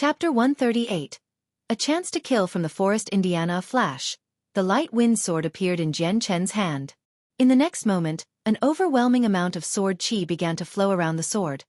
Chapter 138. A chance to kill from the forest. Indiana. A flash. The light wind sword appeared in Jian Chen's hand. In the next moment, an overwhelming amount of sword chi began to flow around the sword,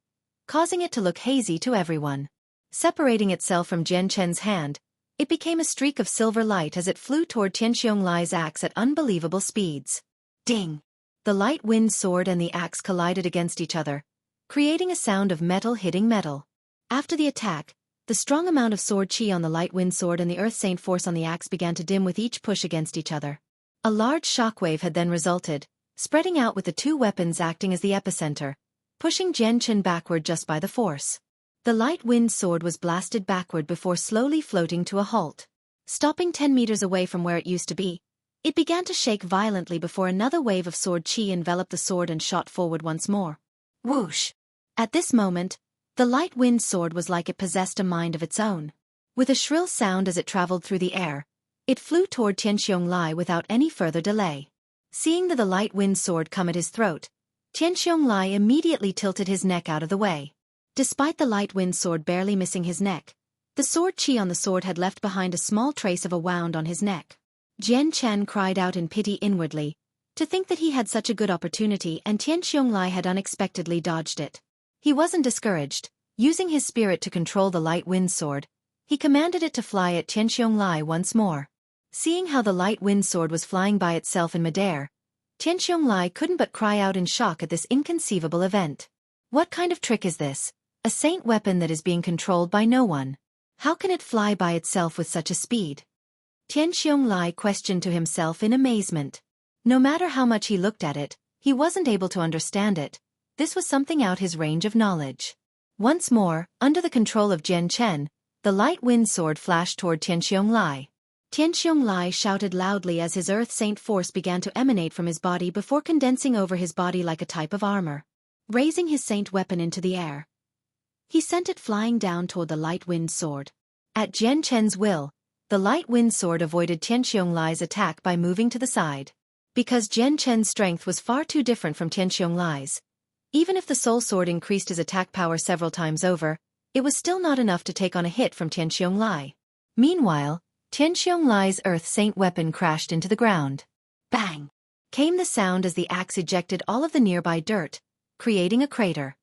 causing it to look hazy to everyone. Separating itself from Jian Chen's hand, it became a streak of silver light as it flew toward Tianqiong Lai's axe at unbelievable speeds. Ding! The light wind sword and the axe collided against each other, creating a sound of metal hitting metal. After the attack, the strong amount of sword chi on the light wind sword and the earth saint force on the axe began to dim with each push against each other. A large shockwave had then resulted, spreading out with the two weapons acting as the epicenter, pushing Jian Chen backward just by the force. The light wind sword was blasted backward before slowly floating to a halt. Stopping 10 meters away from where it used to be, it began to shake violently before another wave of sword chi enveloped the sword and shot forward once more. Whoosh! At this moment, the light wind sword was like it possessed a mind of its own. With a shrill sound as it traveled through the air, it flew toward Tianqiong Lai without any further delay. Seeing the light wind sword come at his throat, Tianqiong Lai immediately tilted his neck out of the way. Despite the light wind sword barely missing his neck, the sword chi on the sword had left behind a small trace of a wound on his neck. Jian Chen cried out in pity inwardly, to think that he had such a good opportunity and Tianqiong Lai had unexpectedly dodged it. He wasn't discouraged. Using his spirit to control the light wind sword, he commanded it to fly at Tianqiong Lai once more. Seeing how the light wind sword was flying by itself in midair, Tianqiong Lai couldn't but cry out in shock at this inconceivable event. What kind of trick is this? A saint weapon that is being controlled by no one. How can it fly by itself with such a speed? Tianqiong Lai questioned to himself in amazement. No matter how much he looked at it, he wasn't able to understand it. This was something out his range of knowledge. Once more, under the control of Jian Chen, the light wind sword flashed toward Tianqiong Lai. Tianqiong Lai shouted loudly as his earth saint force began to emanate from his body before condensing over his body like a type of armor. Raising his saint weapon into the air, he sent it flying down toward the light wind sword. At Jian Chen's will, the light wind sword avoided Tianqiong Lai's attack by moving to the side. Because Jian Chen's strength was far too different from Tianqiong Lai's, even if the soul sword increased his attack power several times over, it was still not enough to take on a hit from Tianqiong Lai. Meanwhile, Tianqiong Lai's earth saint weapon crashed into the ground. Bang! Came the sound as the axe ejected all of the nearby dirt, creating a crater.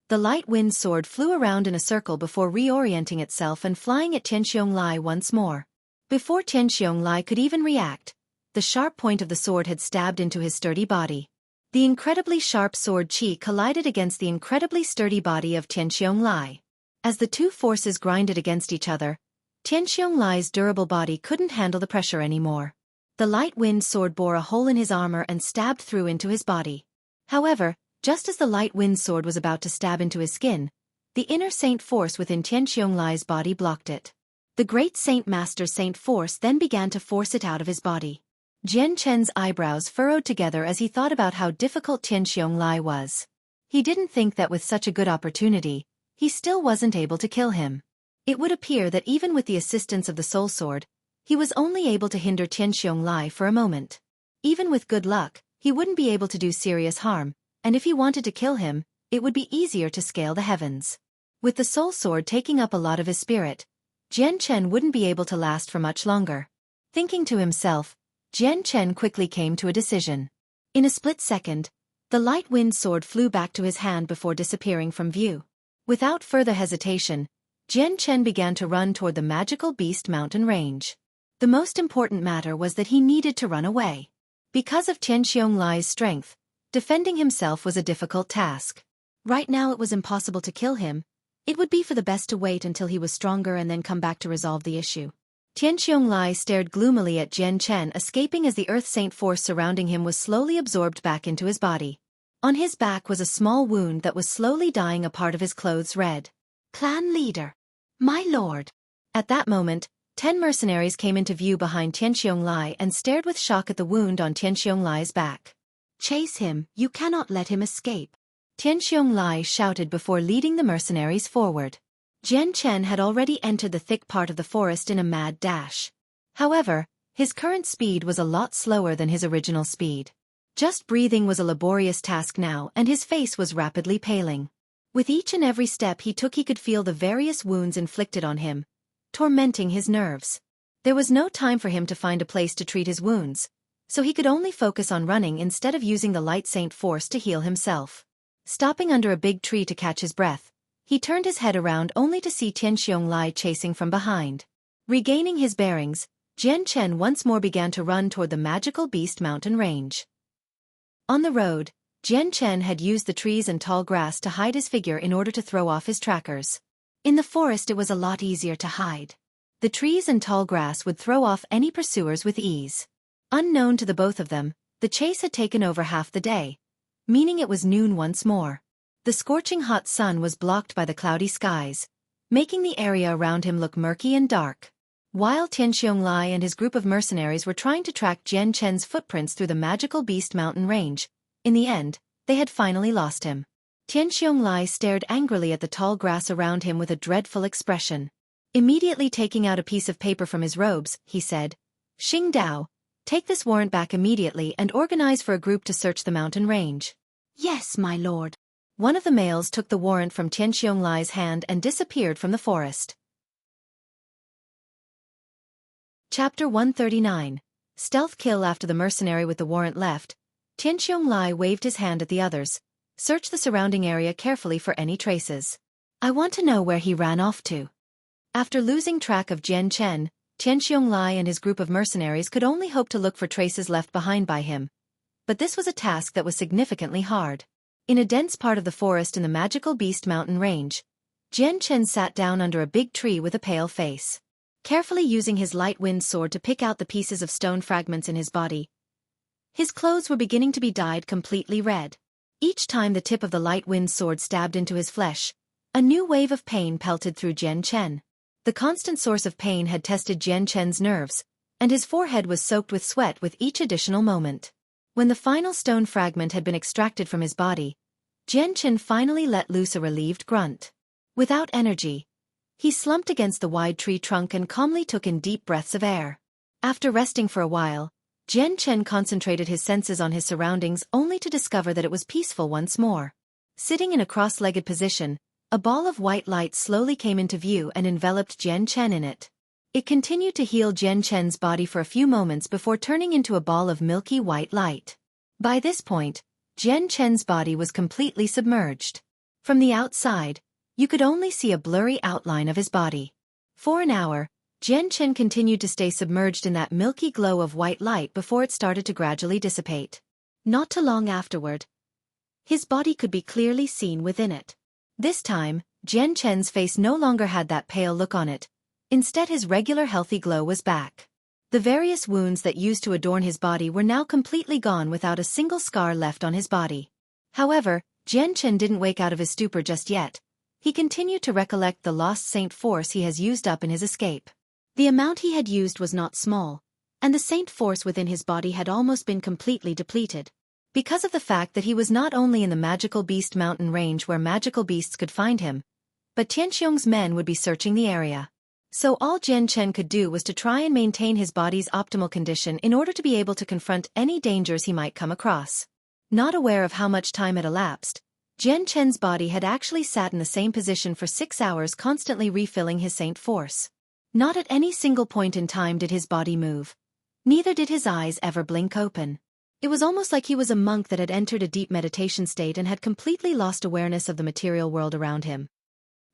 The light wind sword flew around in a circle before reorienting itself and flying at Tianqiong Lai once more. Before Tianqiong Lai could even react, the sharp point of the sword had stabbed into his sturdy body. The incredibly sharp sword chi collided against the incredibly sturdy body of Tianqiong Lai. As the two forces grinded against each other, Tianqiong Lai's durable body couldn't handle the pressure anymore. The light wind sword bore a hole in his armor and stabbed through into his body. However, just as the light wind sword was about to stab into his skin, the inner saint force within Tianqiong Lai's body blocked it. The great saint master saint force then began to force it out of his body. Jian Chen's eyebrows furrowed together as he thought about how difficult Tianqiong Lai was. He didn't think that with such a good opportunity, he still wasn't able to kill him. It would appear that even with the assistance of the soul sword, he was only able to hinder Tianqiong Lai for a moment. Even with good luck, he wouldn't be able to do serious harm, and if he wanted to kill him, it would be easier to scale the heavens. With the soul sword taking up a lot of his spirit, Jian Chen wouldn't be able to last for much longer. Thinking to himself, Jian Chen quickly came to a decision. In a split second, the light wind sword flew back to his hand before disappearing from view. Without further hesitation, Jian Chen began to run toward the magical beast mountain range. The most important matter was that he needed to run away. Because of Tianqiong Lai's strength, defending himself was a difficult task. Right now it was impossible to kill him. It would be for the best to wait until he was stronger and then come back to resolve the issue. Tianqiong Lai stared gloomily at Jian Chen escaping as the earth saint force surrounding him was slowly absorbed back into his body. On his back was a small wound that was slowly dyeing a part of his clothes red. Clan leader. My lord. At that moment, 10 mercenaries came into view behind Tianqiong Lai and stared with shock at the wound on Tianqiong Lai's back. Chase him, you cannot let him escape. Tianqiong Lai shouted before leading the mercenaries forward. Jian Chen had already entered the thick part of the forest in a mad dash. However, his current speed was a lot slower than his original speed. Just breathing was a laborious task now and his face was rapidly paling. With each and every step he took he could feel the various wounds inflicted on him, tormenting his nerves. There was no time for him to find a place to treat his wounds, so he could only focus on running instead of using the light saint force to heal himself. Stopping under a big tree to catch his breath, he turned his head around only to see Tianxiong chasing from behind. Regaining his bearings, Jian Chen once more began to run toward the magical beast mountain range. On the road, Jian Chen had used the trees and tall grass to hide his figure in order to throw off his trackers. In the forest it was a lot easier to hide. The trees and tall grass would throw off any pursuers with ease. Unknown to the both of them, the chase had taken over half the day, meaning it was noon once more. The scorching hot sun was blocked by the cloudy skies, making the area around him look murky and dark. While Tianxiong and his group of mercenaries were trying to track Jian Chen's footprints through the magical beast mountain range, in the end, they had finally lost him. Tianxiong stared angrily at the tall grass around him with a dreadful expression. Immediately taking out a piece of paper from his robes, he said, "Xing Dao, take this warrant back immediately and organize for a group to search the mountain range." "Yes, my lord." One of the males took the warrant from Tianxiong hand and disappeared from the forest. Chapter 139. Stealth kill. After the mercenary with the warrant left, Tianxiong waved his hand at the others. Search the surrounding area carefully for any traces. I want to know where he ran off to. After losing track of Jian Chen, Tianxiong and his group of mercenaries could only hope to look for traces left behind by him. But this was a task that was significantly hard. In a dense part of the forest in the magical beast mountain range, Jian Chen sat down under a big tree with a pale face. Carefully using his light wind sword to pick out the pieces of stone fragments in his body, his clothes were beginning to be dyed completely red. Each time the tip of the light wind sword stabbed into his flesh, a new wave of pain pelted through Jian Chen. The constant source of pain had tested Jian Chen's nerves, and his forehead was soaked with sweat with each additional moment. When the final stone fragment had been extracted from his body, Jian Chen finally let loose a relieved grunt. Without energy, he slumped against the wide tree trunk and calmly took in deep breaths of air. After resting for a while, Jian Chen concentrated his senses on his surroundings only to discover that it was peaceful once more. Sitting in a cross-legged position, a ball of white light slowly came into view and enveloped Jian Chen in it. It continued to heal Jian Chen's body for a few moments before turning into a ball of milky white light. By this point, Jian Chen's body was completely submerged. From the outside, you could only see a blurry outline of his body. For an hour, Jian Chen continued to stay submerged in that milky glow of white light before it started to gradually dissipate. Not too long afterward, his body could be clearly seen within it. This time, Jian Chen's face no longer had that pale look on it. Instead, his regular healthy glow was back. The various wounds that used to adorn his body were now completely gone without a single scar left on his body. However, Jian Chen didn't wake out of his stupor just yet. He continued to recollect the lost saint force he has used up in his escape. The amount he had used was not small, and the saint force within his body had almost been completely depleted. Because of the fact that he was not only in the magical beast mountain range where magical beasts could find him, but Tianxiong's men would be searching the area. So all Jian Chen could do was to try and maintain his body's optimal condition in order to be able to confront any dangers he might come across. Not aware of how much time had elapsed, Jian Chen's body had actually sat in the same position for 6 hours, constantly refilling his saint force. Not at any single point in time did his body move. Neither did his eyes ever blink open. It was almost like he was a monk that had entered a deep meditation state and had completely lost awareness of the material world around him.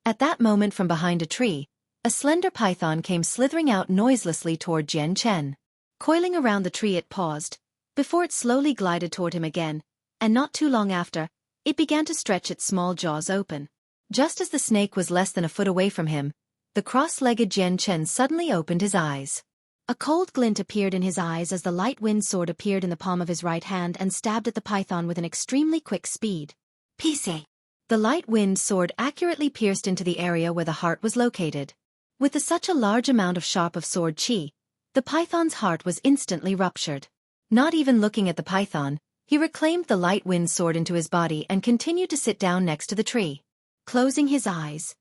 At that moment, from behind a tree, a slender python came slithering out noiselessly toward Jian Chen. Coiling around the tree, it paused, before it slowly glided toward him again, and not too long after, it began to stretch its small jaws open. Just as the snake was less than a foot away from him, the cross-legged Jian Chen suddenly opened his eyes. A cold glint appeared in his eyes as the light wind sword appeared in the palm of his right hand and stabbed at the python with an extremely quick speed. "Pisse." The light wind sword accurately pierced into the area where the heart was located. With such a large amount of sword chi, the python's heart was instantly ruptured. Not even looking at the python, he reclaimed the light wind sword into his body and continued to sit down next to the tree. Closing his eyes,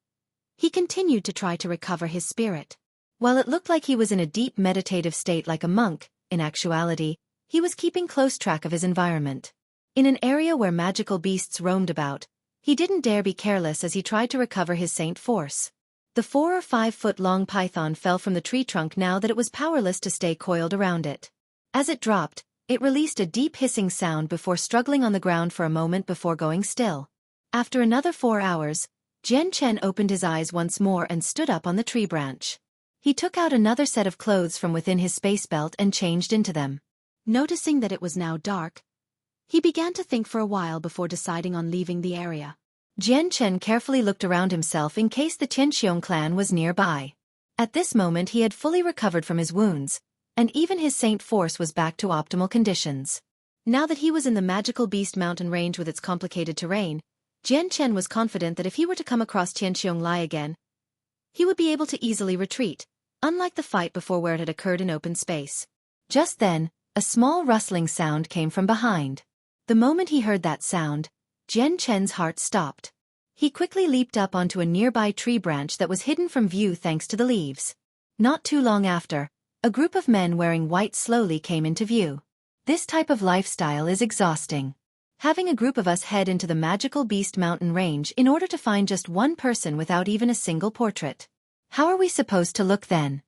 he continued to try to recover his spirit. While it looked like he was in a deep meditative state like a monk, in actuality, he was keeping close track of his environment. In an area where magical beasts roamed about, He didn't dare be careless as he tried to recover his saint force. The 4 or 5 foot long python fell from the tree trunk now that it was powerless to stay coiled around it. As it dropped, it released a deep hissing sound before struggling on the ground for a moment before going still. After another 4 hours, Jian Chen opened his eyes once more and stood up on the tree branch. He took out another set of clothes from within his space belt and changed into them. Noticing that it was now dark, he began to think for a while before deciding on leaving the area. Jian Chen carefully looked around himself in case the Tianqiong clan was nearby. At this moment he had fully recovered from his wounds, and even his saint force was back to optimal conditions. Now that he was in the magical beast mountain range with its complicated terrain, Jian Chen was confident that if he were to come across Tianqiong Lai again, he would be able to easily retreat, unlike the fight before where it had occurred in open space. Just then, a small rustling sound came from behind. The moment he heard that sound, Jian Chen's heart stopped. He quickly leaped up onto a nearby tree branch that was hidden from view thanks to the leaves. Not too long after, a group of men wearing white slowly came into view. This type of lifestyle is exhausting. Having a group of us head into the magical beast mountain range in order to find just one person without even a single portrait. How are we supposed to look then?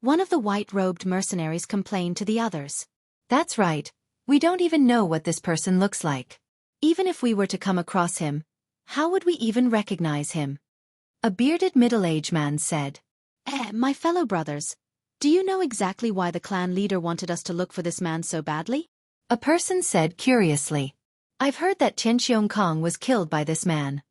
One of the white-robed mercenaries complained to the others. That's right, we don't even know what this person looks like. Even if we were to come across him, how would we even recognize him? A bearded middle-aged man said. My fellow brothers, do you know exactly why the clan leader wanted us to look for this man so badly? A person said curiously. I've heard that Tianqiong Kong was killed by this man.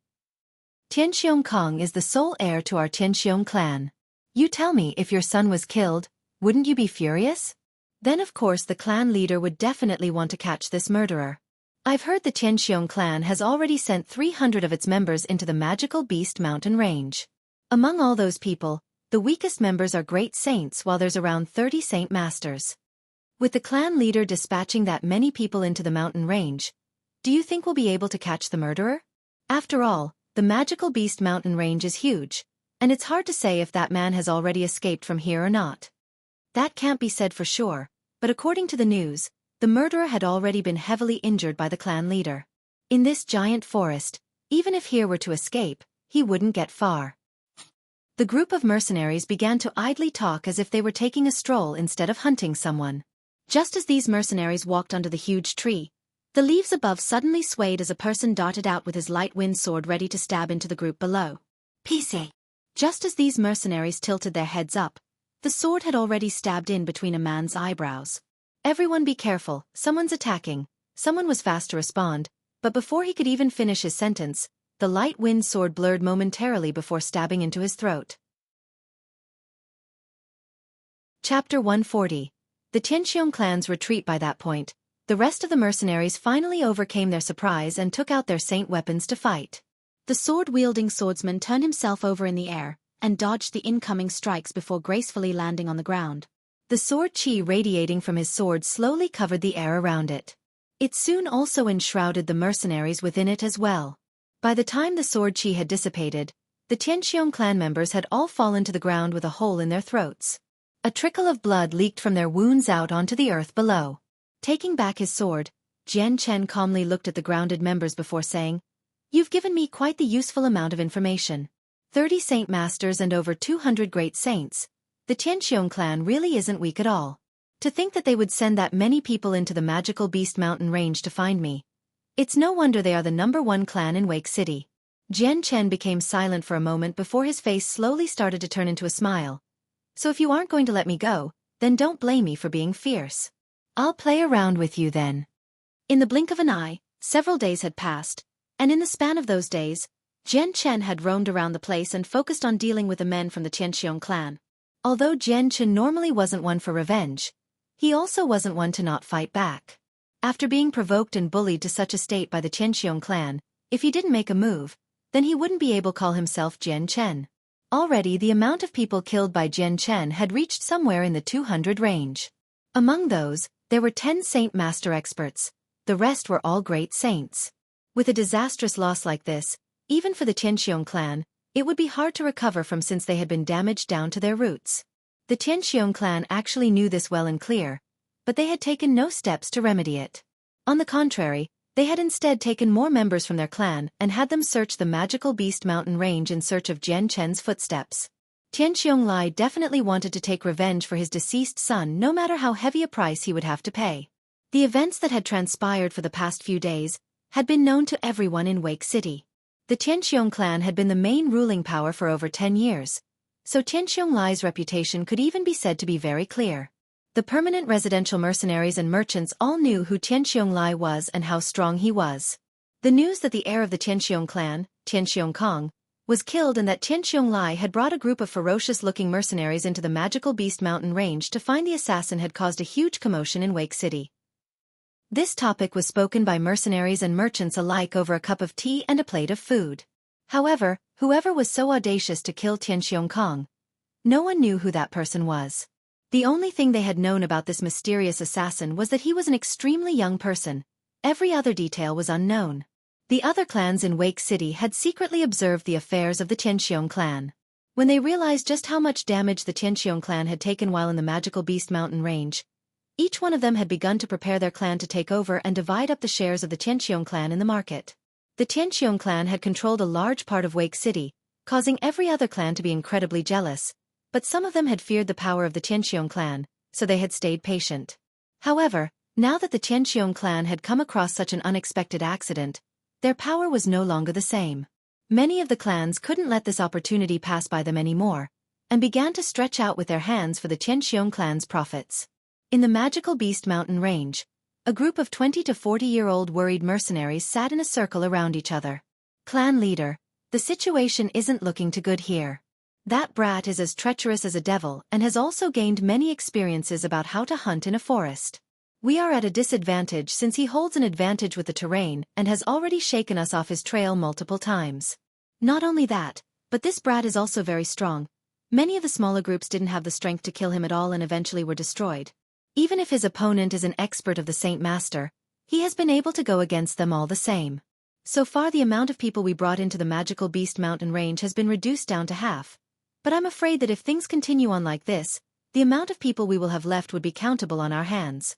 Tianqiong Kong is the sole heir to our Tianqiong clan. You tell me, if your son was killed, wouldn't you be furious? Then of course the clan leader would definitely want to catch this murderer. I've heard the Tianqiong clan has already sent 300 of its members into the magical beast mountain range. Among all those people, the weakest members are great saints while there's around 30 saint masters. With the clan leader dispatching that many people into the mountain range, do you think we'll be able to catch the murderer? After all, the magical beast mountain range is huge, and it's hard to say if that man has already escaped from here or not. That can't be said for sure, but according to the news, the murderer had already been heavily injured by the clan leader. In this giant forest, even if he were to escape, he wouldn't get far. The group of mercenaries began to idly talk as if they were taking a stroll instead of hunting someone. Just as these mercenaries walked under the huge tree, the leaves above suddenly swayed as a person darted out with his light wind sword ready to stab into the group below. PC. Just as these mercenaries tilted their heads up, the sword had already stabbed in between a man's eyebrows. Everyone be careful, someone's attacking. Someone was fast to respond, but before he could even finish his sentence, the light wind sword blurred momentarily before stabbing into his throat. Chapter 140. The Tianqiong clan's retreat. By that point, the rest of the mercenaries finally overcame their surprise and took out their saint weapons to fight. The sword-wielding swordsman turned himself over in the air and dodged the incoming strikes before gracefully landing on the ground. The sword qi radiating from his sword slowly covered the air around it. It soon also enshrouded the mercenaries within it as well. By the time the sword qi had dissipated, the Tianqiong clan members had all fallen to the ground with a hole in their throats. A trickle of blood leaked from their wounds out onto the earth below. Taking back his sword, Jian Chen calmly looked at the grounded members before saying, "You've given me quite the useful amount of information. 30 saint masters and over 200 great saints. The Tianqiong clan really isn't weak at all. To think that they would send that many people into the magical beast mountain range to find me. It's no wonder they are the #1 clan in Wake City." Jian Chen became silent for a moment before his face slowly started to turn into a smile. "So if you aren't going to let me go, then don't blame me for being fierce. I'll play around with you then." In the blink of an eye, several days had passed, and in the span of those days, Jian Chen had roamed around the place and focused on dealing with the men from the Tianqiong clan. Although Jian Chen normally wasn't one for revenge, he also wasn't one to not fight back. After being provoked and bullied to such a state by the Tianqiong clan, if he didn't make a move, then he wouldn't be able to call himself Jian Chen. Already the amount of people killed by Jian Chen had reached somewhere in the 200 range. Among those, there were 10 saint master experts. The rest were all great saints. With a disastrous loss like this, even for the Tianqiong clan, it would be hard to recover from since they had been damaged down to their roots. The Tianqiong clan actually knew this well and clear, but they had taken no steps to remedy it. On the contrary, They had instead taken more members from their clan and had them search the magical Beast Mountain range in search of Jian Chen's footsteps. Tian Xiong definitely wanted to take revenge for his deceased son no matter how heavy a price he would have to pay. The events that had transpired for the past few days had been known to everyone in Wake City. The Tianxiong clan had been the main ruling power for over 10 years, so Tianxiong reputation could even be said to be very clear. The permanent residential mercenaries and merchants all knew who Tianxiong was and how strong he was. The news that the heir of the Tianxiong clan, Tianxiong Kong, was killed and that Tianxiong had brought a group of ferocious-looking mercenaries into the magical Beast Mountain range to find the assassin had caused a huge commotion in Wake City. This topic was spoken by mercenaries and merchants alike over a cup of tea and a plate of food. However, whoever was so audacious to kill Tianxiong Kong, no one knew who that person was. The only thing they had known about this mysterious assassin was that he was an extremely young person. Every other detail was unknown. The other clans in Wake City had secretly observed the affairs of the Tianxiong clan. When they realized just how much damage the Tianxiong clan had taken while in the magical Beast Mountain range, each one of them had begun to prepare their clan to take over and divide up the shares of the Tianxiong clan in the market. The Tianxiong clan had controlled a large part of Wake City, causing every other clan to be incredibly jealous, but some of them had feared the power of the Tianxiong clan, so they had stayed patient. However, now that the Tianxiong clan had come across such an unexpected accident, their power was no longer the same. Many of the clans couldn't let this opportunity pass by them anymore, and began to stretch out with their hands for the Tianxiong clan's profits. In the magical Beast Mountain range, a group of 20 to 40-year-old worried mercenaries sat in a circle around each other. Clan leader, the situation isn't looking too good here. That brat is as treacherous as a devil and has also gained many experiences about how to hunt in a forest. We are at a disadvantage since he holds an advantage with the terrain and has already shaken us off his trail multiple times. Not only that, but this brat is also very strong. Many of the smaller groups didn't have the strength to kill him at all and eventually were destroyed. Even if his opponent is an expert of the Saint Master, he has been able to go against them all the same. So far the amount of people we brought into the magical Beast Mountain range has been reduced down to half. But I'm afraid that if things continue on like this, the amount of people we will have left would be countable on our hands.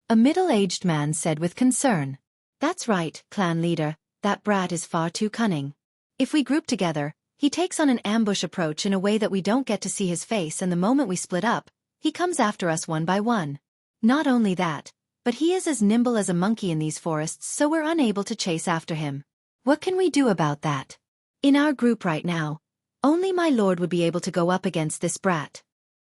A middle-aged man said with concern. That's right, clan leader, that brat is far too cunning. If we group together, he takes on an ambush approach in a way that we don't get to see his face, and the moment we split up, he comes after us one by one. Not only that, but he is as nimble as a monkey in these forests, so we're unable to chase after him. What can we do about that? In our group right now, only my lord would be able to go up against this brat.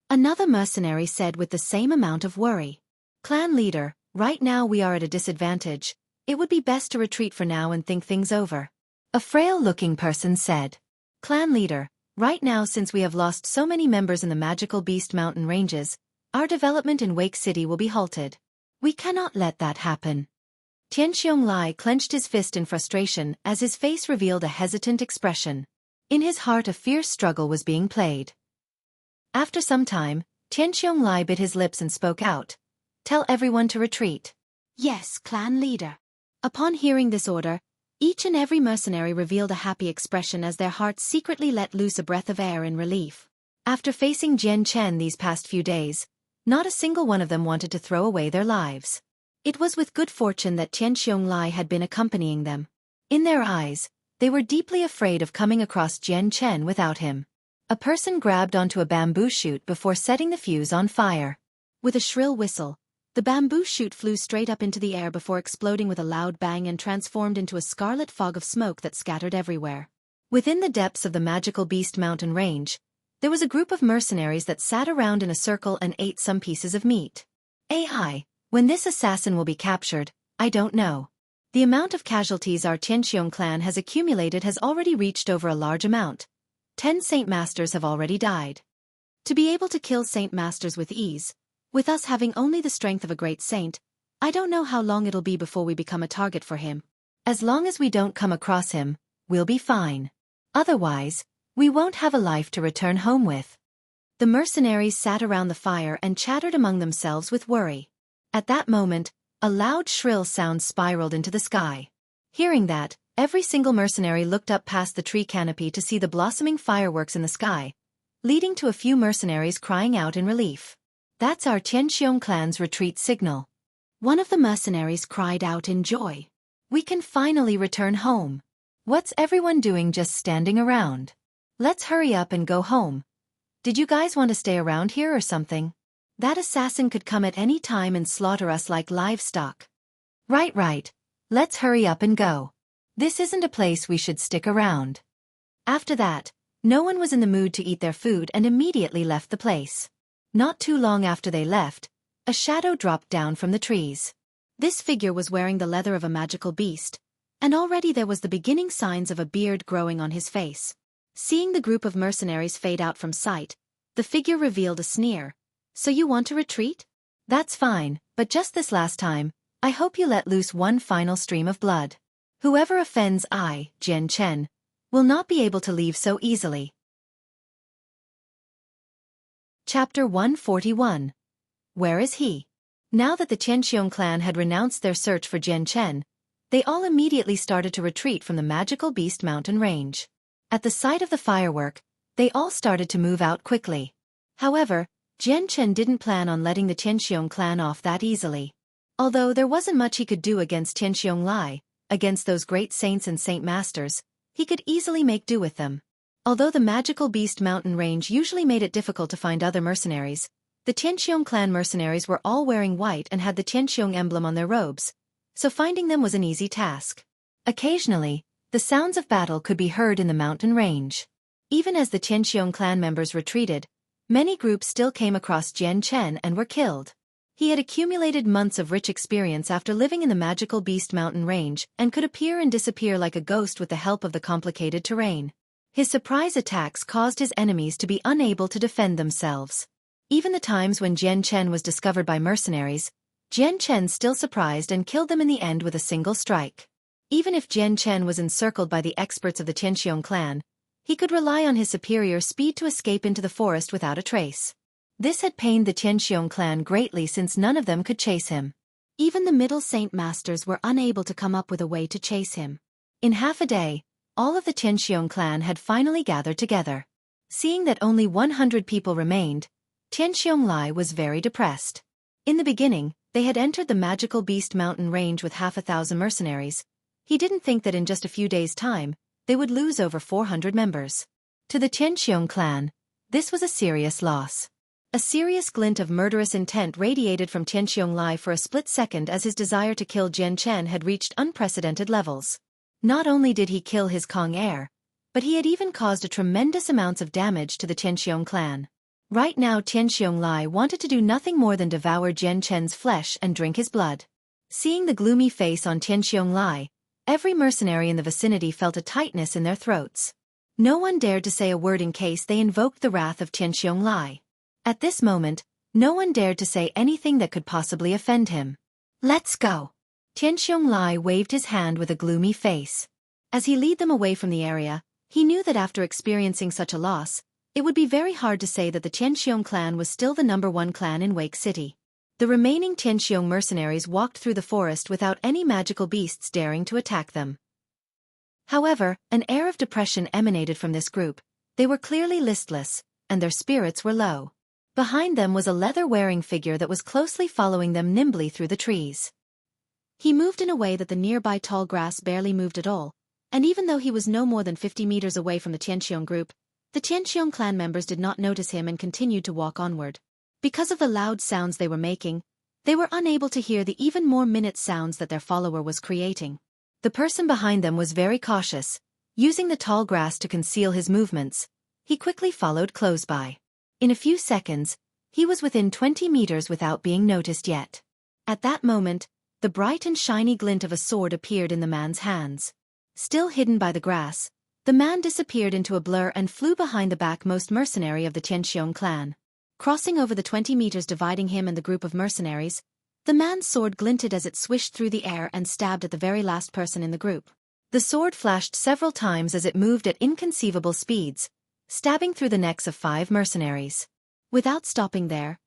Another mercenary said with the same amount of worry. Clan leader, right now we are at a disadvantage. It would be best to retreat for now and think things over. A frail-looking person said. Clan leader, right now since we have lost so many members in the magical Beast Mountain ranges, our development in Wake City will be halted. We cannot let that happen. Tianxiong clenched his fist in frustration as his face revealed a hesitant expression. In his heart a fierce struggle was being played. After some time, Tianxiong bit his lips and spoke out. Tell everyone to retreat. Yes, clan leader. Upon hearing this order, each and every mercenary revealed a happy expression as their hearts secretly let loose a breath of air in relief. After facing Jian Chen these past few days, not a single one of them wanted to throw away their lives. It was with good fortune that Tianxiong had been accompanying them. In their eyes, they were deeply afraid of coming across Jian Chen without him. A person grabbed onto a bamboo shoot before setting the fuse on fire. With a shrill whistle, the bamboo shoot flew straight up into the air before exploding with a loud bang and transformed into a scarlet fog of smoke that scattered everywhere. Within the depths of the magical Beast Mountain range, there was a group of mercenaries that sat around in a circle and ate some pieces of meat. When this assassin will be captured, I don't know. The amount of casualties our Tianxiong clan has accumulated has already reached over a large amount. 10 Saint Masters have already died. To be able to kill Saint Masters with ease, with us having only the strength of a great saint, I don't know how long it'll be before we become a target for him. As long as we don't come across him, we'll be fine. Otherwise, we won't have a life to return home with. The mercenaries sat around the fire and chattered among themselves with worry. At that moment, a loud shrill sound spiraled into the sky. Hearing that, every single mercenary looked up past the tree canopy to see the blossoming fireworks in the sky, leading to a few mercenaries crying out in relief. That's our Tianxiong clan's retreat signal. One of the mercenaries cried out in joy. We can finally return home. What's everyone doing just standing around? Let's hurry up and go home. Did you guys want to stay around here or something? That assassin could come at any time and slaughter us like livestock. Right. Let's hurry up and go. This isn't a place we should stick around. After that, no one was in the mood to eat their food and immediately left the place. Not too long after they left, a shadow dropped down from the trees. This figure was wearing the leather of a magical beast, and already there was the beginning signs of a beard growing on his face. Seeing the group of mercenaries fade out from sight, the figure revealed a sneer. So you want to retreat? That's fine, but just this last time, I hope you let loose one final stream of blood. Whoever offends I, Jian Chen, will not be able to leave so easily. Chapter 141. Where is he? Now that the Tianqiong clan had renounced their search for Jian Chen, they all immediately started to retreat from the magical beast mountain range. At the sight of the firework, they all started to move out quickly. However, Jian Chen didn't plan on letting the Tianqiong clan off that easily. Although there wasn't much he could do against Tianqiong Lai, against those great saints and saint masters, he could easily make do with them. Although the magical beast mountain range usually made it difficult to find other mercenaries, the Tianqiong clan mercenaries were all wearing white and had the Tianqiong emblem on their robes, so finding them was an easy task. Occasionally, the sounds of battle could be heard in the mountain range. Even as the Tianqiong clan members retreated, many groups still came across Jian Chen and were killed. He had accumulated months of rich experience after living in the magical beast mountain range and could appear and disappear like a ghost with the help of the complicated terrain. His surprise attacks caused his enemies to be unable to defend themselves. Even the times when Jian Chen was discovered by mercenaries, Jian Chen still surprised and killed them in the end with a single strike. Even if Jian Chen was encircled by the experts of the Tianqiong clan, he could rely on his superior speed to escape into the forest without a trace. This had pained the Tianqiong clan greatly since none of them could chase him. Even the middle saint masters were unable to come up with a way to chase him. In half a day, all of the Tianqiong clan had finally gathered together. Seeing that only 100 people remained, Tianqiong Lai was very depressed. In the beginning, they had entered the magical beast mountain range with 1,000 mercenaries. He didn't think that in just a few days' time, they would lose over 400 members. To the Tianqiong clan, this was a serious loss. A serious glint of murderous intent radiated from Tianqiong Lai for a split second as his desire to kill Jian Chen had reached unprecedented levels. Not only did he kill his Kong heir, but he had even caused a tremendous amounts of damage to the Tianqiong clan. Right now Tianqiong Lai wanted to do nothing more than devour Jian Chen's flesh and drink his blood. Seeing the gloomy face on Tianqiong Lai, every mercenary in the vicinity felt a tightness in their throats. No one dared to say a word in case they invoked the wrath of Tianqiong Lai. At this moment, no one dared to say anything that could possibly offend him. Let's go. Tianqiong Lai waved his hand with a gloomy face. As he led them away from the area, he knew that after experiencing such a loss, it would be very hard to say that the Tianqiong clan was still the #1 clan in Wake City. The remaining Tianqiong mercenaries walked through the forest without any magical beasts daring to attack them. However, an air of depression emanated from this group. They were clearly listless, and their spirits were low. Behind them was a leather-wearing figure that was closely following them nimbly through the trees. He moved in a way that the nearby tall grass barely moved at all, and even though he was no more than 50 meters away from the Tianqiong group, the Tianqiong clan members did not notice him and continued to walk onward. Because of the loud sounds they were making, they were unable to hear the even more minute sounds that their follower was creating. The person behind them was very cautious, using the tall grass to conceal his movements. He quickly followed close by. In a few seconds, he was within 20 meters without being noticed yet. At that moment, the bright and shiny glint of a sword appeared in the man's hands. Still hidden by the grass, the man disappeared into a blur and flew behind the backmost mercenary of the Tianqiong clan. Crossing over the 20 meters dividing him and the group of mercenaries, the man's sword glinted as it swished through the air and stabbed at the very last person in the group. The sword flashed several times as it moved at inconceivable speeds, stabbing through the necks of 5 mercenaries. Without stopping there,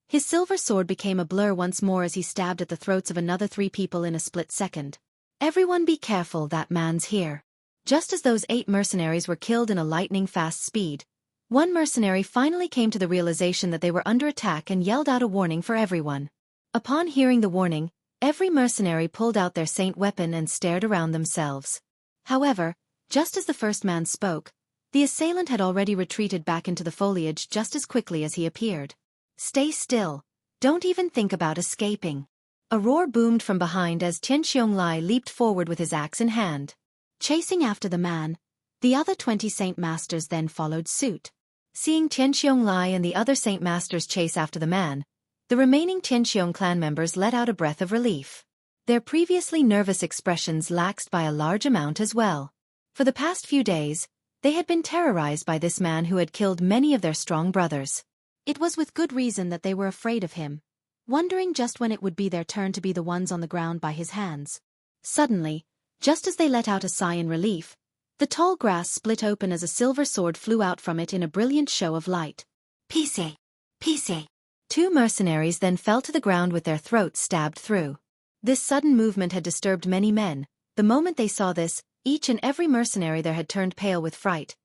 his silver sword became a blur once more as he stabbed at the throats of another 3 people in a split second. Everyone be careful, that man's here. Just as those 8 mercenaries were killed in a lightning-fast speed, one mercenary finally came to the realization that they were under attack and yelled out a warning for everyone. Upon hearing the warning, Every mercenary pulled out their saint weapon and stared around themselves. However, just as the first man spoke, the assailant had already retreated back into the foliage just as quickly as he appeared. "Stay still. Don't even think about escaping." A roar boomed from behind as Tian Xiong leaped forward with his axe in hand. Chasing after the man, the other 20 Saint Masters then followed suit. Seeing Tian Xiong and the other Saint Masters chase after the man, the remaining Tian Xiong clan members let out a breath of relief. Their previously nervous expressions laxed by a large amount as well. For the past few days, they had been terrorized by this man who had killed many of their strong brothers. It was with good reason that they were afraid of him, wondering just when it would be their turn to be the ones on the ground by his hands. Suddenly, just as they let out a sigh in relief, the tall grass split open as a silver sword flew out from it in a brilliant show of light. "Pisse! Pisse!" 2 mercenaries then fell to the ground with their throats stabbed through. This sudden movement had disturbed many men. The moment they saw this, each and every mercenary there had turned pale with fright.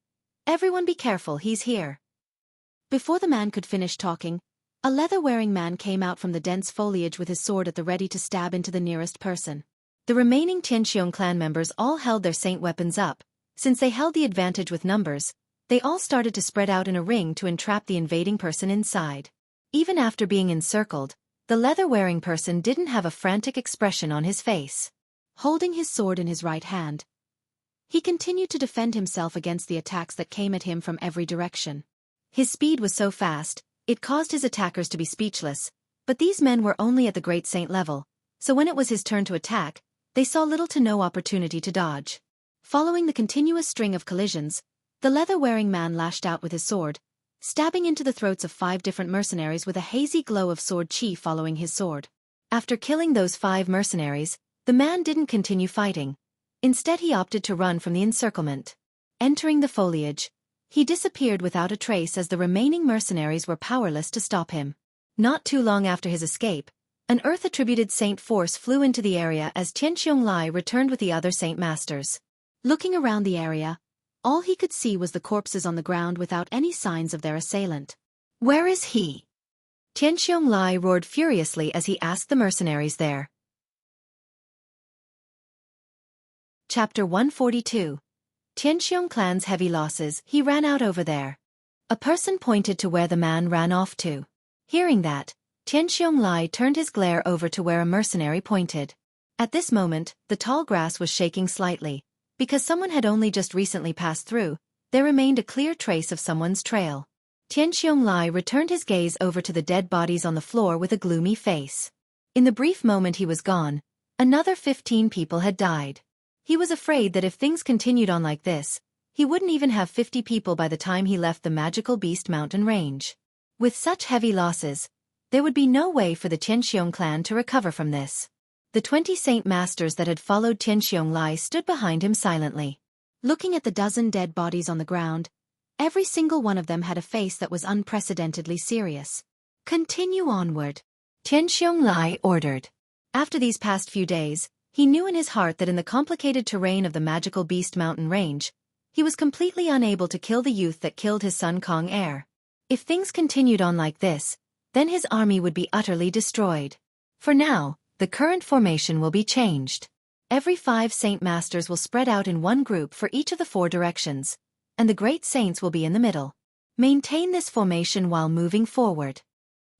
"Everyone be careful, he's here." Before the man could finish talking, a leather-wearing man came out from the dense foliage with his sword at the ready to stab into the nearest person. The remaining Tian Xiong clan members all held their saint weapons up. Since they held the advantage with numbers, they all started to spread out in a ring to entrap the invading person inside. Even after being encircled, the leather-wearing person didn't have a frantic expression on his face. Holding his sword in his right hand, he continued to defend himself against the attacks that came at him from every direction. His speed was so fast, it caused his attackers to be speechless, but these men were only at the great saint level, so when it was his turn to attack, they saw little to no opportunity to dodge. Following the continuous string of collisions, the leather-wearing man lashed out with his sword, stabbing into the throats of 5 different mercenaries with a hazy glow of sword chi following his sword. After killing those 5 mercenaries, the man didn't continue fighting. Instead he opted to run from the encirclement. Entering the foliage, he disappeared without a trace as the remaining mercenaries were powerless to stop him. Not too long after his escape, an Earth-attributed saint force flew into the area as Tian Xiong returned with the other Saint Masters. Looking around the area, all he could see was the corpses on the ground without any signs of their assailant. "Where is he?" Tian Xiong roared furiously as he asked the mercenaries there. Chapter 142. Tian Xiong clan's heavy losses. "He ran out over there." A person pointed to where the man ran off to. Hearing that, Tian Xiong turned his glare over to where a mercenary pointed. At this moment, the tall grass was shaking slightly. Because someone had only just recently passed through, there remained a clear trace of someone's trail. Tian Xiong returned his gaze over to the dead bodies on the floor with a gloomy face. In the brief moment he was gone, another 15 people had died. He was afraid that if things continued on like this, he wouldn't even have 50 people by the time he left the magical beast mountain range. With such heavy losses, there would be no way for the Tian Xiong clan to recover from this. The 20 Saint Masters that had followed Tian Xiong stood behind him silently. Looking at the dozen dead bodies on the ground, every single one of them had a face that was unprecedentedly serious. "Continue onward," Tian Xiong ordered. After these past few days, he knew in his heart that in the complicated terrain of the magical beast mountain range, he was completely unable to kill the youth that killed his son Kong heir. If things continued on like this, then his army would be utterly destroyed. For now, the current formation will be changed. Every 5 Saint Masters will spread out in one group for each of the 4 directions, and the great saints will be in the middle. Maintain this formation while moving forward.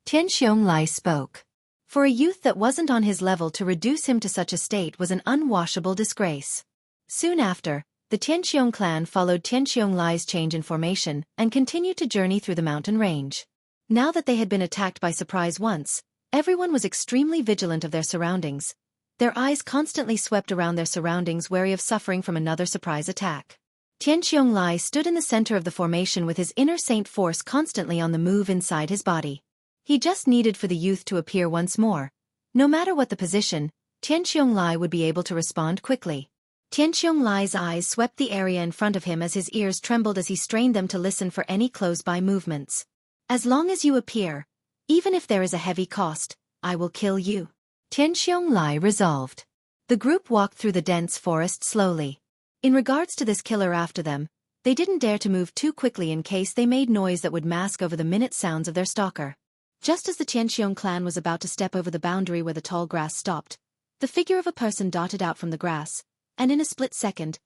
Tian Xiong spoke. For a youth that wasn't on his level, to reduce him to such a state was an unwashable disgrace. Soon after, the Tian Xiong clan followed Tian Xiong change in formation and continued to journey through the mountain range. Now that they had been attacked by surprise once, everyone was extremely vigilant of their surroundings. Their eyes constantly swept around their surroundings, wary of suffering from another surprise attack. Tian Xiong stood in the center of the formation with his inner saint force constantly on the move inside his body. He just needed for the youth to appear once more. No matter what the position, Tian Xiong would be able to respond quickly. Tian Xiong eyes swept the area in front of him as his ears trembled as he strained them to listen for any close-by movements. "As long as you appear, even if there is a heavy cost, I will kill you," Tian Xiong resolved. The group walked through the dense forest slowly. In regards to this killer after them, they didn't dare to move too quickly in case they made noise that would mask over the minute sounds of their stalker. Just as the Tian Xiong clan was about to step over the boundary where the tall grass stopped, The figure of a person darted out from the grass, and in a split second,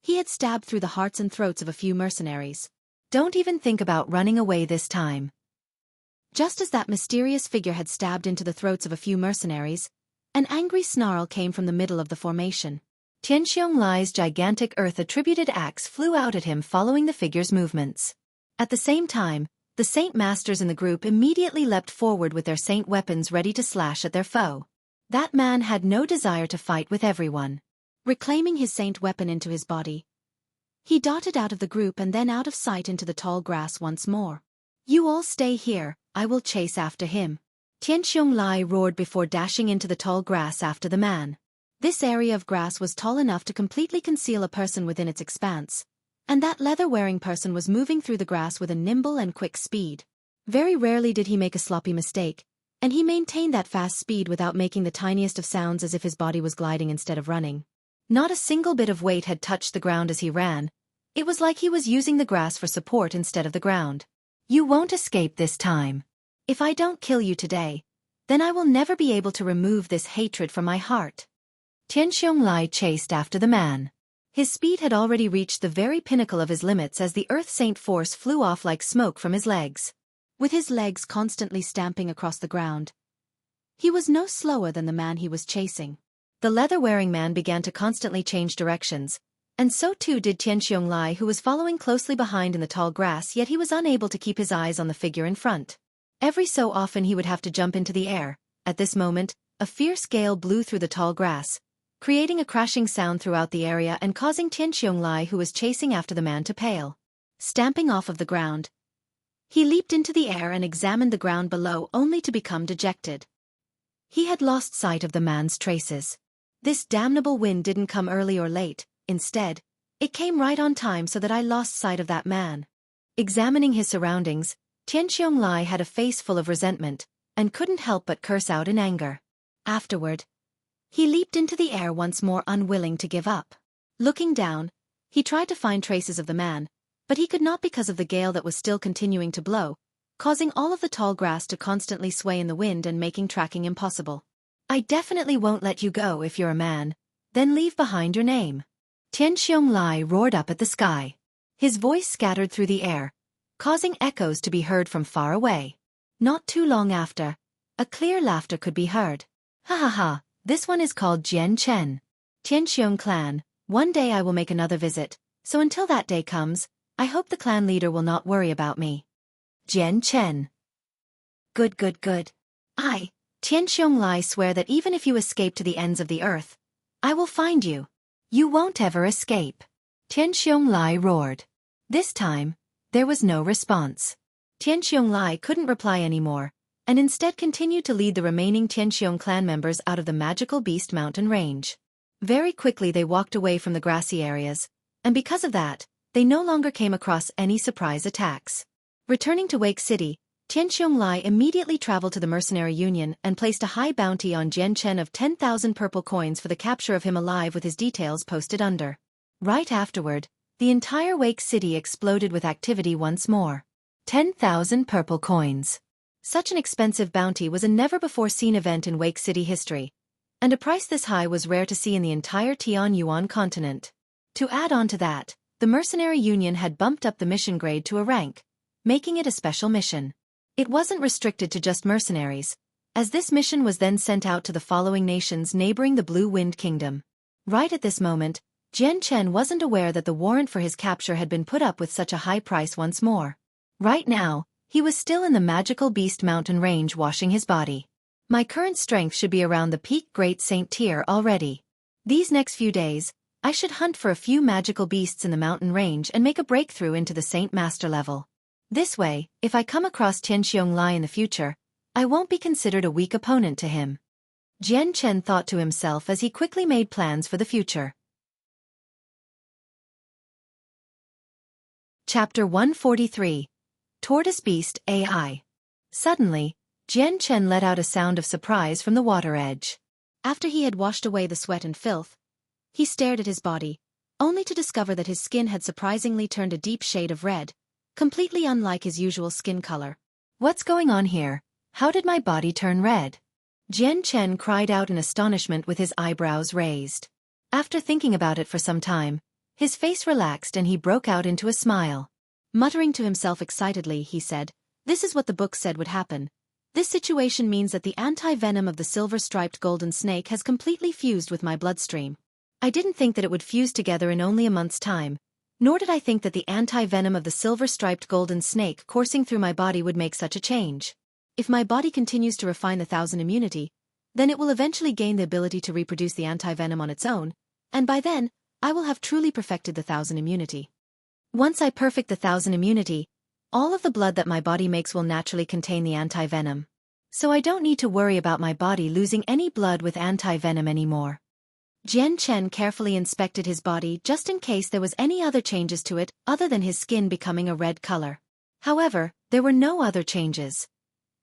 he had stabbed through the hearts and throats of a few mercenaries. Don't even think about running away this time. Just as that mysterious figure had stabbed into the throats of a few mercenaries, an angry snarl came from the middle of the formation. Tianxiong Lai's gigantic earth-attributed axe flew out at him following the figure's movements. At the same time, the Saint Masters in the group immediately leapt forward with their Saint weapons ready to slash at their foe. That man had no desire to fight with everyone. Reclaiming his Saint weapon into his body, he darted out of the group and then out of sight into the tall grass once more. You all stay here, I will chase after him. Tianxiong Lai roared before dashing into the tall grass after the man. This area of grass was tall enough to completely conceal a person within its expanse, and that leather-wearing person was moving through the grass with a nimble and quick speed. Very rarely did he make a sloppy mistake, and he maintained that fast speed without making the tiniest of sounds, as if his body was gliding instead of running. Not a single bit of weight had touched the ground as he ran. It was like he was using the grass for support instead of the ground. You won't escape this time. If I don't kill you today, then I will never be able to remove this hatred from my heart. Tianxiong Lai chased after the man. His speed had already reached the very pinnacle of his limits as the Earth Saint force flew off like smoke from his legs. With his legs constantly stamping across the ground, he was no slower than the man he was chasing. The leather-wearing man began to constantly change directions, and so too did Tianxiong Lai, who was following closely behind in the tall grass, yet he was unable to keep his eyes on the figure in front. Every so often he would have to jump into the air. At this moment, a fierce gale blew through the tall grass, creating a crashing sound throughout the area and causing Tianxiong Lai, who was chasing after the man, to pale. Stamping off of the ground, he leaped into the air and examined the ground below, only to become dejected. He had lost sight of the man's traces. This damnable wind didn't come early or late. Instead, it came right on time, so that I lost sight of that man. Examining his surroundings, Tianxiong Lai had a face full of resentment, and couldn't help but curse out in anger. Afterward, he leaped into the air once more, unwilling to give up. Looking down, he tried to find traces of the man, but he could not because of the gale that was still continuing to blow, causing all of the tall grass to constantly sway in the wind and making tracking impossible. I definitely won't let you go if you're a man. Then leave behind your name. Tianxiong Lai roared up at the sky. His voice scattered through the air, causing echoes to be heard from far away. Not too long after, a clear laughter could be heard. Ha ha ha, this one is called Jian Chen. Tianxiong clan, one day I will make another visit, so until that day comes, I hope the clan leader will not worry about me. Jian Chen. Good good good. I, Tianxiong Lai, swear that even if you escape to the ends of the earth, I will find you. You won't ever escape. Tianxiong Lai roared. This time, there was no response. Tianxiong Lai couldn't reply anymore, and instead continued to lead the remaining Tianxiong clan members out of the magical Beast Mountain range. Very quickly they walked away from the grassy areas, and because of that, they no longer came across any surprise attacks. Returning to Wake City, Tianxiong Lai immediately traveled to the Mercenary Union and placed a high bounty on Jian Chen of 10,000 purple coins for the capture of him alive, with his details posted under. Right afterward, the entire Wake City exploded with activity once more. 10,000 purple coins. Such an expensive bounty was a never-before-seen event in Wake City history, and a price this high was rare to see in the entire Tianyuan continent. To add on to that, the Mercenary Union had bumped up the mission grade to a rank, making it a special mission. It wasn't restricted to just mercenaries, as this mission was then sent out to the following nations neighboring the Blue Wind Kingdom. Right at this moment, Jian Chen wasn't aware that the warrant for his capture had been put up with such a high price once more. Right now, he was still in the magical Beast Mountain range washing his body. My current strength should be around the peak Great Saint tier already. These next few days, I should hunt for a few magical beasts in the mountain range and make a breakthrough into the Saint Master level. This way, if I come across Tianxiong Lai in the future, I won't be considered a weak opponent to him. Jian Chen thought to himself as he quickly made plans for the future. Chapter 143. Tortoise Beast AI. Suddenly, Jian Chen let out a sound of surprise from the water edge. After he had washed away the sweat and filth, he stared at his body, only to discover that his skin had surprisingly turned a deep shade of red, completely unlike his usual skin color. What's going on here? How did my body turn red? Jian Chen cried out in astonishment with his eyebrows raised. After thinking about it for some time, his face relaxed and he broke out into a smile. Muttering to himself excitedly, he said, "This is what the book said would happen. This situation means that the anti-venom of the silver-striped golden snake has completely fused with my bloodstream. I didn't think that it would fuse together in only a month's time, nor did I think that the anti-venom of the silver-striped golden snake coursing through my body would make such a change. If my body continues to refine the thousand immunity, then it will eventually gain the ability to reproduce the anti-venom on its own, and by then, I will have truly perfected the thousand immunity. Once I perfect the thousand immunity, all of the blood that my body makes will naturally contain the anti-venom. So I don't need to worry about my body losing any blood with anti-venom anymore." Jian Chen carefully inspected his body just in case there was any other changes to it other than his skin becoming a red color. However, there were no other changes.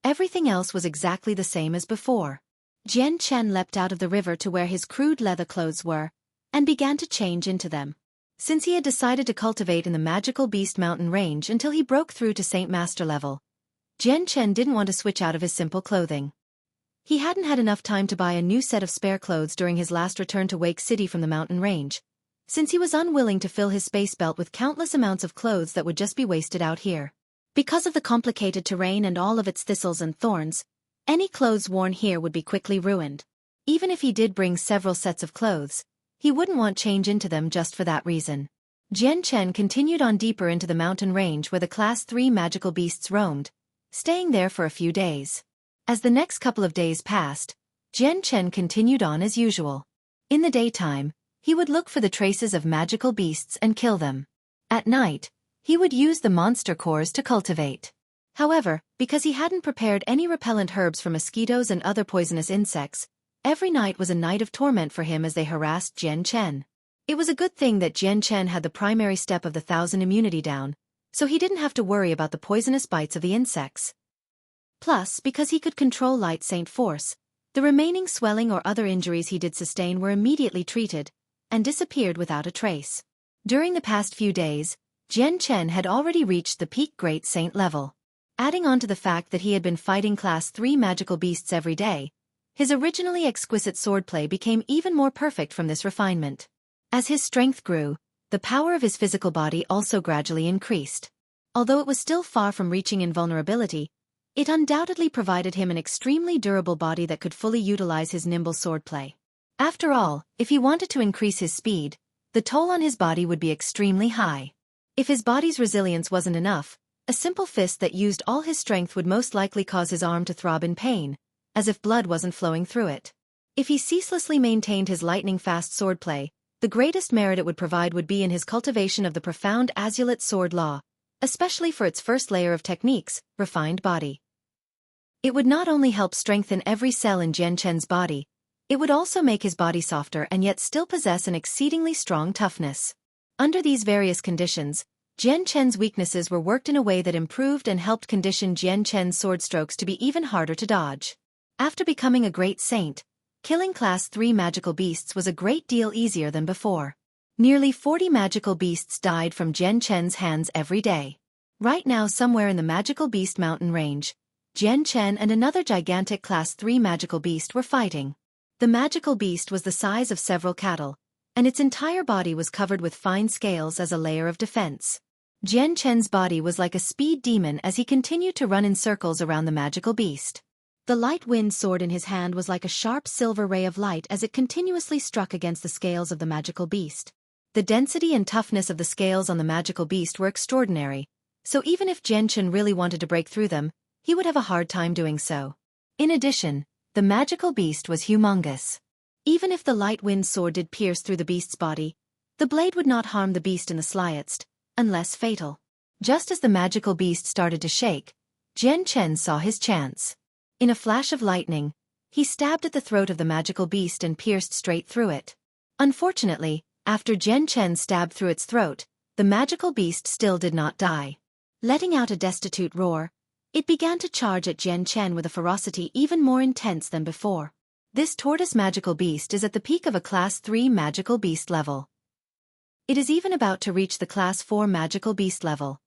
Everything else was exactly the same as before. Jian Chen leapt out of the river to where his crude leather clothes were, and began to change into them. Since he had decided to cultivate in the magical beast mountain range until he broke through to Saint Master level, Jian Chen didn't want to switch out of his simple clothing. He hadn't had enough time to buy a new set of spare clothes during his last return to Wake City from the mountain range, since he was unwilling to fill his space belt with countless amounts of clothes that would just be wasted out here. Because of the complicated terrain and all of its thistles and thorns, any clothes worn here would be quickly ruined. Even if he did bring several sets of clothes, he wouldn't want change into them just for that reason. Jian Chen continued on deeper into the mountain range where the Class 3 magical beasts roamed, staying there for a few days. As the next couple of days passed, Jian Chen continued on as usual. In the daytime, he would look for the traces of magical beasts and kill them. At night, he would use the monster cores to cultivate. However, because he hadn't prepared any repellent herbs for mosquitoes and other poisonous insects, every night was a night of torment for him as they harassed Jian Chen. It was a good thing that Jian Chen had the primary step of the thousand immunity down, so he didn't have to worry about the poisonous bites of the insects. Plus, because he could control Light Saint Force, the remaining swelling or other injuries he did sustain were immediately treated, and disappeared without a trace. During the past few days, Jian Chen had already reached the peak Great Saint level. Adding on to the fact that he had been fighting Class 3 magical beasts every day, his originally exquisite swordplay became even more perfect from this refinement. As his strength grew, the power of his physical body also gradually increased. Although it was still far from reaching invulnerability, it undoubtedly provided him an extremely durable body that could fully utilize his nimble swordplay. After all, if he wanted to increase his speed, the toll on his body would be extremely high. If his body's resilience wasn't enough, a simple fist that used all his strength would most likely cause his arm to throb in pain, as if blood wasn't flowing through it. If he ceaselessly maintained his lightning-fast swordplay, the greatest merit it would provide would be in his cultivation of the profound azulate sword law, especially for its first layer of techniques, refined body. It would not only help strengthen every cell in Jian Chen's body, it would also make his body softer and yet still possess an exceedingly strong toughness. Under these various conditions, Jian Chen's weaknesses were worked in a way that improved and helped condition Jian Chen's sword strokes to be even harder to dodge. After becoming a great saint, killing Class 3 magical beasts was a great deal easier than before. Nearly 40 magical beasts died from Jian Chen's hands every day. Right now, somewhere in the magical beast mountain range, Jian Chen and another gigantic Class 3 magical beast were fighting. The magical beast was the size of several cattle, and its entire body was covered with fine scales as a layer of defense. Jian Chen's body was like a speed demon as he continued to run in circles around the magical beast. The light wind sword in his hand was like a sharp silver ray of light as it continuously struck against the scales of the magical beast. The density and toughness of the scales on the magical beast were extraordinary, so even if Jian Chen really wanted to break through them, he would have a hard time doing so. In addition, the magical beast was humongous. Even if the light wind sword did pierce through the beast's body, the blade would not harm the beast in the slightest, unless fatal. Just as the magical beast started to shake, Jian Chen saw his chance. In a flash of lightning, he stabbed at the throat of the magical beast and pierced straight through it. Unfortunately, after Jian Chen stabbed through its throat, the magical beast still did not die. Letting out a destitute roar, it began to charge at Jian Chen with a ferocity even more intense than before. This tortoise magical beast is at the peak of a Class 3 magical beast level. It is even about to reach the Class 4 magical beast level.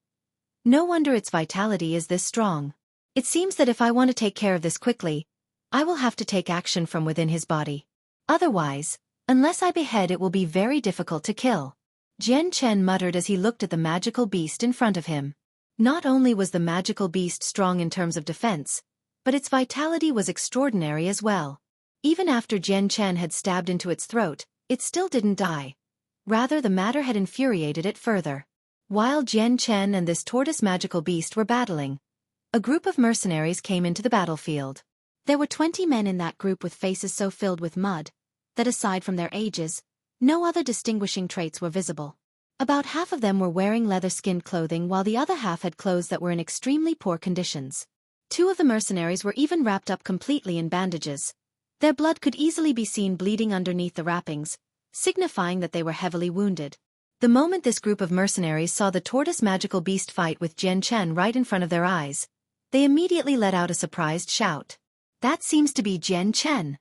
No wonder its vitality is this strong. It seems that if I want to take care of this quickly, I will have to take action from within his body. Otherwise, unless I behead, it will be very difficult to kill. Jian Chen muttered as he looked at the magical beast in front of him. Not only was the magical beast strong in terms of defense, but its vitality was extraordinary as well. Even after Jian Chen had stabbed into its throat, it still didn't die. Rather, the matter had infuriated it further. While Jian Chen and this tortoise magical beast were battling, a group of mercenaries came into the battlefield. There were 20 men in that group with faces so filled with mud that aside from their ages, no other distinguishing traits were visible. About half of them were wearing leather-skinned clothing while the other half had clothes that were in extremely poor conditions. 2 of the mercenaries were even wrapped up completely in bandages. Their blood could easily be seen bleeding underneath the wrappings, signifying that they were heavily wounded. The moment this group of mercenaries saw the tortoise magical beast fight with Jian Chen right in front of their eyes, they immediately let out a surprised shout. That seems to be Jian Chen.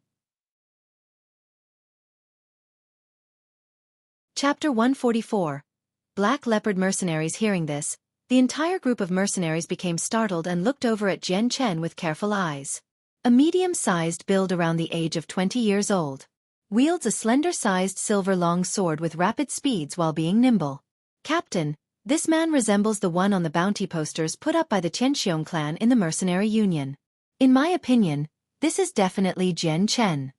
Chapter 144. Black Leopard Mercenaries. Hearing this, the entire group of mercenaries became startled and looked over at Jian Chen with careful eyes. A medium-sized build around the age of 20 years old. Wields a slender-sized silver-long sword with rapid speeds while being nimble. Captain, this man resembles the one on the bounty posters put up by the Qianxiong clan in the mercenary union. In my opinion, this is definitely Jian Chen.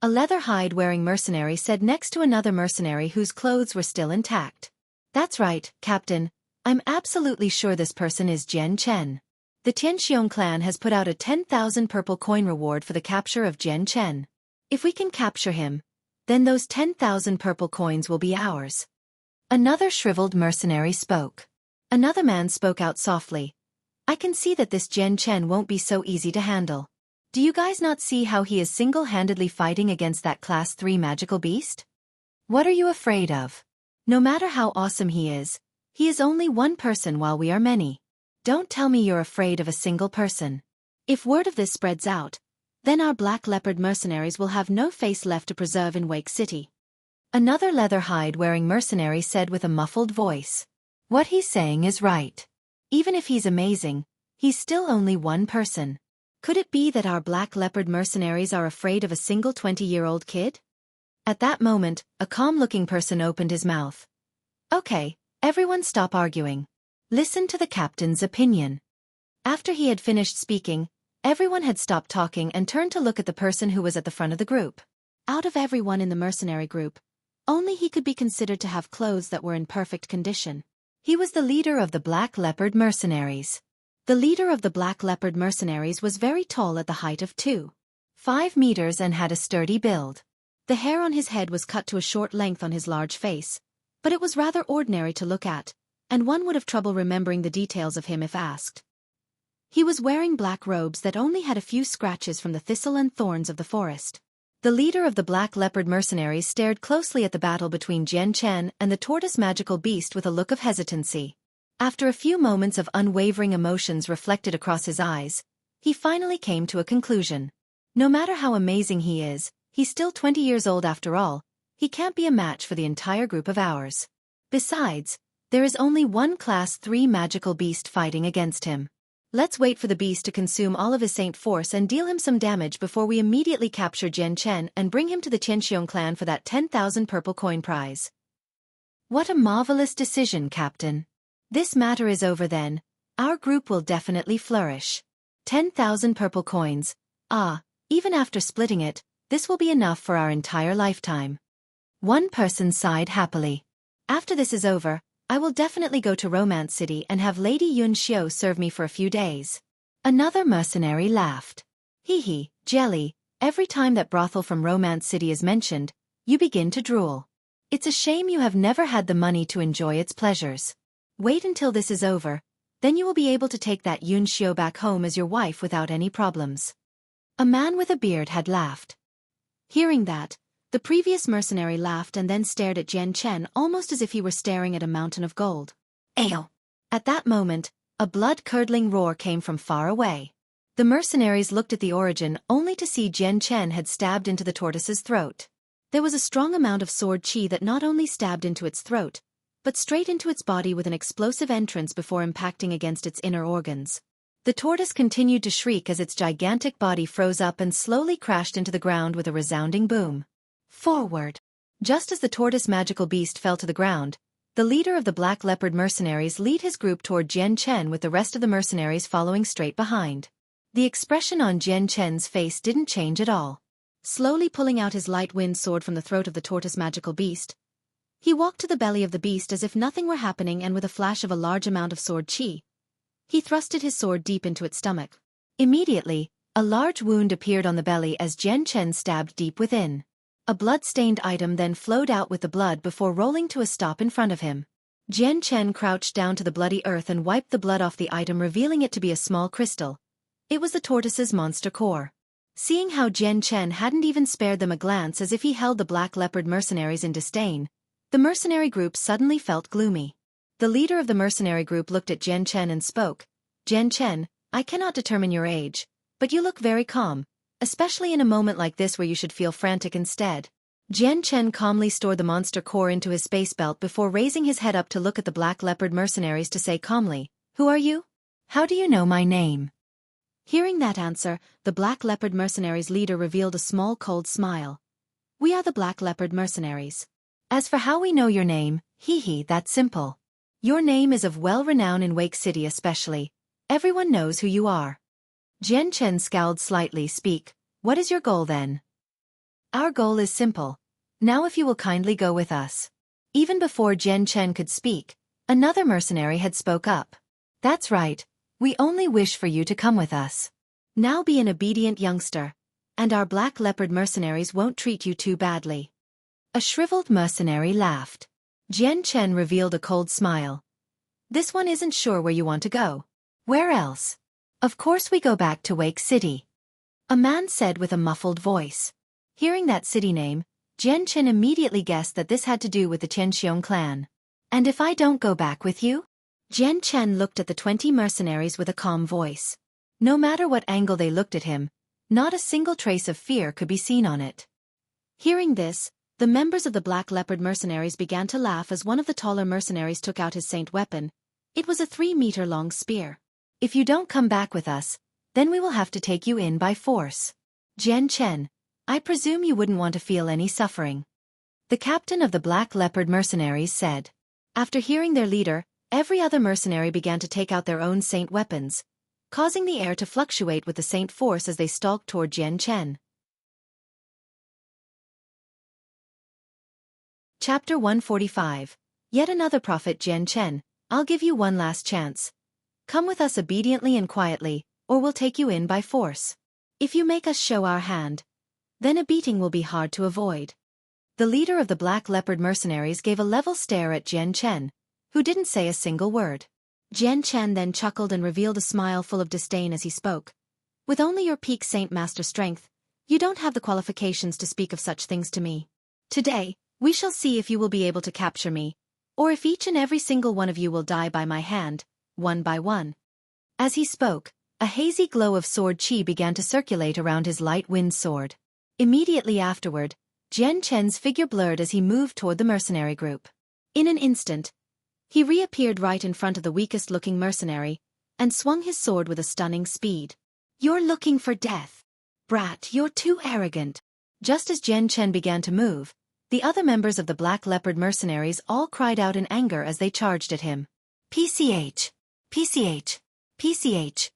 A leather hide-wearing mercenary said next to another mercenary whose clothes were still intact. That's right, Captain. I'm absolutely sure this person is Jian Chen. The Qianxiong clan has put out a 10,000 purple coin reward for the capture of Jian Chen. If we can capture him, then those 10,000 purple coins will be ours. Another shriveled mercenary spoke. Another man spoke out softly. I can see that this Jian Chen won't be so easy to handle. Do you guys not see how he is single-handedly fighting against that Class 3 magical beast? What are you afraid of? No matter how awesome he is only one person while we are many. Don't tell me you're afraid of a single person. If word of this spreads out, then our Black Leopard mercenaries will have no face left to preserve in Wake City. Another leather hide-wearing mercenary said with a muffled voice. What he's saying is right. Even if he's amazing, he's still only one person. Could it be that our Black Leopard mercenaries are afraid of a single 20-year-old kid? At that moment, a calm-looking person opened his mouth. Okay, everyone stop arguing. Listen to the captain's opinion. After he had finished speaking, everyone had stopped talking and turned to look at the person who was at the front of the group. Out of everyone in the mercenary group, only he could be considered to have clothes that were in perfect condition. He was the leader of the Black Leopard mercenaries. The leader of the Black Leopard mercenaries was very tall at the height of 2.5 meters and had a sturdy build. The hair on his head was cut to a short length on his large face, but it was rather ordinary to look at, and one would have trouble remembering the details of him if asked. He was wearing black robes that only had a few scratches from the thistle and thorns of the forest. The leader of the Black Leopard mercenaries stared closely at the battle between Jian Chen and the tortoise magical beast with a look of hesitancy. After a few moments of unwavering emotions reflected across his eyes, he finally came to a conclusion. No matter how amazing he is, he's still 20 years old after all. He can't be a match for the entire group of ours. Besides, there is only one Class 3 magical beast fighting against him. Let's wait for the beast to consume all of his saint force and deal him some damage before we immediately capture Jian Chen and bring him to the Qianxiong clan for that 10,000 purple coin prize. What a marvelous decision, Captain. This matter is over then. Our group will definitely flourish. 10,000 purple coins. Even after splitting it, this will be enough for our entire lifetime. One person sighed happily. After this is over, I will definitely go to Romance City and have Lady Yun Xiu serve me for a few days. Another mercenary laughed. Hee, jelly, every time that brothel from Romance City is mentioned, you begin to drool. It's a shame you have never had the money to enjoy its pleasures. Wait until this is over, then you will be able to take that Yun Xiu back home as your wife without any problems. A man with a beard had laughed. Hearing that, the previous mercenary laughed and then stared at Jian Chen almost as if he were staring at a mountain of gold. Ayo! At that moment, a blood-curdling roar came from far away. The mercenaries looked at the origin only to see Jian Chen had stabbed into the tortoise's throat. There was a strong amount of sword qi that not only stabbed into its throat, but straight into its body with an explosive entrance before impacting against its inner organs. The tortoise continued to shriek as its gigantic body froze up and slowly crashed into the ground with a resounding boom. Forward! Just as the tortoise magical beast fell to the ground, the leader of the Black Leopard mercenaries led his group toward Jian Chen with the rest of the mercenaries following straight behind. The expression on Jian Chen's face didn't change at all. Slowly pulling out his light wind sword from the throat of the tortoise magical beast, he walked to the belly of the beast as if nothing were happening, and with a flash of a large amount of sword qi, he thrusted his sword deep into its stomach. Immediately, a large wound appeared on the belly as Jian Chen stabbed deep within. A blood-stained item then flowed out with the blood before rolling to a stop in front of him. Jian Chen crouched down to the bloody earth and wiped the blood off the item, revealing it to be a small crystal. It was the tortoise's monster core. Seeing how Jian Chen hadn't even spared them a glance as if he held the Black Leopard mercenaries in disdain, the mercenary group suddenly felt gloomy. The leader of the mercenary group looked at Jian Chen and spoke. "Jian Chen, I cannot determine your age, but you look very calm, especially in a moment like this where you should feel frantic instead." Jian Chen calmly stored the monster core into his space belt before raising his head up to look at the Black Leopard mercenaries to say calmly, "Who are you? How do you know my name?" Hearing that answer, the Black Leopard mercenaries' leader revealed a small cold smile. "We are the Black Leopard mercenaries." "As for how we know your name, that's simple. Your name is of well-renown in Wake City especially. Everyone knows who you are." Jian Chen scowled slightly. "Speak, what is your goal then?" "Our goal is simple. Now if you will kindly go with us." Even before Jian Chen could speak, another mercenary had spoke up. "That's right, we only wish for you to come with us. Now be an obedient youngster, and our Black Leopard mercenaries won't treat you too badly." A shriveled mercenary laughed. Jian Chen revealed a cold smile. "This one isn't sure where you want to go." "Where else?" "Of course we go back to Wake City," a man said with a muffled voice. Hearing that city name, Jian Chen immediately guessed that this had to do with the Tianxiong clan. "And if I don't go back with you?" Jian Chen looked at the 20 mercenaries with a calm voice. No matter what angle they looked at him, not a single trace of fear could be seen on it. Hearing this, the members of the Black Leopard mercenaries began to laugh as one of the taller mercenaries took out his saint weapon. It was a 3-meter-long spear. "If you don't come back with us, then we will have to take you in by force. Jian Chen, I presume you wouldn't want to feel any suffering," the captain of the Black Leopard mercenaries said. After hearing their leader, every other mercenary began to take out their own saint weapons, causing the air to fluctuate with the saint force as they stalked toward Jian Chen. Chapter 145. Yet another prophet. Jian Chen, I'll give you one last chance. Come with us obediently and quietly, or we'll take you in by force. If you make us show our hand, then a beating will be hard to avoid. The leader of the Black Leopard mercenaries gave a level stare at Jian Chen, who didn't say a single word. Jian Chen then chuckled and revealed a smile full of disdain as he spoke. "With only your peak Saint Master strength, you don't have the qualifications to speak of such things to me. Today, we shall see if you will be able to capture me, or if each and every single one of you will die by my hand, one by one." As he spoke, a hazy glow of sword qi began to circulate around his light wind sword. Immediately afterward, Jian Chen's figure blurred as he moved toward the mercenary group. In an instant, he reappeared right in front of the weakest-looking mercenary, and swung his sword with a stunning speed. "You're looking for death. Brat, you're too arrogant." Just as Jian Chen began to move, the other members of the Black Leopard mercenaries all cried out in anger as they charged at him. "PCH! PCH! PCH!"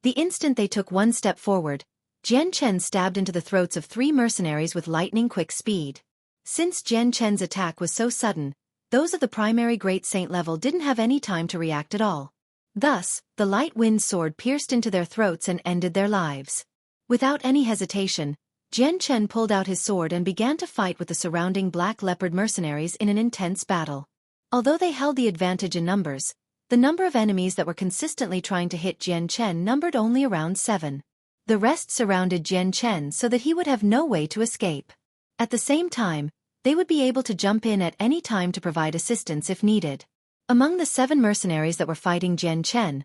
The instant they took one step forward, Jian Chen stabbed into the throats of 3 mercenaries with lightning-quick speed. Since Jian Chen's attack was so sudden, those of the primary Great Saint level didn't have any time to react at all. Thus, the light wind sword pierced into their throats and ended their lives. Without any hesitation, Jian Chen pulled out his sword and began to fight with the surrounding Black Leopard mercenaries in an intense battle. Although they held the advantage in numbers, the number of enemies that were consistently trying to hit Jian Chen numbered only around 7. The rest surrounded Jian Chen so that he would have no way to escape. At the same time, they would be able to jump in at any time to provide assistance if needed. Among the 7 mercenaries that were fighting Jian Chen,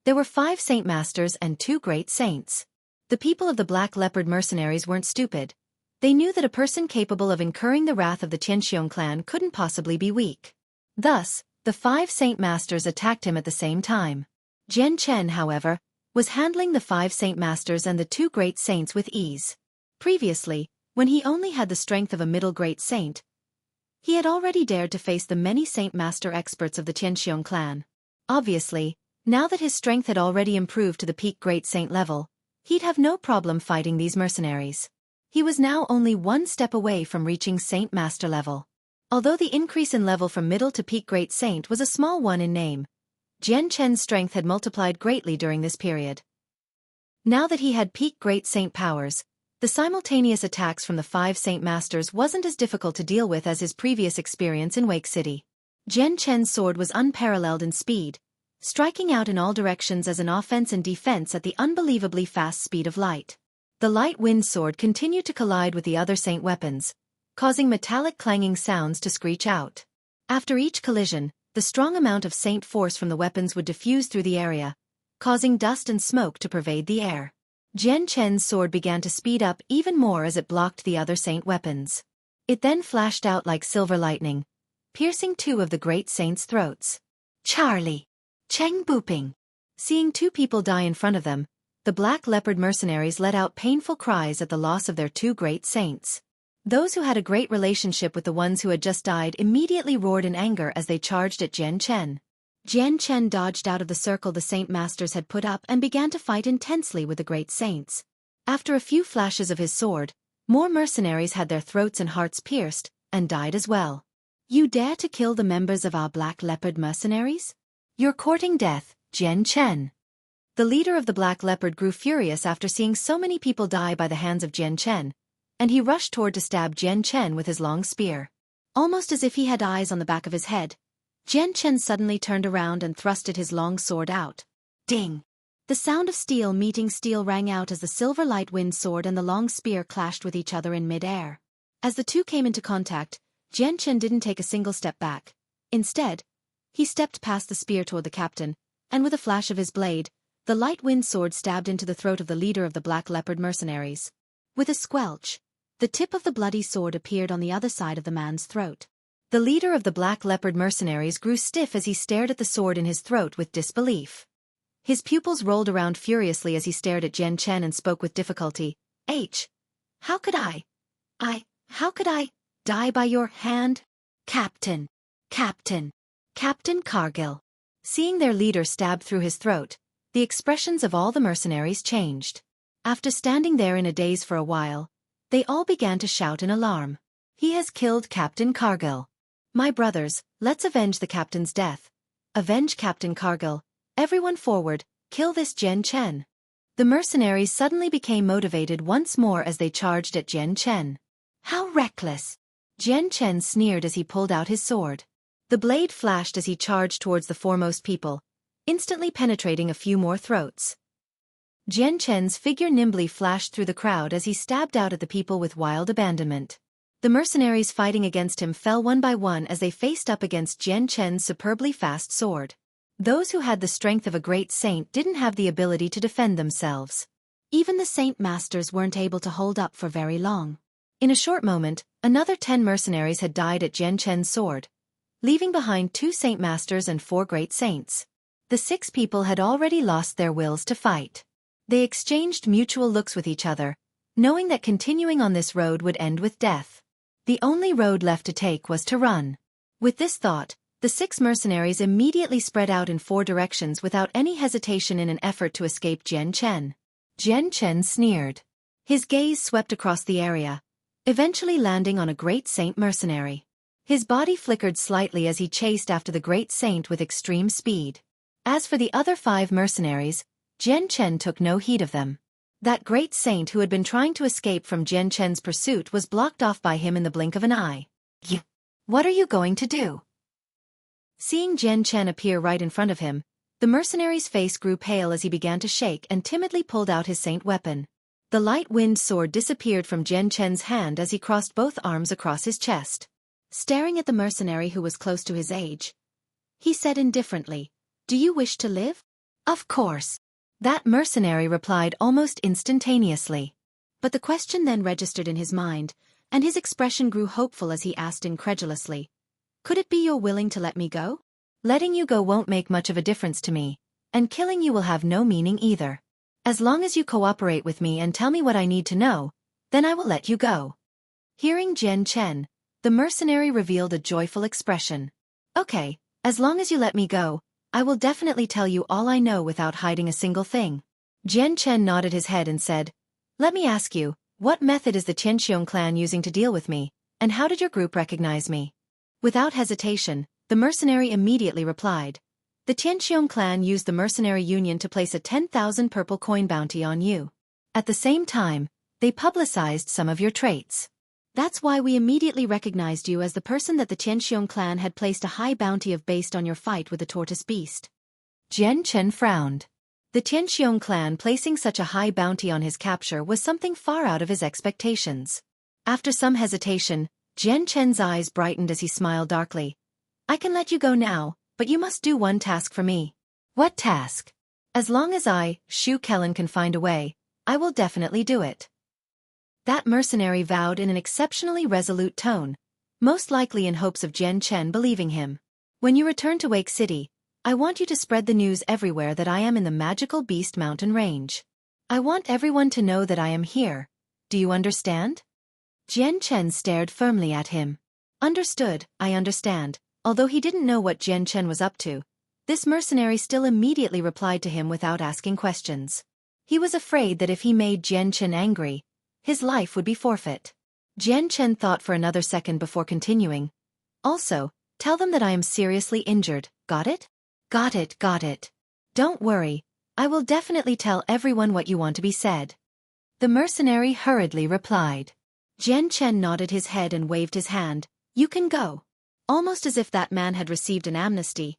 there were 5 Saint Masters and 2 Great Saints. The people of the Black Leopard mercenaries weren't stupid. They knew that a person capable of incurring the wrath of the Tianxiong clan couldn't possibly be weak. Thus, the 5 Saint Masters attacked him at the same time. Jian Chen, however, was handling the 5 Saint Masters and the 2 Great Saints with ease. Previously, when he only had the strength of a middle Great Saint, he had already dared to face the many Saint Master experts of the Tianqiong clan. Obviously, now that his strength had already improved to the peak Great Saint level, he'd have no problem fighting these mercenaries. He was now only 1 step away from reaching Saint Master level. Although the increase in level from middle to peak Great Saint was a small one in name, Jian Chen's strength had multiplied greatly during this period. Now that he had peak Great Saint powers, the simultaneous attacks from the 5 Saint Masters wasn't as difficult to deal with as his previous experience in Wake City. Jian Chen's sword was unparalleled in speed, striking out in all directions as an offense and defense at the unbelievably fast speed of light. The light wind sword continued to collide with the other Saint weapons, causing metallic clanging sounds to screech out. After each collision, the strong amount of Saint force from the weapons would diffuse through the area, causing dust and smoke to pervade the air. Jian Chen's sword began to speed up even more as it blocked the other Saint weapons. It then flashed out like silver lightning, piercing 2 of the Great Saints' throats. Charlie! Cheng Buping! Seeing 2 people die in front of them, the Black Leopard mercenaries let out painful cries at the loss of their 2 Great Saints. Those who had a great relationship with the ones who had just died immediately roared in anger as they charged at Jian Chen. Jian Chen dodged out of the circle the Saint Masters had put up and began to fight intensely with the Great Saints. After a few flashes of his sword, more mercenaries had their throats and hearts pierced, and died as well. You dare to kill the members of our Black Leopard mercenaries? You're courting death, Jian Chen. The leader of the Black Leopard grew furious after seeing so many people die by the hands of Jian Chen, and he rushed toward to stab Jian Chen with his long spear. Almost as if he had eyes on the back of his head, Jian Chen suddenly turned around and thrusted his long sword out. Ding! The sound of steel meeting steel rang out as the silver light wind sword and the long spear clashed with each other in mid-air. As the 2 came into contact, Jian Chen didn't take a single step back. Instead, he stepped past the spear toward the captain, and with a flash of his blade, the light wind sword stabbed into the throat of the leader of the Black Leopard mercenaries. With a squelch, the tip of the bloody sword appeared on the other side of the man's throat. The leader of the Black Leopard mercenaries grew stiff as he stared at the sword in his throat with disbelief. His pupils rolled around furiously as he stared at Jian Chen and spoke with difficulty. How could I die by your hand? Captain Cargill. Seeing their leader stabbed through his throat, the expressions of all the mercenaries changed. After standing there in a daze for a while, they all began to shout in alarm. He has killed Captain Cargill. My brothers, let's avenge the captain's death. Avenge Captain Cargill. Everyone forward, kill this Jian Chen. The mercenaries suddenly became motivated once more as they charged at Jian Chen. How reckless! Jian Chen sneered as he pulled out his sword. The blade flashed as he charged towards the foremost people, instantly penetrating a few more throats. Jian Chen's figure nimbly flashed through the crowd as he stabbed out at the people with wild abandonment. The mercenaries fighting against him fell one by one as they faced up against Jian Chen's superbly fast sword. Those who had the strength of a great saint didn't have the ability to defend themselves. Even the Saint Masters weren't able to hold up for very long. In a short moment, another 10 mercenaries had died at Jian Chen's sword, leaving behind 2 Saint Masters and 4 Great Saints. The 6 people had already lost their wills to fight. They exchanged mutual looks with each other, knowing that continuing on this road would end with death. The only road left to take was to run. With this thought, the 6 mercenaries immediately spread out in 4 directions without any hesitation in an effort to escape Jian Chen. Jian Chen sneered. His gaze swept across the area, eventually landing on a Great Saint mercenary. His body flickered slightly as he chased after the Great Saint with extreme speed. As for the other 5 mercenaries, Jian Chen took no heed of them. That Great Saint who had been trying to escape from Jian Chen's pursuit was blocked off by him in the blink of an eye. What are you going to do? Seeing Jian Chen appear right in front of him, the mercenary's face grew pale as he began to shake and timidly pulled out his saint weapon. The light wind sword disappeared from Jian Chen's hand as he crossed both arms across his chest. Staring at the mercenary who was close to his age, he said indifferently, "Do you wish to live?" "Of course." That mercenary replied almost instantaneously. But the question then registered in his mind, and his expression grew hopeful as he asked incredulously, "Could it be you're willing to let me go?" "Letting you go won't make much of a difference to me. and killing you will have no meaning either. As long as you cooperate with me and tell me what I need to know, then I will let you go." Hearing Jian Chen, the mercenary revealed a joyful expression. "Okay, as long as you let me go, I will definitely tell you all I know without hiding a single thing." Jian Chen nodded his head and said, "Let me ask you, what method is the Qianxiong clan using to deal with me, and how did your group recognize me?" Without hesitation, the mercenary immediately replied, "The Qianxiong clan used the mercenary union to place a 10,000 purple coin bounty on you. At the same time, they publicized some of your traits. That's why we immediately recognized you as the person that the Qianxiong clan had placed a high bounty of based on your fight with the tortoise beast." Jian Chen frowned. The Qianxiong clan placing such a high bounty on his capture was something far out of his expectations. After some hesitation, Jian Chen's eyes brightened as he smiled darkly. "I can let you go now, but you must do one task for me." "What task?" "As long as I, Xueqi, can find a way, I will definitely do it." That mercenary vowed in an exceptionally resolute tone, most likely in hopes of Jian Chen believing him. "When you return to Wake City, I want you to spread the news everywhere that I am in the magical Beast Mountain Range. I want everyone to know that I am here. Do you understand?" Jian Chen stared firmly at him. "Understood, I understand." Although he didn't know what Jian Chen was up to, this mercenary still immediately replied to him without asking questions. He was afraid that if he made Jian Chen angry, his life would be forfeit. Jian Chen thought for another second before continuing. "Also, tell them that I am seriously injured, got it?" "Got it, got it. Don't worry, I will definitely tell everyone what you want to be said." The mercenary hurriedly replied. Jian Chen nodded his head and waved his hand. "You can go." Almost as if that man had received an amnesty.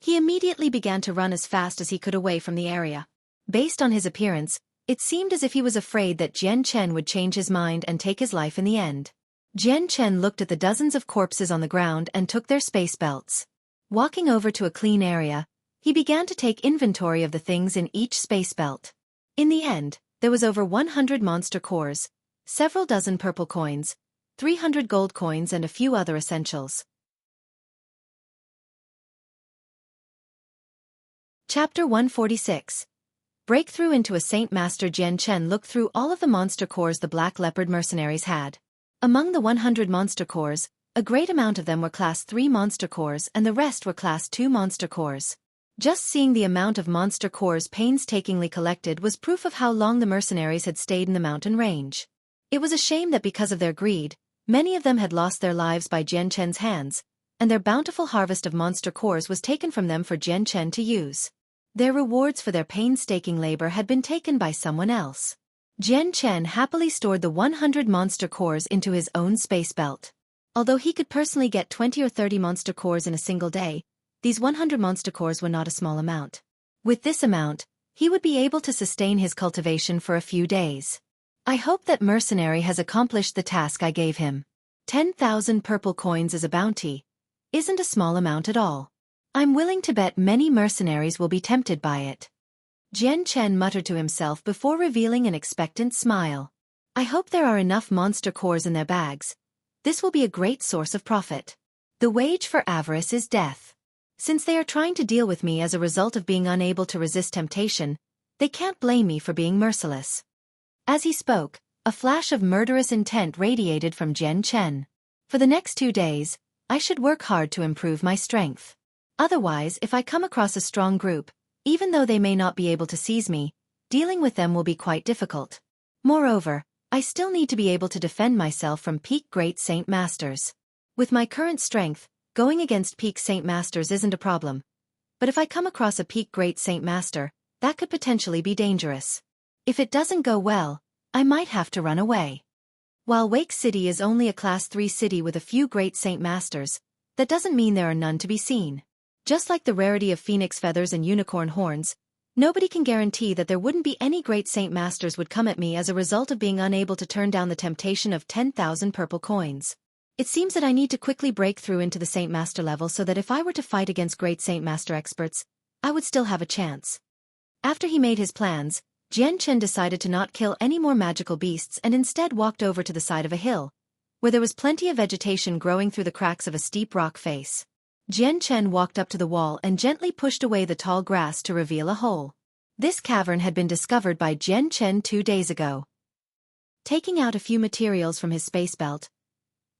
He immediately began to run as fast as he could away from the area. Based on his appearance, it seemed as if he was afraid that Jian Chen would change his mind and take his life in the end. Jian Chen looked at the dozens of corpses on the ground and took their space belts. Walking over to a clean area, he began to take inventory of the things in each space belt. In the end, there was over 100 monster cores, several dozen purple coins, 300 gold coins and a few other essentials. Chapter 146. Breakthrough into a Saint Master. Jian Chen looked through all of the monster cores the Black Leopard mercenaries had. Among the 100 monster cores, a great amount of them were Class 3 monster cores and the rest were Class 2 monster cores. Just seeing the amount of monster cores painstakingly collected was proof of how long the mercenaries had stayed in the mountain range. It was a shame that because of their greed, many of them had lost their lives by Jian Chen's hands, and their bountiful harvest of monster cores was taken from them for Jian Chen to use. Their rewards for their painstaking labor had been taken by someone else. Jian Chen happily stored the 100 monster cores into his own space belt. Although he could personally get 20 or 30 monster cores in a single day, these 100 monster cores were not a small amount. With this amount, he would be able to sustain his cultivation for a few days. I hope that mercenary has accomplished the task I gave him. 10,000 purple coins as a bounty isn't a small amount at all. I'm willing to bet many mercenaries will be tempted by it. Jian Chen muttered to himself before revealing an expectant smile. I hope there are enough monster cores in their bags. This will be a great source of profit. The wage for avarice is death. Since they are trying to deal with me as a result of being unable to resist temptation, they can't blame me for being merciless. As he spoke, a flash of murderous intent radiated from Jian Chen. For the next 2 days, I should work hard to improve my strength. Otherwise, if I come across a strong group, even though they may not be able to seize me, dealing with them will be quite difficult. Moreover, I still need to be able to defend myself from peak Great Saint Masters. With my current strength, going against peak Saint Masters isn't a problem. But if I come across a peak Great Saint Master, that could potentially be dangerous. If it doesn't go well, I might have to run away. While Wake City is only a Class 3 city with a few Great Saint Masters, that doesn't mean there are none to be seen. Just like the rarity of phoenix feathers and unicorn horns, nobody can guarantee that there wouldn't be any Great Saint Masters would come at me as a result of being unable to turn down the temptation of 10,000 purple coins. It seems that I need to quickly break through into the Saint Master level so that if I were to fight against Great Saint Master experts, I would still have a chance. After he made his plans, Jian Chen decided to not kill any more magical beasts and instead walked over to the side of a hill, where there was plenty of vegetation growing through the cracks of a steep rock face. Jian Chen walked up to the wall and gently pushed away the tall grass to reveal a hole. This cavern had been discovered by Jian Chen 2 days ago. Taking out a few materials from his space belt,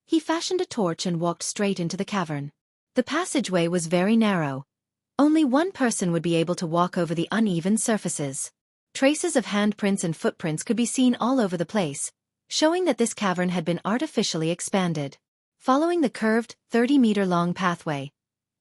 he fashioned a torch and walked straight into the cavern. The passageway was very narrow. Only one person would be able to walk over the uneven surfaces. Traces of handprints and footprints could be seen all over the place, showing that this cavern had been artificially expanded. Following the curved, 30-meter-long pathway,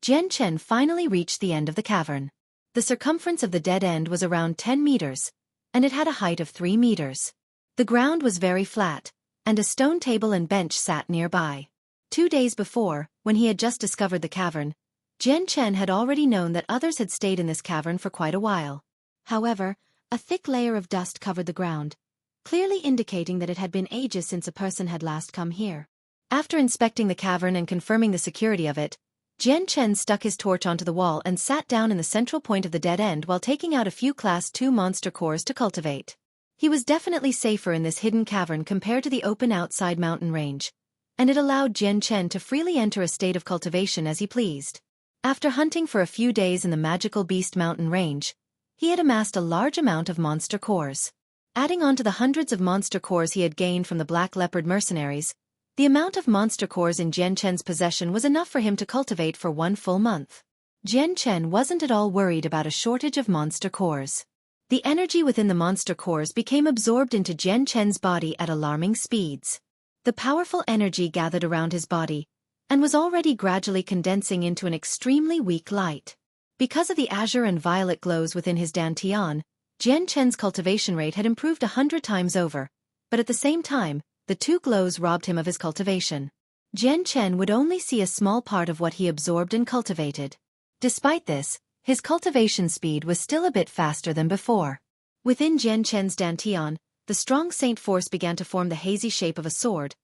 Jian Chen finally reached the end of the cavern. The circumference of the dead end was around 10 meters, and it had a height of 3 meters. The ground was very flat, and a stone table and bench sat nearby. 2 days before, when he had just discovered the cavern, Jian Chen had already known that others had stayed in this cavern for quite a while. However, a thick layer of dust covered the ground, clearly indicating that it had been ages since a person had last come here. After inspecting the cavern and confirming the security of it, Jian Chen stuck his torch onto the wall and sat down in the central point of the dead end while taking out a few Class 2 monster cores to cultivate. He was definitely safer in this hidden cavern compared to the open outside mountain range, and it allowed Jian Chen to freely enter a state of cultivation as he pleased. After hunting for a few days in the magical Beast Mountain range, he had amassed a large amount of monster cores. Adding on to the hundreds of monster cores he had gained from the Black Leopard mercenaries, the amount of monster cores in Jian Chen's possession was enough for him to cultivate for 1 full month. Jian Chen wasn't at all worried about a shortage of monster cores. The energy within the monster cores became absorbed into Jian Chen's body at alarming speeds. The powerful energy gathered around his body, and was already gradually condensing into an extremely weak light. Because of the azure and violet glows within his dantian, Jian Chen's cultivation rate had improved 100 times over, but at the same time, the 2 glows robbed him of his cultivation. Jian Chen would only see a small part of what he absorbed and cultivated. Despite this, his cultivation speed was still a bit faster than before. Within Jian Chen's dantian, the strong saint force began to form the hazy shape of a sword.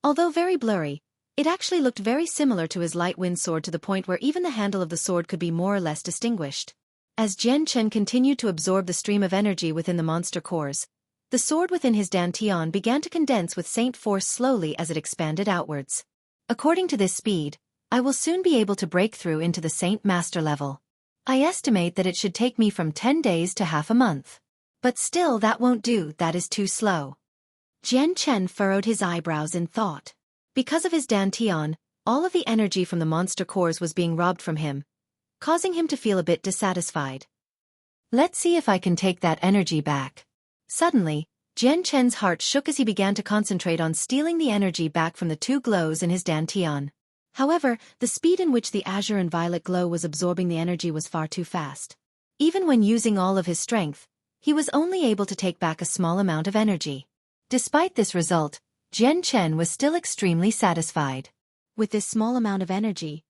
Although very blurry, it actually looked very similar to his light wind sword to the point where even the handle of the sword could be more or less distinguished. As Jian Chen continued to absorb the stream of energy within the monster cores, the sword within his dantian began to condense with saint force slowly as it expanded outwards. According to this speed, I will soon be able to break through into the saint master level. I estimate that it should take me from 10 days to half a month. But still that won't do, that is too slow. Jian Chen furrowed his eyebrows in thought. Because of his dantian, all of the energy from the monster cores was being robbed from him, causing him to feel a bit dissatisfied. Let's see if I can take that energy back. Suddenly, Jian Chen's heart shook as he began to concentrate on stealing the energy back from the 2 glows in his dantian. However, the speed in which the azure and violet glow was absorbing the energy was far too fast. Even when using all of his strength, he was only able to take back a small amount of energy. Despite this result, Jian Chen was still extremely satisfied. With this small amount of energy,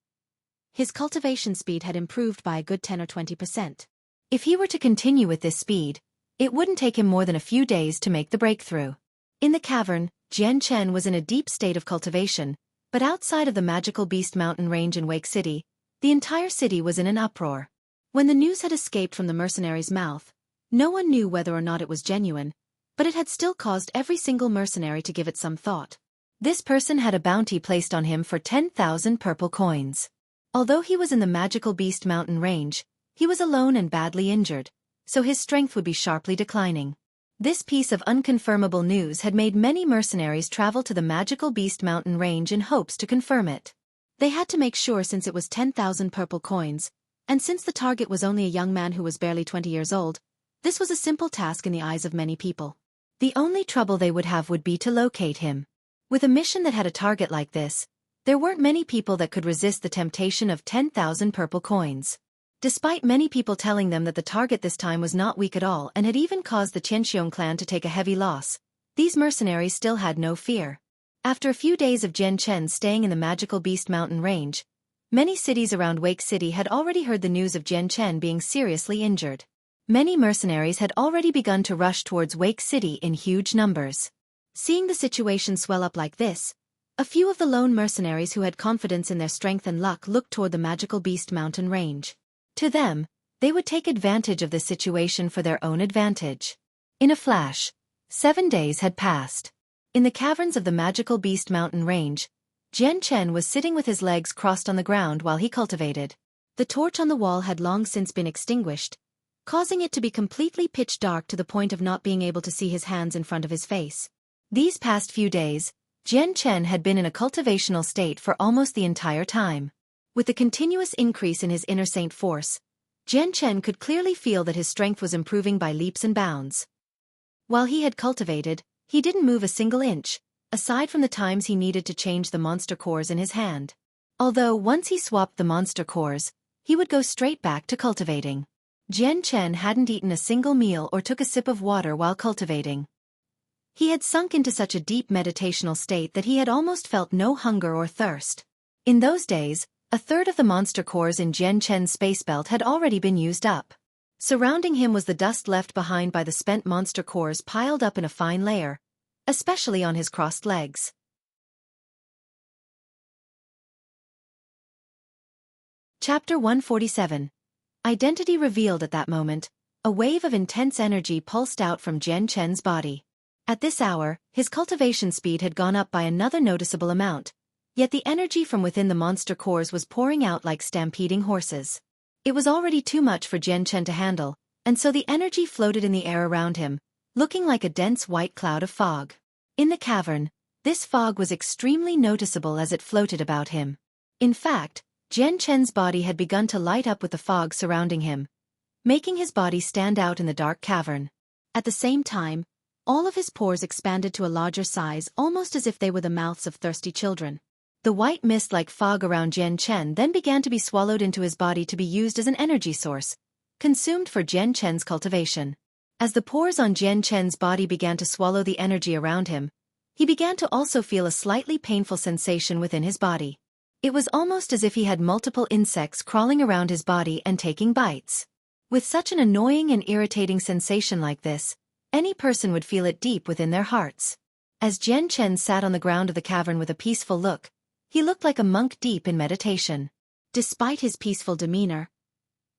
his cultivation speed had improved by a good 10 or 20%. If he were to continue with this speed, it wouldn't take him more than a few days to make the breakthrough. In the cavern, Jian Chen was in a deep state of cultivation, but outside of the magical Beast Mountain range in Wake City, the entire city was in an uproar. When the news had escaped from the mercenary's mouth, no one knew whether or not it was genuine, but it had still caused every single mercenary to give it some thought. This person had a bounty placed on him for 10,000 purple coins. Although he was in the magical Beast Mountain range, he was alone and badly injured, so his strength would be sharply declining. This piece of unconfirmable news had made many mercenaries travel to the magical Beast Mountain range in hopes to confirm it. They had to make sure since it was 10,000 purple coins, and since the target was only a young man who was barely 20 years old, this was a simple task in the eyes of many people. The only trouble they would have would be to locate him. With a mission that had a target like this, there weren't many people that could resist the temptation of 10,000 purple coins. Despite many people telling them that the target this time was not weak at all and had even caused the Qianxiong clan to take a heavy loss, these mercenaries still had no fear. After a few days of Jian Chen staying in the magical Beast Mountain range, many cities around Wake City had already heard the news of Jian Chen being seriously injured. Many mercenaries had already begun to rush towards Wake City in huge numbers. Seeing the situation swell up like this, a few of the lone mercenaries who had confidence in their strength and luck looked toward the magical Beast Mountain range. To them, they would take advantage of this situation for their own advantage. In a flash, 7 days had passed. In the caverns of the magical Beast Mountain range, Jian Chen was sitting with his legs crossed on the ground while he cultivated. The torch on the wall had long since been extinguished, causing it to be completely pitch dark to the point of not being able to see his hands in front of his face. These past few days, Jian Chen had been in a cultivational state for almost the entire time. With the continuous increase in his inner saint force, Jian Chen could clearly feel that his strength was improving by leaps and bounds. While he had cultivated, he didn't move a single inch, aside from the times he needed to change the monster cores in his hand. Although once he swapped the monster cores, he would go straight back to cultivating. Jian Chen hadn't eaten a single meal or took a sip of water while cultivating. He had sunk into such a deep meditational state that he had almost felt no hunger or thirst. In those days, a third of the monster cores in Jian Chen's space belt had already been used up. Surrounding him was the dust left behind by the spent monster cores piled up in a fine layer, especially on his crossed legs. Chapter 147. Identity revealed. At that moment, a wave of intense energy pulsed out from Jian Chen's body. At this hour, his cultivation speed had gone up by another noticeable amount, yet the energy from within the monster cores was pouring out like stampeding horses. It was already too much for Jian Chen to handle, and so the energy floated in the air around him, looking like a dense white cloud of fog. In the cavern, this fog was extremely noticeable as it floated about him. In fact, Jian Chen's body had begun to light up with the fog surrounding him, making his body stand out in the dark cavern. At the same time, all of his pores expanded to a larger size, almost as if they were the mouths of thirsty children. The white mist like fog around Jian Chen then began to be swallowed into his body to be used as an energy source, consumed for Jian Chen's cultivation. As the pores on Jian Chen's body began to swallow the energy around him, he began to also feel a slightly painful sensation within his body. It was almost as if he had multiple insects crawling around his body and taking bites. With such an annoying and irritating sensation like this, any person would feel it deep within their hearts. As Jian Chen sat on the ground of the cavern with a peaceful look, he looked like a monk deep in meditation. Despite his peaceful demeanor,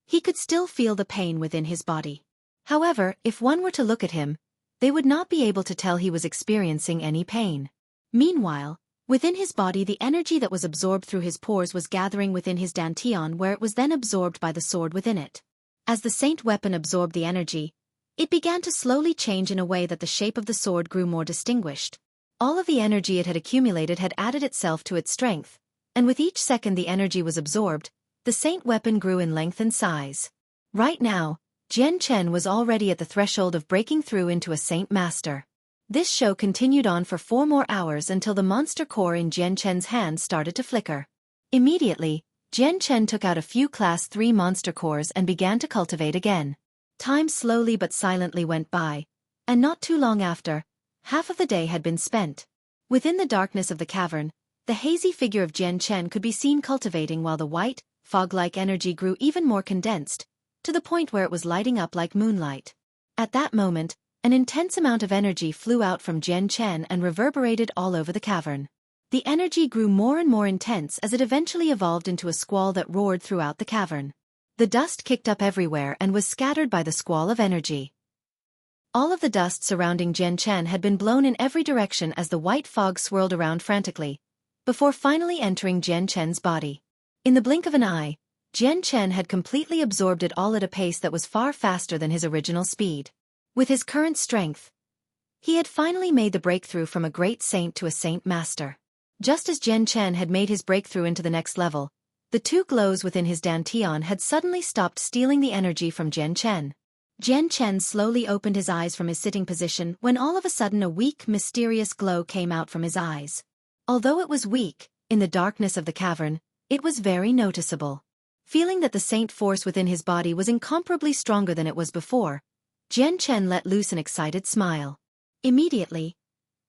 he could still feel the pain within his body. However, if one were to look at him, they would not be able to tell he was experiencing any pain. Meanwhile, within his body the energy that was absorbed through his pores was gathering within his dantian, where it was then absorbed by the sword within it. As the saint weapon absorbed the energy, it began to slowly change in a way that the shape of the sword grew more distinguished. All of the energy it had accumulated had added itself to its strength, and with each second the energy was absorbed, the saint weapon grew in length and size. Right now, Jian Chen was already at the threshold of breaking through into a saint master. This show continued on for 4 more hours until the monster core in Jian Chen's hand started to flicker. Immediately, Jian Chen took out a few Class 3 monster cores and began to cultivate again. Time slowly but silently went by, and not too long after, half of the day had been spent. Within the darkness of the cavern, the hazy figure of Jian Chen could be seen cultivating while the white, fog-like energy grew even more condensed, to the point where it was lighting up like moonlight. At that moment, an intense amount of energy flew out from Jian Chen and reverberated all over the cavern. The energy grew more and more intense as it eventually evolved into a squall that roared throughout the cavern. The dust kicked up everywhere and was scattered by the squall of energy. All of the dust surrounding Jian Chen had been blown in every direction as the white fog swirled around frantically, before finally entering Jian Chen's body. In the blink of an eye, Jian Chen had completely absorbed it all at a pace that was far faster than his original speed. With his current strength, he had finally made the breakthrough from a great saint to a saint master. Just as Jian Chen had made his breakthrough into the next level, the 2 glows within his dantian had suddenly stopped stealing the energy from Jian Chen. Jian Chen slowly opened his eyes from his sitting position when all of a sudden a weak, mysterious glow came out from his eyes. Although it was weak, in the darkness of the cavern, it was very noticeable. Feeling that the saint force within his body was incomparably stronger than it was before, Jian Chen let loose an excited smile. Immediately,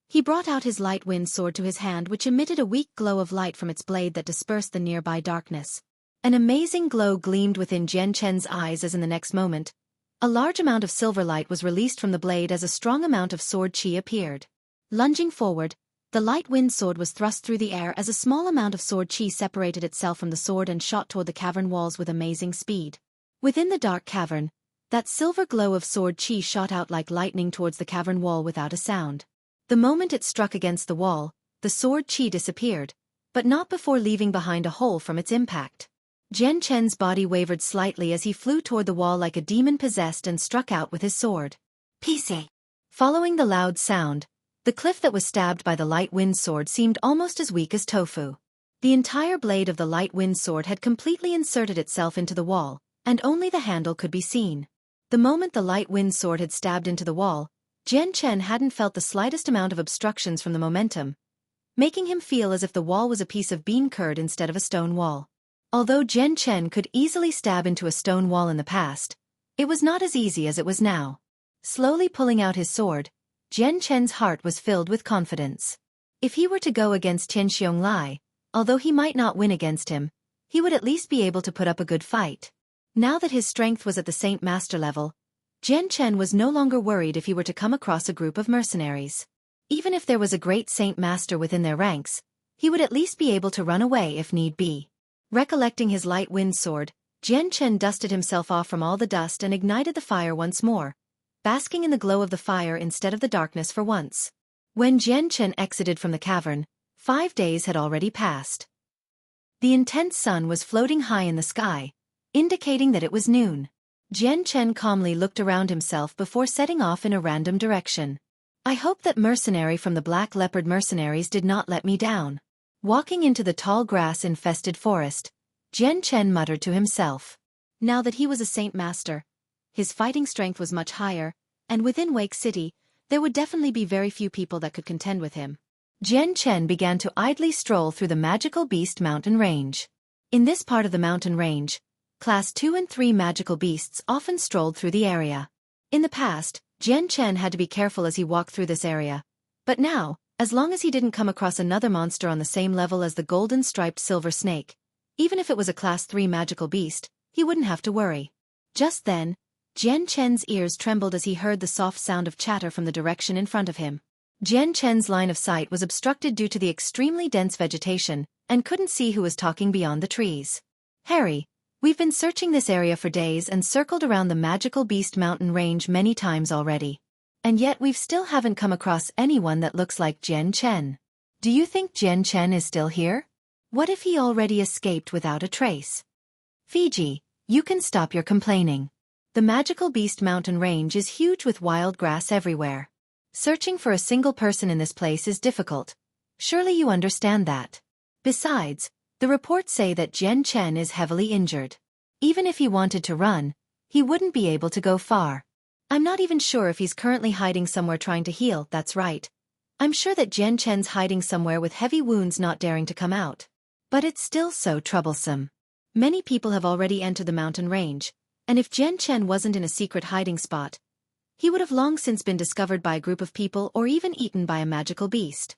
he brought out his light wind sword to his hand, which emitted a weak glow of light from its blade that dispersed the nearby darkness. An amazing glow gleamed within Jian Chen's eyes as in the next moment, a large amount of silver light was released from the blade as a strong amount of sword qi appeared. Lunging forward, the light wind sword was thrust through the air as a small amount of sword qi separated itself from the sword and shot toward the cavern walls with amazing speed. Within the dark cavern, that silver glow of sword qi shot out like lightning towards the cavern wall without a sound. The moment it struck against the wall, the sword qi disappeared, but not before leaving behind a hole from its impact. Jian Chen's body wavered slightly as he flew toward the wall like a demon possessed and struck out with his sword. Pisse. Following the loud sound, the cliff that was stabbed by the light wind sword seemed almost as weak as tofu. The entire blade of the light wind sword had completely inserted itself into the wall, and only the handle could be seen. The moment the light wind sword had stabbed into the wall, Jian Chen hadn't felt the slightest amount of obstructions from the momentum, making him feel as if the wall was a piece of bean curd instead of a stone wall. Although Jian Chen could easily stab into a stone wall in the past, it was not as easy as it was now. Slowly pulling out his sword, Jian Chen's heart was filled with confidence. If he were to go against Tianxiong Lai, although he might not win against him, he would at least be able to put up a good fight. Now that his strength was at the Saint Master level, Jian Chen was no longer worried if he were to come across a group of mercenaries. Even if there was a great Saint Master within their ranks, he would at least be able to run away if need be. Recollecting his light wind sword, Jian Chen dusted himself off from all the dust and ignited the fire once more, basking in the glow of the fire instead of the darkness for once. When Jian Chen exited from the cavern, 5 days had already passed. The intense sun was floating high in the sky, indicating that it was noon. Jian Chen calmly looked around himself before setting off in a random direction. I hope that mercenary from the Black Leopard mercenaries did not let me down. Walking into the tall grass-infested forest, Jian Chen muttered to himself. Now that he was a Saint Master, his fighting strength was much higher, and within Wake City, there would definitely be very few people that could contend with him. Jian Chen began to idly stroll through the magical beast mountain range. In this part of the mountain range, Class 2 and 3 magical beasts often strolled through the area. In the past, Jian Chen had to be careful as he walked through this area. But now, as long as he didn't come across another monster on the same level as the golden-striped silver snake, even if it was a Class 3 magical beast, he wouldn't have to worry. Just then, Jian Chen's ears trembled as he heard the soft sound of chatter from the direction in front of him. Jian Chen's line of sight was obstructed due to the extremely dense vegetation, and couldn't see who was talking beyond the trees. Harry, we've been searching this area for days and circled around the magical beast mountain range many times already. And yet we've still haven't come across anyone that looks like Jian Chen. Do you think Jian Chen is still here? What if he already escaped without a trace? Fiji, you can stop your complaining. The magical beast mountain range is huge with wild grass everywhere. Searching for a single person in this place is difficult. Surely you understand that. Besides, the reports say that Jian Chen is heavily injured. Even if he wanted to run, he wouldn't be able to go far. I'm not even sure if he's currently hiding somewhere trying to heal, that's right. I'm sure that Jian Chen's hiding somewhere with heavy wounds not daring to come out. But it's still so troublesome. Many people have already entered the mountain range, and if Jian Chen wasn't in a secret hiding spot, he would have long since been discovered by a group of people or even eaten by a magical beast.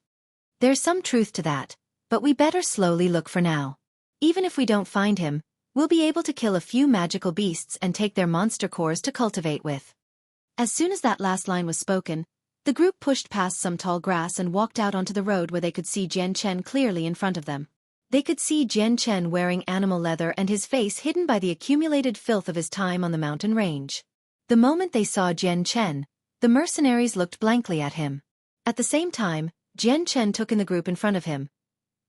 There's some truth to that, but we better slowly look for now. Even if we don't find him, we'll be able to kill a few magical beasts and take their monster cores to cultivate with. As soon as that last line was spoken, the group pushed past some tall grass and walked out onto the road where they could see Jian Chen clearly in front of them. They could see Jian Chen wearing animal leather and his face hidden by the accumulated filth of his time on the mountain range. The moment they saw Jian Chen, the mercenaries looked blankly at him. At the same time, Jian Chen took in the group in front of him.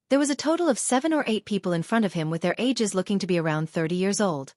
There was a total of 7 or 8 people in front of him with their ages looking to be around 30 years old.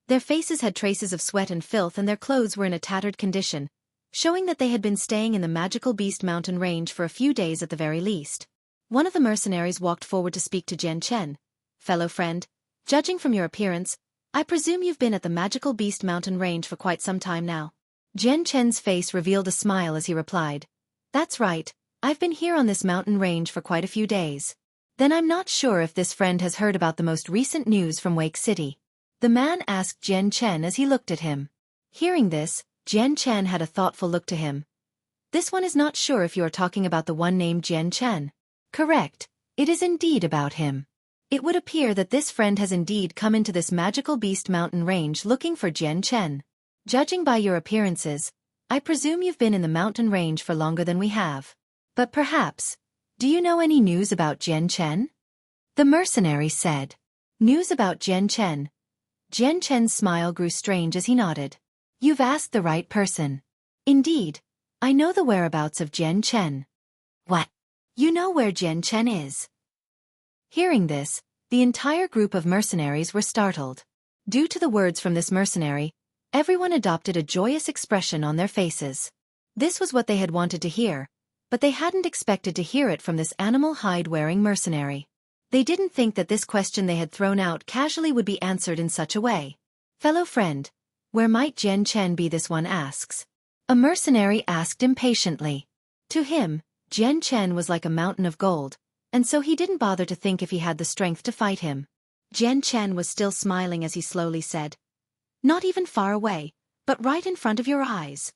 Their faces had traces of sweat and filth and their clothes were in a tattered condition, showing that they had been staying in the magical beast mountain range for a few days at the very least. One of the mercenaries walked forward to speak to Jian Chen. Fellow friend, judging from your appearance, I presume you've been at the magical beast mountain range for quite some time now. Jian Chen's face revealed a smile as he replied. That's right, I've been here on this mountain range for quite a few days. Then I'm not sure if this friend has heard about the most recent news from Wake City. The man asked Jian Chen as he looked at him. Hearing this, Jian Chen had a thoughtful look to him. This one is not sure if you are talking about the one named Jian Chen. Correct, it is indeed about him. It would appear that this friend has indeed come into this magical beast mountain range looking for Jian Chen. Judging by your appearances, I presume you've been in the mountain range for longer than we have. But perhaps, do you know any news about Jian Chen? The mercenary said. News about Jian Chen. Jian Chen's smile grew strange as he nodded. You've asked the right person. Indeed, I know the whereabouts of Jian Chen. What? You know where Jian Chen is? Hearing this, the entire group of mercenaries were startled. Due to the words from this mercenary, everyone adopted a joyous expression on their faces. This was what they had wanted to hear, but they hadn't expected to hear it from this animal hide-wearing mercenary. They didn't think that this question they had thrown out casually would be answered in such a way. Fellow friend, where might Jian Chen be, this one asks. A mercenary asked impatiently. To him, Jian Chen was like a mountain of gold, and so he didn't bother to think if he had the strength to fight him. Jian Chen was still smiling as he slowly said, "Not even far away, but right in front of your eyes."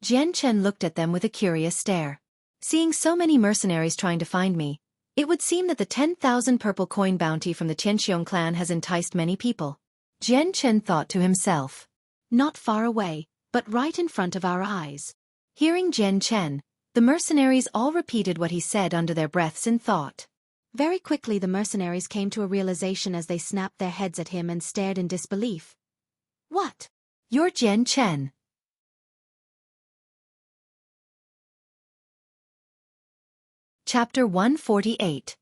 Jian Chen looked at them with a curious stare. Seeing so many mercenaries trying to find me, it would seem that the 10,000 purple coin bounty from the Tianqiong clan has enticed many people. Jian Chen thought to himself. Not far away, but right in front of our eyes. Hearing Jian Chen, the mercenaries all repeated what he said under their breaths in thought. Very quickly the mercenaries came to a realization as they snapped their heads at him and stared in disbelief. What? You're Jian Chen. Chapter 148.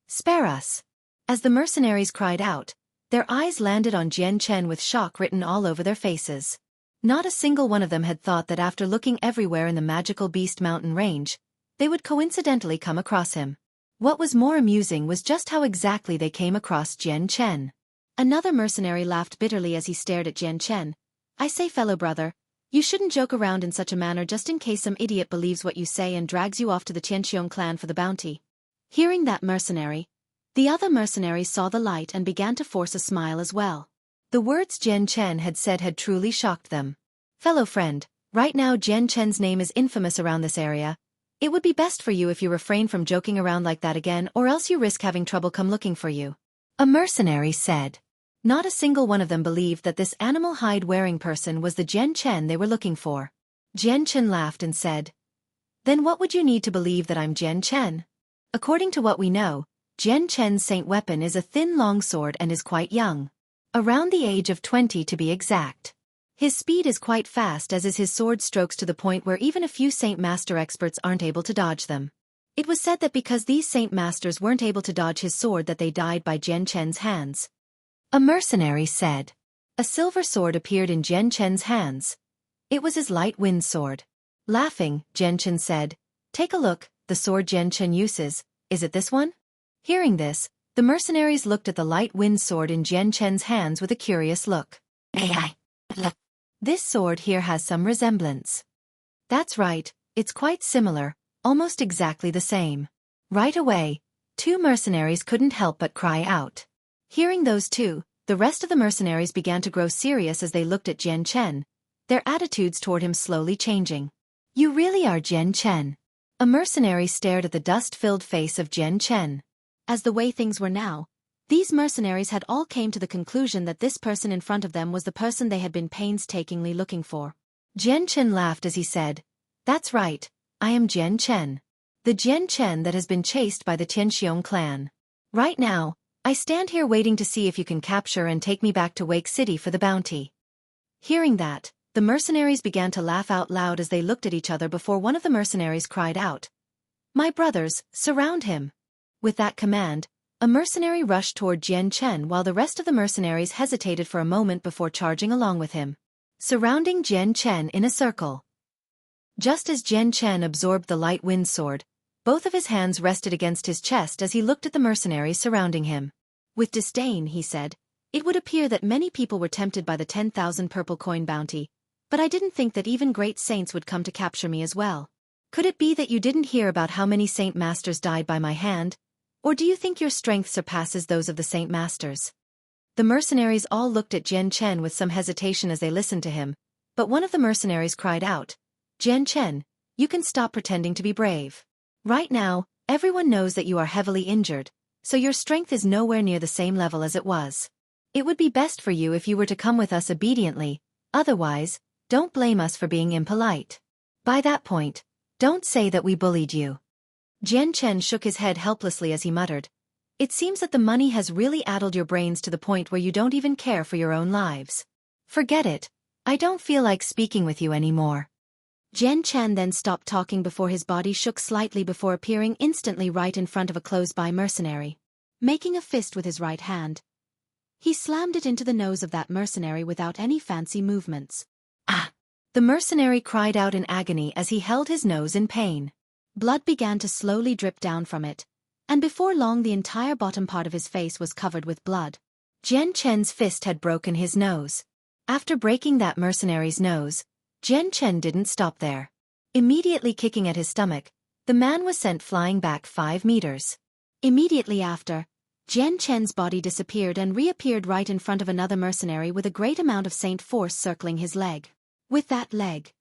Spare us. As the mercenaries cried out, their eyes landed on Jian Chen with shock written all over their faces. Not a single one of them had thought that after looking everywhere in the magical Beast Mountain range, they would coincidentally come across him. What was more amusing was just how exactly they came across Jian Chen. Another mercenary laughed bitterly as he stared at Jian Chen. "I say, fellow brother, you shouldn't joke around in such a manner just in case some idiot believes what you say and drags you off to the Tianqiong clan for the bounty." Hearing that mercenary, the other mercenaries saw the light and began to force a smile as well. The words Jian Chen had said had truly shocked them. Fellow friend, right now Jian Chen's name is infamous around this area. It would be best for you if you refrain from joking around like that again, or else you risk having trouble come looking for you. A mercenary said. Not a single one of them believed that this animal hide-wearing person was the Jian Chen they were looking for. Jian Chen laughed and said, "Then what would you need to believe that I'm Jian Chen? According to what we know, Jian Chen's saint weapon is a thin longsword and is quite young. Around the age of 20 to be exact. His speed is quite fast, as is his sword strokes, to the point where even a few Saint Master experts aren't able to dodge them. It was said that because these Saint Masters weren't able to dodge his sword that they died by Jian Chen's hands." A mercenary said. A silver sword appeared in Jian Chen's hands. It was his light wind sword. Laughing, Jian Chen said, "Take a look, the sword Jian Chen uses, is it this one?" Hearing this, the mercenaries looked at the light wind sword in Jian Chen's hands with a curious look. This sword here has some resemblance. That's right, it's quite similar, almost exactly the same. Right away, two mercenaries couldn't help but cry out. Hearing those two, the rest of the mercenaries began to grow serious as they looked at Jian Chen, their attitudes toward him slowly changing. "You really are Jian Chen." A mercenary stared at the dust-filled face of Jian Chen. As the way things were now, these mercenaries had all came to the conclusion that this person in front of them was the person they had been painstakingly looking for. Jian Chen laughed as he said, "That's right, I am Jian Chen. The Jian Chen that has been chased by the Tianqiong clan. Right now, I stand here waiting to see if you can capture and take me back to Wake City for the bounty." Hearing that, the mercenaries began to laugh out loud as they looked at each other before one of the mercenaries cried out, "My brothers, surround him." With that command, a mercenary rushed toward Jian Chen while the rest of the mercenaries hesitated for a moment before charging along with him, surrounding Jian Chen in a circle. Just as Jian Chen absorbed the light wind sword, both of his hands rested against his chest as he looked at the mercenaries surrounding him. With disdain, he said, "It would appear that many people were tempted by the 10,000 purple coin bounty, but I didn't think that even great saints would come to capture me as well. Could it be that you didn't hear about how many Saint Masters died by my hand? Or do you think your strength surpasses those of the Saint Masters?" The mercenaries all looked at Jian Chen with some hesitation as they listened to him, but one of the mercenaries cried out, "Jian Chen, you can stop pretending to be brave. Right now, everyone knows that you are heavily injured, so your strength is nowhere near the same level as it was. It would be best for you if you were to come with us obediently, otherwise, don't blame us for being impolite. By that point, don't say that we bullied you." Jian Chen shook his head helplessly as he muttered, "It seems that the money has really addled your brains to the point where you don't even care for your own lives. Forget it, I don't feel like speaking with you anymore." Jian Chen then stopped talking before his body shook slightly before appearing instantly right in front of a close-by mercenary. making a fist with his right hand. He slammed it into the nose of that mercenary without any fancy movements. Ah! The mercenary cried out in agony as he held his nose in pain. Blood began to slowly drip down from it, and before long the entire bottom part of his face was covered with blood. Jian Chen's fist had broken his nose. After breaking that mercenary's nose, Jian Chen didn't stop there. Immediately kicking at his stomach, the man was sent flying back 5 meters. Immediately after, Jian Chen's body disappeared and reappeared right in front of another mercenary with a great amount of saint force circling his leg. With that leg,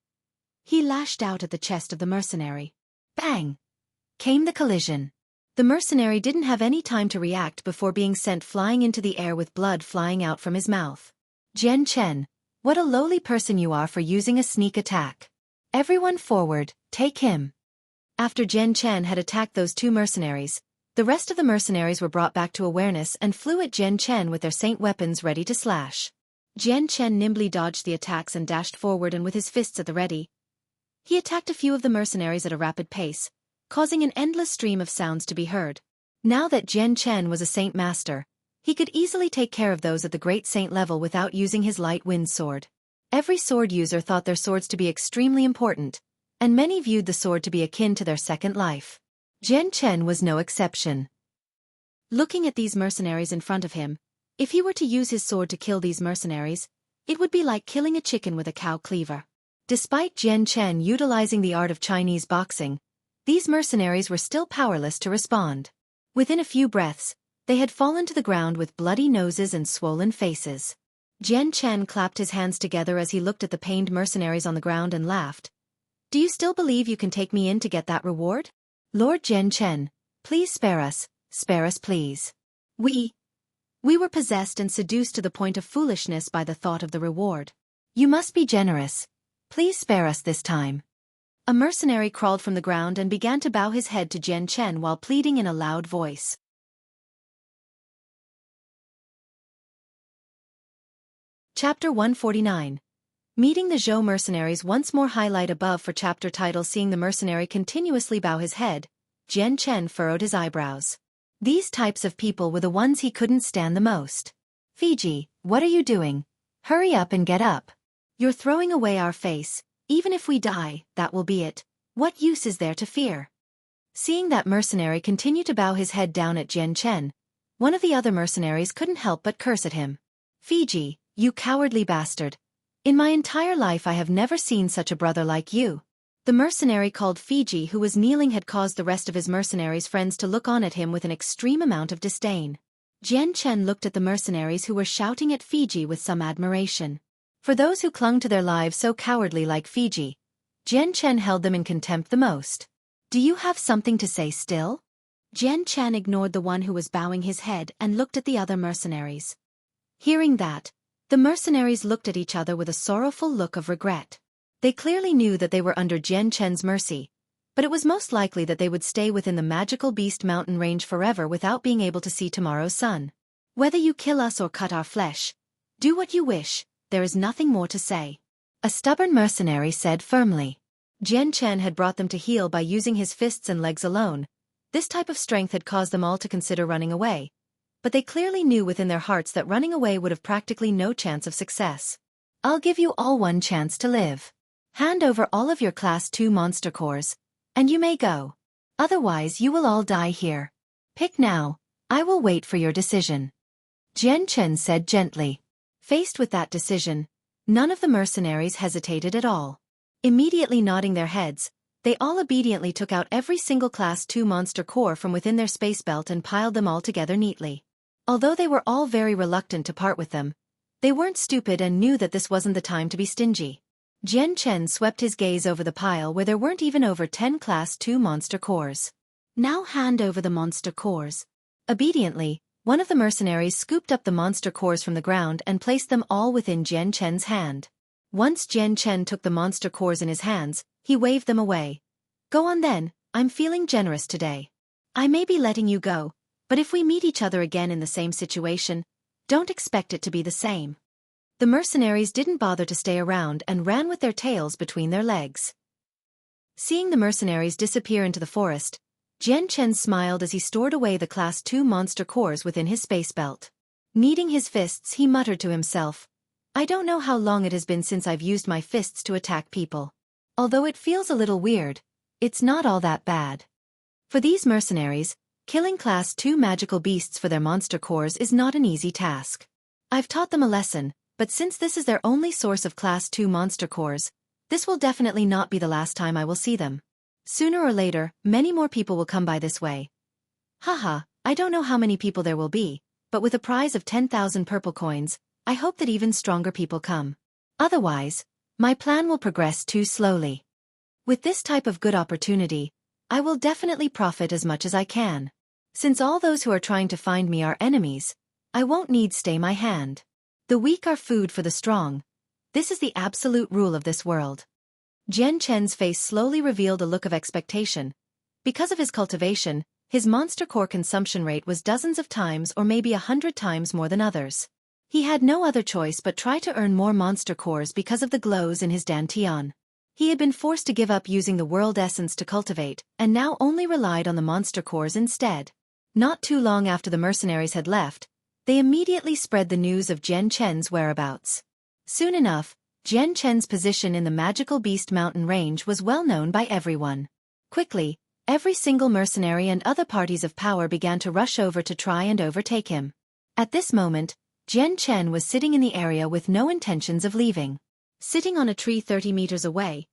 he lashed out at the chest of the mercenary. Bang! Came the collision. The mercenary didn't have any time to react before being sent flying into the air with blood flying out from his mouth. Jian Chen, what a lowly person you are for using a sneak attack. Everyone forward, take him. After Jian Chen had attacked those 2 mercenaries, the rest of the mercenaries were brought back to awareness and flew at Jian Chen with their saint weapons ready to slash. Jian Chen nimbly dodged the attacks and dashed forward, and with his fists at the ready, he attacked a few of the mercenaries at a rapid pace, causing an endless stream of sounds to be heard. Now that Jian Chen was a saint master, he could easily take care of those at the great saint level without using his light wind sword. Every sword user thought their swords to be extremely important, and many viewed the sword to be akin to their second life. Jian Chen was no exception. Looking at these mercenaries in front of him, if he were to use his sword to kill these mercenaries, it would be like killing a chicken with a cow cleaver. Despite Jian Chen utilizing the art of Chinese boxing, these mercenaries were still powerless to respond. Within a few breaths, they had fallen to the ground with bloody noses and swollen faces. Jian Chen clapped his hands together as he looked at the pained mercenaries on the ground and laughed. Do you still believe you can take me in to get that reward? Lord Jian Chen, please spare us please. We were possessed and seduced to the point of foolishness by the thought of the reward. You must be generous. Please spare us this time. A mercenary crawled from the ground and began to bow his head to Jian Chen while pleading in a loud voice. Chapter 149. Meeting the Zhou mercenaries once more. Highlight above for chapter title. Seeing the mercenary continuously bow his head, Jian Chen furrowed his eyebrows. These types of people were the ones he couldn't stand the most. Fiji, what are you doing? Hurry up and get up. You're throwing away our face. Even if we die, that will be it. What use is there to fear? Seeing that mercenary continue to bow his head down at Jian Chen, one of the other mercenaries couldn't help but curse at him. Fiji, you cowardly bastard. In my entire life I have never seen such a brother like you. The mercenary called Fiji who was kneeling had caused the rest of his mercenaries' friends to look on at him with an extreme amount of disdain. Jian Chen looked at the mercenaries who were shouting at Fiji with some admiration. For those who clung to their lives so cowardly like Fiji, Jian Chen held them in contempt the most. Do you have something to say still? Jian Chen ignored the one who was bowing his head and looked at the other mercenaries. Hearing that, the mercenaries looked at each other with a sorrowful look of regret. They clearly knew that they were under Jian Chen's mercy, but it was most likely that they would stay within the magical beast mountain range forever without being able to see tomorrow's sun. Whether you kill us or cut our flesh, do what you wish, there is nothing more to say. A stubborn mercenary said firmly. Jian Chen had brought them to heel by using his fists and legs alone. This type of strength had caused them all to consider running away, but they clearly knew within their hearts that running away would have practically no chance of success. I'll give you all one chance to live. Hand over all of your Class 2 monster cores, and you may go. Otherwise you will all die here. Pick now, I will wait for your decision. Jian Chen said gently. Faced with that decision, none of the mercenaries hesitated at all. Immediately nodding their heads, they all obediently took out every single Class 2 monster core from within their space belt and piled them all together neatly. Although they were all very reluctant to part with them, they weren't stupid and knew that this wasn't the time to be stingy. Jian Chen swept his gaze over the pile where there weren't even over 10 Class 2 monster cores. Now hand over the monster cores. Obediently, one of the mercenaries scooped up the monster cores from the ground and placed them all within Jian Chen's hand. Once Jian Chen took the monster cores in his hands, he waved them away. Go on then, I'm feeling generous today. I may be letting you go, but if we meet each other again in the same situation, don't expect it to be the same. The mercenaries didn't bother to stay around and ran with their tails between their legs. Seeing the mercenaries disappear into the forest, Jian Chen smiled as he stored away the Class 2 monster cores within his space belt. Kneading his fists, he muttered to himself, I don't know how long it has been since I've used my fists to attack people. Although it feels a little weird, it's not all that bad. For these mercenaries, killing Class 2 magical beasts for their monster cores is not an easy task. I've taught them a lesson, but since this is their only source of Class 2 monster cores, this will definitely not be the last time I will see them. Sooner or later, many more people will come by this way. Haha, I don't know how many people there will be, but with a prize of 10,000 purple coins, I hope that even stronger people come. Otherwise, my plan will progress too slowly. With this type of good opportunity, I will definitely profit as much as I can. Since all those who are trying to find me are enemies, I won't need stay my hand. The weak are food for the strong. This is the absolute rule of this world. Jian Chen's face slowly revealed a look of expectation. Because of his cultivation, his monster core consumption rate was dozens of times or maybe 100 times more than others. He had no other choice but try to earn more monster cores because of the glows in his dantian. He had been forced to give up using the world essence to cultivate, and now only relied on the monster cores instead. Not too long after the mercenaries had left, they immediately spread the news of Jian Chen's whereabouts. Soon enough, Jian Chen's position in the magical beast mountain range was well known by everyone. Quickly, every single mercenary and other parties of power began to rush over to try and overtake him. At this moment, Jian Chen was sitting in the area with no intentions of leaving. Sitting on a tree 30 meters away,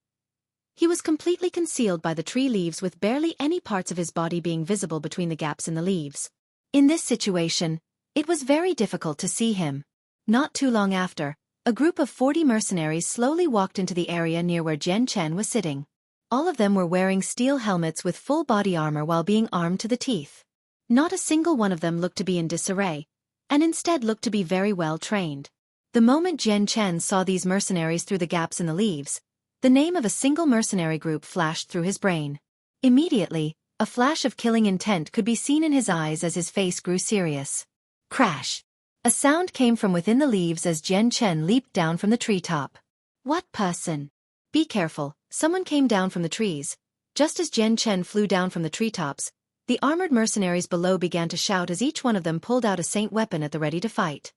he was completely concealed by the tree leaves with barely any parts of his body being visible between the gaps in the leaves. In this situation, it was very difficult to see him. Not too long after, a group of 40 mercenaries slowly walked into the area near where Jian Chen was sitting. All of them were wearing steel helmets with full body armor while being armed to the teeth. Not a single one of them looked to be in disarray, and instead looked to be very well trained. The moment Jian Chen saw these mercenaries through the gaps in the leaves, the name of a single mercenary group flashed through his brain. Immediately, a flash of killing intent could be seen in his eyes as his face grew serious. Crash! A sound came from within the leaves as Jian Chen leaped down from the treetop. What person? Be careful, someone came down from the trees. Just as Jian Chen flew down from the treetops, the armored mercenaries below began to shout as each one of them pulled out a saint weapon at the ready to fight.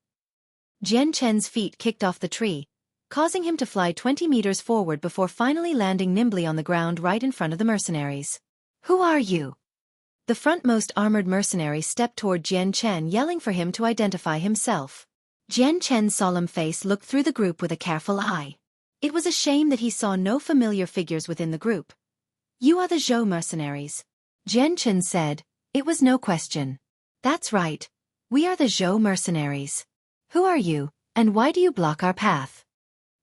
Jian Chen's feet kicked off the tree, causing him to fly 20 meters forward before finally landing nimbly on the ground right in front of the mercenaries. Who are you? The frontmost armored mercenary stepped toward Jian Chen yelling for him to identify himself. Jian Chen's solemn face looked through the group with a careful eye. It was a shame that he saw no familiar figures within the group. You are the Zhou mercenaries. Jian Chen said. It was no question. That's right. We are the Zhou mercenaries. Who are you, and why do you block our path?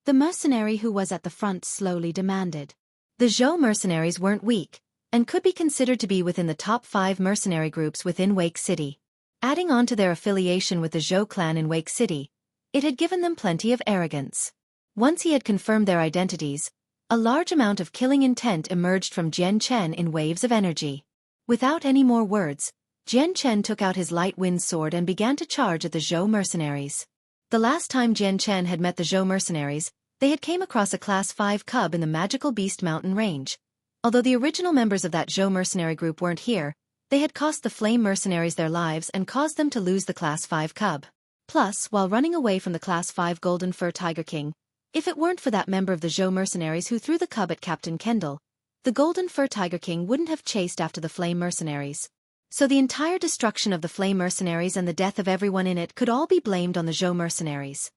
The mercenary who was at the front slowly demanded. The Zhou mercenaries weren't weak, and could be considered to be within the top 5 mercenary groups within Wake City. Adding on to their affiliation with the Zhou clan in Wake City, it had given them plenty of arrogance. Once he had confirmed their identities, a large amount of killing intent emerged from Jian Chen in waves of energy. Without any more words, Jian Chen took out his light wind sword and began to charge at the Zhou mercenaries. The last time Jian Chen had met the Zhou mercenaries, they had came across a Class 5 cub in the magical beast mountain range. Although the original members of that Zhou mercenary group weren't here, they had cost the flame mercenaries their lives and caused them to lose the Class 5 cub. Plus, while running away from the Class 5 Golden Fur Tiger King, if it weren't for that member of the Zhou mercenaries who threw the cub at Captain Kendall, the Golden Fur Tiger King wouldn't have chased after the flame mercenaries. So the entire destruction of the flame mercenaries and the death of everyone in it could all be blamed on the Zhou mercenaries.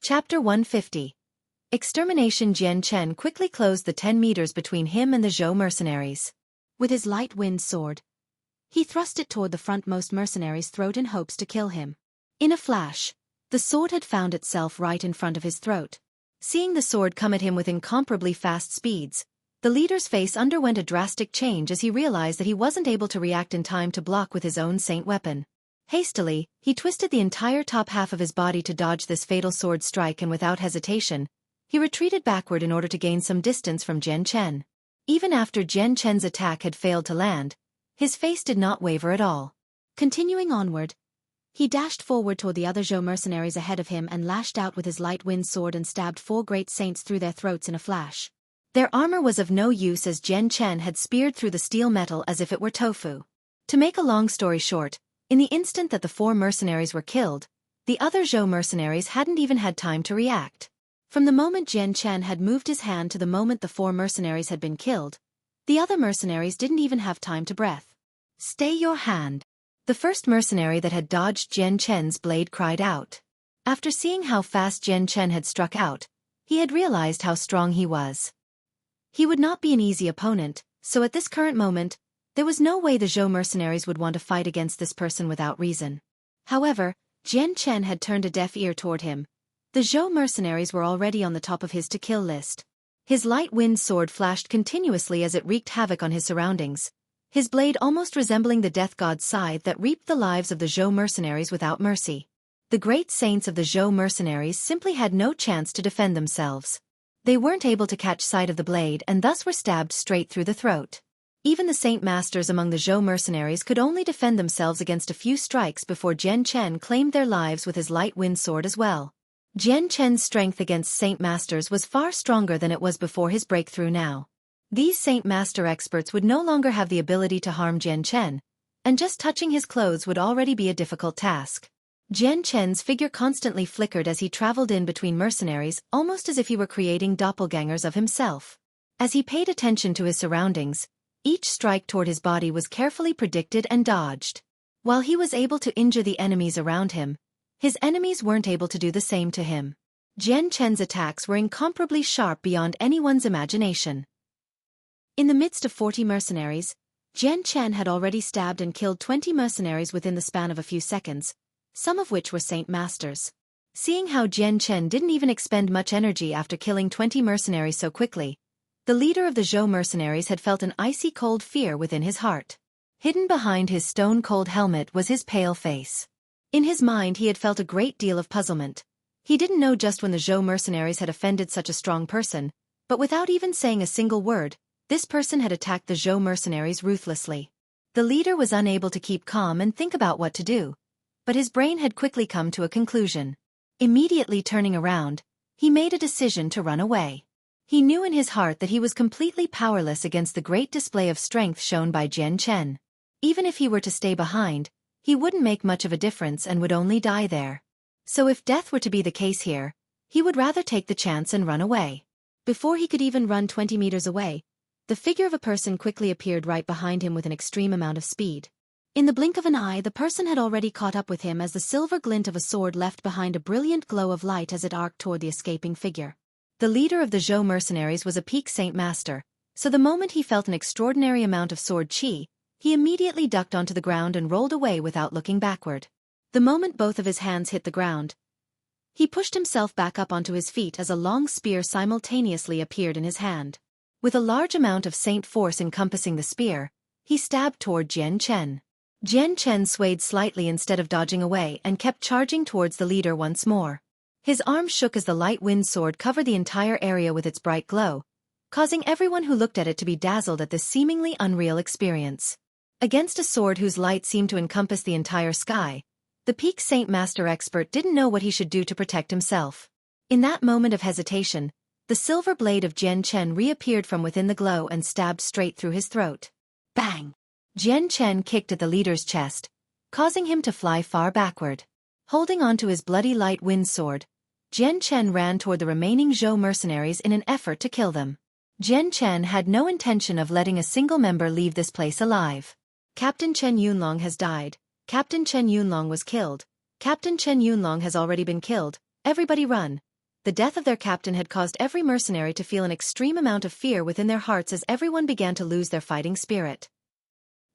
Chapter 150. Extermination. Jian Chen quickly closed the 10 meters between him and the Zhou mercenaries. With his light wind sword, he thrust it toward the frontmost mercenary's throat in hopes to kill him. In a flash, the sword had found itself right in front of his throat. Seeing the sword come at him with incomparably fast speeds, the leader's face underwent a drastic change as he realized that he wasn't able to react in time to block with his own saint weapon. Hastily, he twisted the entire top half of his body to dodge this fatal sword strike, and without hesitation, he retreated backward in order to gain some distance from Jian Chen. Even after Jian Chen's attack had failed to land, his face did not waver at all. Continuing onward, he dashed forward toward the other Zhou mercenaries ahead of him and lashed out with his light wind sword and stabbed 4 great saints through their throats in a flash. Their armor was of no use as Jian Chen had speared through the steel metal as if it were tofu. To make a long story short, in the instant that the 4 mercenaries were killed, the other Zhou mercenaries hadn't even had time to react. From the moment Jian Chen had moved his hand to the moment the 4 mercenaries had been killed, the other mercenaries didn't even have time to breath. "Stay your hand." The first mercenary that had dodged Jian Chen's blade cried out. After seeing how fast Jian Chen had struck out, he had realized how strong he was. He would not be an easy opponent, so at this current moment, there was no way the Zhou mercenaries would want to fight against this person without reason. However, Jian Chen had turned a deaf ear toward him. The Zhou mercenaries were already on the top of his to-kill list. His light wind sword flashed continuously as it wreaked havoc on his surroundings, his blade almost resembling the death god's scythe that reaped the lives of the Zhou mercenaries without mercy. The great saints of the Zhou mercenaries simply had no chance to defend themselves. They weren't able to catch sight of the blade and thus were stabbed straight through the throat. Even the saint masters among the Zhou mercenaries could only defend themselves against a few strikes before Jian Chen claimed their lives with his light wind sword as well. Jian Chen's strength against saint masters was far stronger than it was before his breakthrough now. These saint master experts would no longer have the ability to harm Jian Chen, and just touching his clothes would already be a difficult task. Jian Chen's figure constantly flickered as he traveled in between mercenaries, almost as if he were creating doppelgangers of himself. As he paid attention to his surroundings, each strike toward his body was carefully predicted and dodged. While he was able to injure the enemies around him, his enemies weren't able to do the same to him. Jian Chen's attacks were incomparably sharp beyond anyone's imagination. In the midst of 40 mercenaries, Jian Chen had already stabbed and killed 20 mercenaries within the span of a few seconds, some of which were saint masters. Seeing how Jian Chen didn't even expend much energy after killing 20 mercenaries so quickly, the leader of the Zhou mercenaries had felt an icy cold fear within his heart. Hidden behind his stone-cold helmet was his pale face. In his mind he had felt a great deal of puzzlement. He didn't know just when the Zhou mercenaries had offended such a strong person, but without even saying a single word, this person had attacked the Zhou mercenaries ruthlessly. The leader was unable to keep calm and think about what to do, but his brain had quickly come to a conclusion. Immediately turning around, he made a decision to run away. He knew in his heart that he was completely powerless against the great display of strength shown by Jian Chen. Even if he were to stay behind, he wouldn't make much of a difference and would only die there. So if death were to be the case here, he would rather take the chance and run away. Before he could even run 20 meters away, the figure of a person quickly appeared right behind him with an extreme amount of speed. In the blink of an eye, the person had already caught up with him as the silver glint of a sword left behind a brilliant glow of light as it arced toward the escaping figure. The leader of the Zhou mercenaries was a peak saint master, so the moment he felt an extraordinary amount of sword qi, he immediately ducked onto the ground and rolled away without looking backward. The moment both of his hands hit the ground, he pushed himself back up onto his feet as a long spear simultaneously appeared in his hand. With a large amount of saint force encompassing the spear, he stabbed toward Jian Chen. Jian Chen swayed slightly instead of dodging away and kept charging towards the leader once more. His arm shook as the light wind sword covered the entire area with its bright glow, causing everyone who looked at it to be dazzled at this seemingly unreal experience. Against a sword whose light seemed to encompass the entire sky, the peak saint master expert didn't know what he should do to protect himself. In that moment of hesitation, the silver blade of Jian Chen reappeared from within the glow and stabbed straight through his throat. Bang! Jian Chen kicked at the leader's chest, causing him to fly far backward. Holding onto his bloody light wind sword, Jian Chen ran toward the remaining Zhou mercenaries in an effort to kill them. Jian Chen had no intention of letting a single member leave this place alive. Captain Chen Yunlong has died. Captain Chen Yunlong was killed. Captain Chen Yunlong has already been killed. Everybody run. The death of their captain had caused every mercenary to feel an extreme amount of fear within their hearts as everyone began to lose their fighting spirit.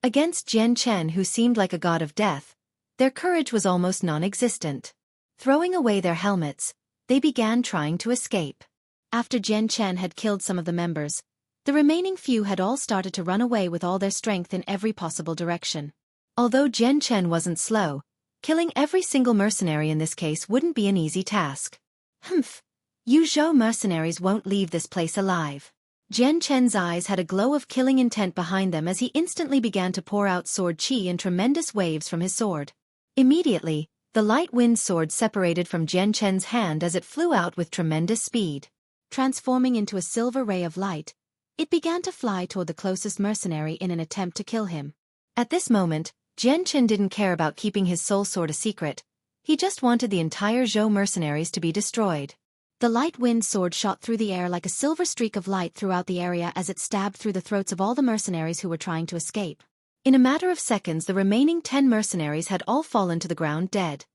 Against Jian Chen, who seemed like a god of death, their courage was almost non-existent. Throwing away their helmets, they began trying to escape. After Jian Chen had killed some of the members, the remaining few had all started to run away with all their strength in every possible direction. Although Jian Chen wasn't slow, killing every single mercenary in this case wouldn't be an easy task. Humph! You Zhou mercenaries won't leave this place alive. Jian Chen's eyes had a glow of killing intent behind them as he instantly began to pour out sword qi in tremendous waves from his sword. Immediately, the light wind sword separated from Jian Chen's hand as it flew out with tremendous speed. transforming into a silver ray of light, it began to fly toward the closest mercenary in an attempt to kill him. At this moment, Jian Chen didn't care about keeping his soul sword a secret. He just wanted the entire Zhou mercenaries to be destroyed. The light wind sword shot through the air like a silver streak of light throughout the area as it stabbed through the throats of all the mercenaries who were trying to escape. In a matter of seconds, the remaining 10 mercenaries had all fallen to the ground dead.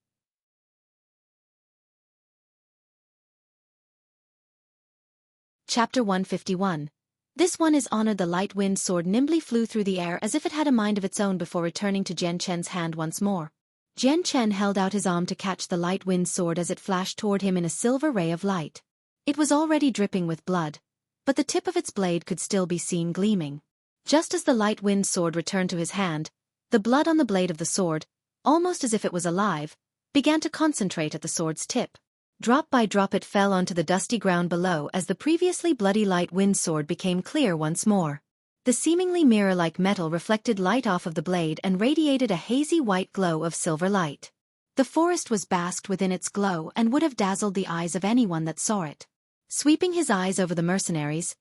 Chapter 151. This one is honored. The light wind sword nimbly flew through the air as if it had a mind of its own before returning to Jian Chen's hand once more. Jian Chen held out his arm to catch the light wind sword as it flashed toward him in a silver ray of light. It was already dripping with blood, but the tip of its blade could still be seen gleaming. Just as the light wind sword returned to his hand, the blood on the blade of the sword, almost as if it was alive, began to concentrate at the sword's tip. Drop by drop it fell onto the dusty ground below as the previously bloody light wind sword became clear once more. The seemingly mirror-like metal reflected light off of the blade and radiated a hazy white glow of silver light. The forest was basked within its glow and would have dazzled the eyes of anyone that saw it. Sweeping his eyes over the mercenaries,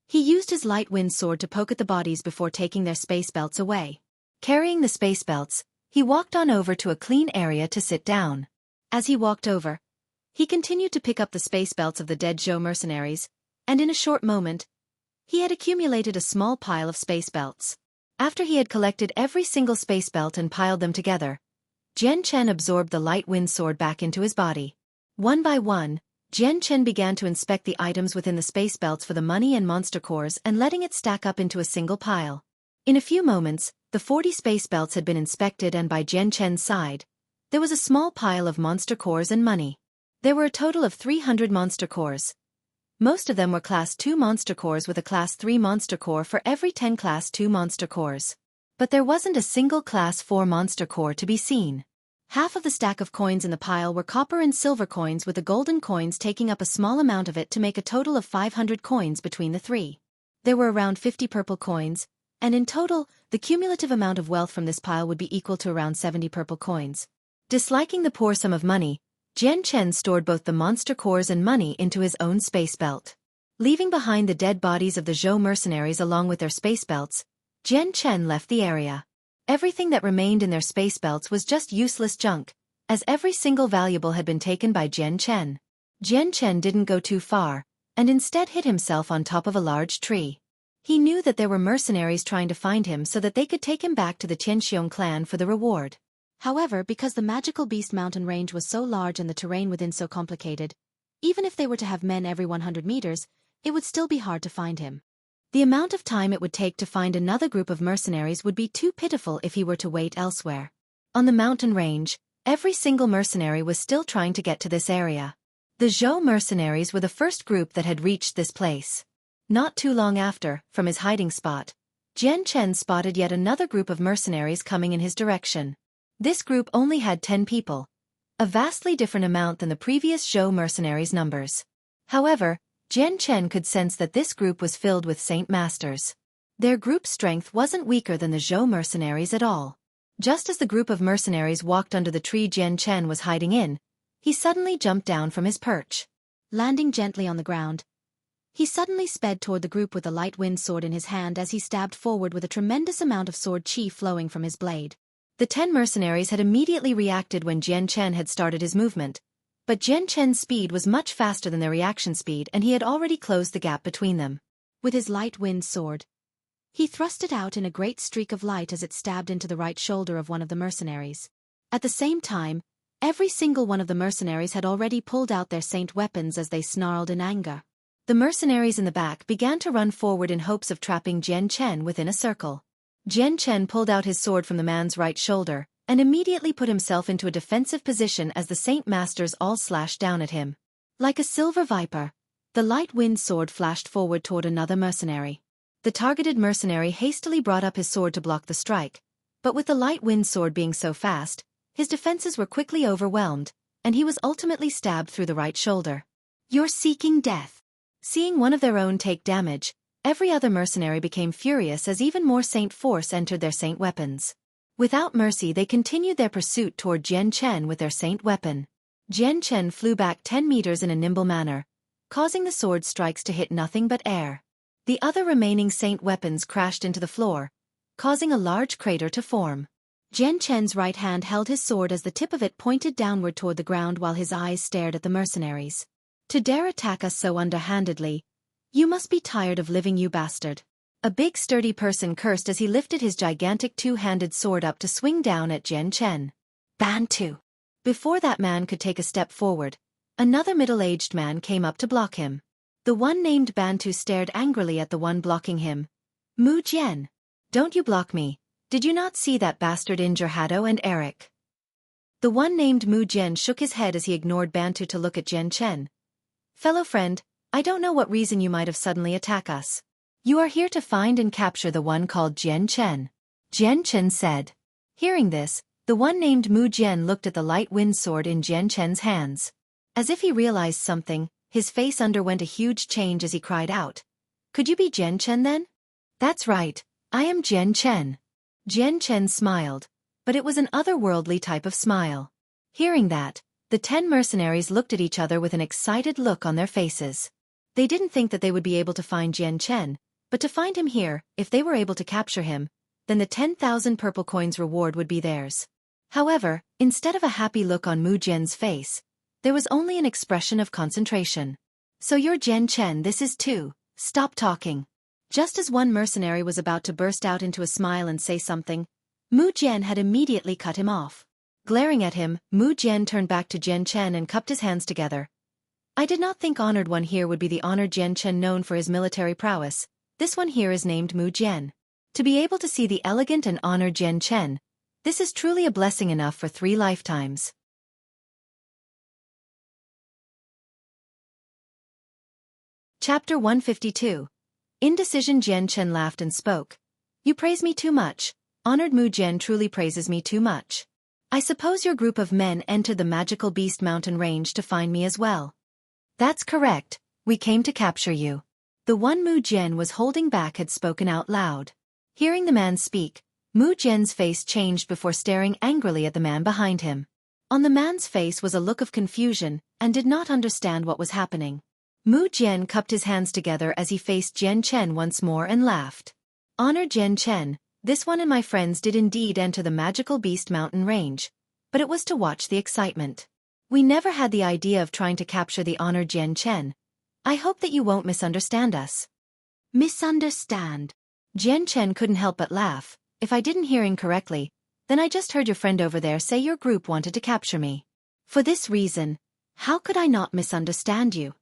he used his light wind sword to poke at the bodies before taking their space belts away. Carrying the space belts, he walked on over to a clean area to sit down. As he walked over, he continued to pick up the space belts of the dead Zhou mercenaries, and in a short moment, he had accumulated a small pile of space belts. After he had collected every single space belt and piled them together, Jian Chen absorbed the light wind sword back into his body. One by one, Jian Chen began to inspect the items within the space belts for the money and monster cores and letting it stack up into a single pile. In a few moments, the 40 space belts had been inspected, and by Jian Chen's side, there was a small pile of monster cores and money. There were a total of 300 monster cores. Most of them were Class 2 monster cores with a Class 3 monster core for every 10 Class 2 monster cores. But there wasn't a single Class 4 monster core to be seen. Half of the stack of coins in the pile were copper and silver coins, with the golden coins taking up a small amount of it to make a total of 500 coins between the three. There were around 50 purple coins, and in total, the cumulative amount of wealth from this pile would be equal to around 70 purple coins. Disliking the poor sum of money, Jian Chen stored both the monster cores and money into his own space belt. Leaving behind the dead bodies of the Zhou mercenaries along with their space belts, Jian Chen left the area. Everything that remained in their space belts was just useless junk, as every single valuable had been taken by Jian Chen. Jian Chen didn't go too far, and instead hid himself on top of a large tree. He knew that there were mercenaries trying to find him so that they could take him back to the Tianxiong clan for the reward. However, because the magical beast mountain range was so large and the terrain within so complicated, even if they were to have men every 100 meters, it would still be hard to find him. The amount of time it would take to find another group of mercenaries would be too pitiful if he were to wait elsewhere. On the mountain range, every single mercenary was still trying to get to this area. The Zhou mercenaries were the first group that had reached this place. Not too long after, from his hiding spot, Jian Chen spotted yet another group of mercenaries coming in his direction. This group only had 10 people, a vastly different amount than the previous Zhou mercenaries' numbers. However, Jian Chen could sense that this group was filled with Saint Masters. Their group strength wasn't weaker than the Zhou mercenaries at all. Just as the group of mercenaries walked under the tree Jian Chen was hiding in, he suddenly jumped down from his perch. Landing gently on the ground, he suddenly sped toward the group with a light wind sword in his hand as he stabbed forward with a tremendous amount of sword chi flowing from his blade. The 10 mercenaries had immediately reacted when Jian Chen had started his movement, but Jian Chen's speed was much faster than their reaction speed, and he had already closed the gap between them. With his light wind sword, he thrust it out in a great streak of light as it stabbed into the right shoulder of one of the mercenaries. At the same time, every single one of the mercenaries had already pulled out their saint weapons as they snarled in anger. The mercenaries in the back began to run forward in hopes of trapping Jian Chen within a circle. Jian Chen pulled out his sword from the man's right shoulder, and immediately put himself into a defensive position as the Saint Masters all slashed down at him. Like a silver viper, the light wind sword flashed forward toward another mercenary. The targeted mercenary hastily brought up his sword to block the strike, but with the light wind sword being so fast, his defenses were quickly overwhelmed, and he was ultimately stabbed through the right shoulder. "You're seeking death." Seeing one of their own take damage, every other mercenary became furious as even more saint force entered their saint weapons. Without mercy they continued their pursuit toward Jian Chen with their saint weapon. Jian Chen flew back 10 meters in a nimble manner, causing the sword strikes to hit nothing but air. The other remaining saint weapons crashed into the floor, causing a large crater to form. Jian Chen's right hand held his sword as the tip of it pointed downward toward the ground while his eyes stared at the mercenaries. To dare attack us so underhandedly? You must be tired of living, you bastard. A big sturdy person cursed as he lifted his gigantic two-handed sword up to swing down at Jian Chen. Bantu. Before that man could take a step forward, another middle-aged man came up to block him. The one named Bantu stared angrily at the one blocking him. Mu Jian. Don't you block me. Did you not see that bastard injure Hado and Eric? The one named Mu Jian shook his head as he ignored Bantu to look at Jian Chen. Fellow friend, I don't know what reason you might have suddenly attack us. You are here to find and capture the one called Jian Chen. Jian Chen said. Hearing this, the one named Mu Jian looked at the light wind sword in Jian Chen's hands. As if he realized something, his face underwent a huge change as he cried out. Could you be Jian Chen then? That's right, I am Jian Chen. Jian Chen smiled, but it was an otherworldly type of smile. Hearing that, the 10 mercenaries looked at each other with an excited look on their faces. They didn't think that they would be able to find Jian Chen, but to find him here, if they were able to capture him, then the 10,000 purple coins reward would be theirs. However, instead of a happy look on Mu Jian's face, there was only an expression of concentration. So you're Jian Chen, this is too. Stop talking. Just as one mercenary was about to burst out into a smile and say something, Mu Jian had immediately cut him off. Glaring at him, Mu Jian turned back to Jian Chen and cupped his hands together. I did not think honored one here would be the honored Jian Chen known for his military prowess. This one here is named Mu Jian. To be able to see the elegant and honored Jian Chen, this is truly a blessing enough for 3 lifetimes. Chapter 152. Indecision. Jian Chen laughed and spoke. You praise me too much. Honored Mu Jian truly praises me too much. I suppose your group of men entered the magical beast mountain range to find me as well. That's correct, we came to capture you. The one Mu Jian was holding back had spoken out loud. Hearing the man speak, Mu Jian's face changed before staring angrily at the man behind him. On the man's face was a look of confusion, and did not understand what was happening. Mu Jian cupped his hands together as he faced Jian Chen once more and laughed. Honor Jian Chen, this one and my friends did indeed enter the magical beast mountain range, but it was to watch the excitement. We never had the idea of trying to capture the honored Jian Chen. I hope that you won't misunderstand us. Misunderstand? Jian Chen couldn't help but laugh. If I didn't hear incorrectly, then I just heard your friend over there say your group wanted to capture me. For this reason, how could I not misunderstand you?